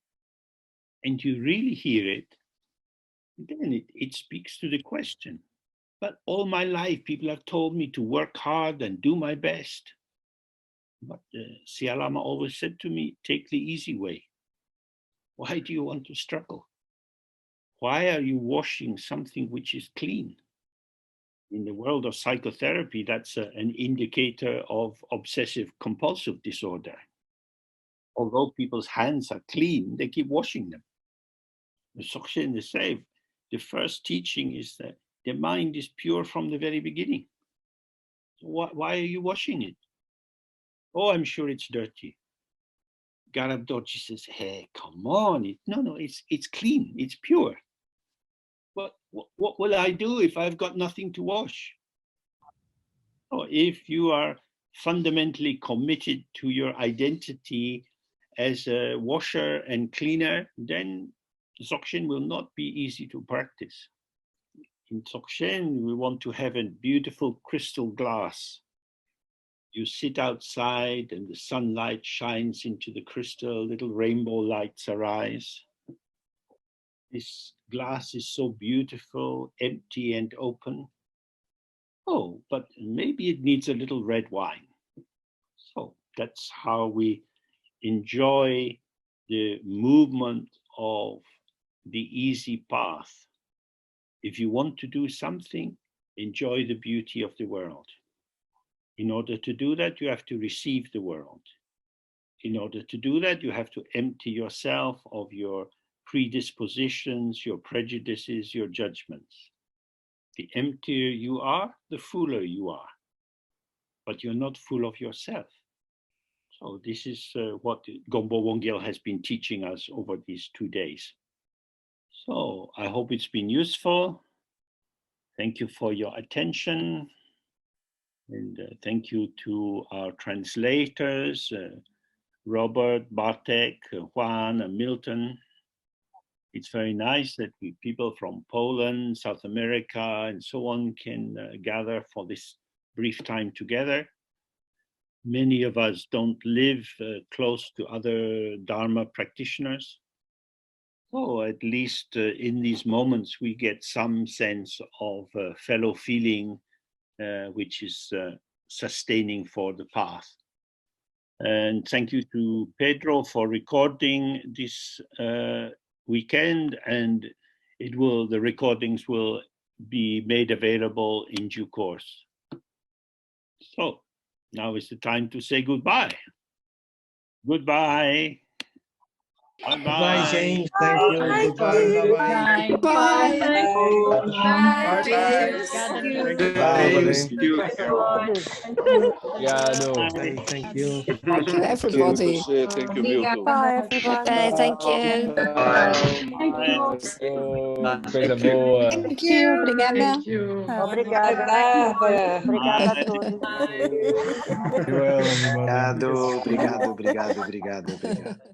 and you really hear it, then it speaks to the question. But all my life, people have told me to work hard and do my best. But Siya Lama always said to me, take the easy way. Why do you want to struggle? Why are you washing something which is clean? In the world of psychotherapy, that's an indicator of obsessive compulsive disorder. Although people's hands are clean, they keep washing them. The Dzogchen is saying, the first teaching is that the mind is pure from the very beginning. So why are you washing it? Oh, I'm sure it's dirty. Garab Dorji says, hey, come on. No, it's clean, it's pure. What will I do if I've got nothing to wash? Or if you are fundamentally committed to your identity as a washer and cleaner, then Dzogchen will not be easy to practice. In Dzogchen, we want to have a beautiful crystal glass. You sit outside and the sunlight shines into the crystal, little rainbow lights arise. This glass is so beautiful, empty and open. Oh, but maybe it needs a little red wine. So that's how we enjoy the movement of the easy path. If you want to do something, enjoy the beauty of the world. In order to do that, you have to receive the world. In order to do that, you have to empty yourself of your predispositions, your prejudices, your judgments. The emptier you are, the fuller you are. But you're not full of yourself. So this is what Gombo Wongyal has been teaching us over these 2 days. So I hope it's been useful. Thank you for your attention. And thank you to our translators, Robert, Bartek, Juan, and Milton. It's very nice that people from Poland, South America, and so on can gather for this brief time together. many of us don't live close to other Dharma practitioners. So at least in these moments, we get some sense of fellow feeling, which is sustaining for the path. And thank you to Pedro for recording this weekend, and the recordings will be made available in due course. So now is the time to say goodbye. Goodbye. Bye-bye. Bye, James. Thank you. Goodbye. Bye-bye. Bye. Bye. Thank You. Obrigado. Thank you. Thank you, everybody. Thank you, Milton. Bye, everyone. Okay, thank you. Coisa boa. Thank you. Obrigada. Obrigada. Obrigada a todos. Well, everybody. Obrigado, obrigado, obrigado, obrigado, obrigado.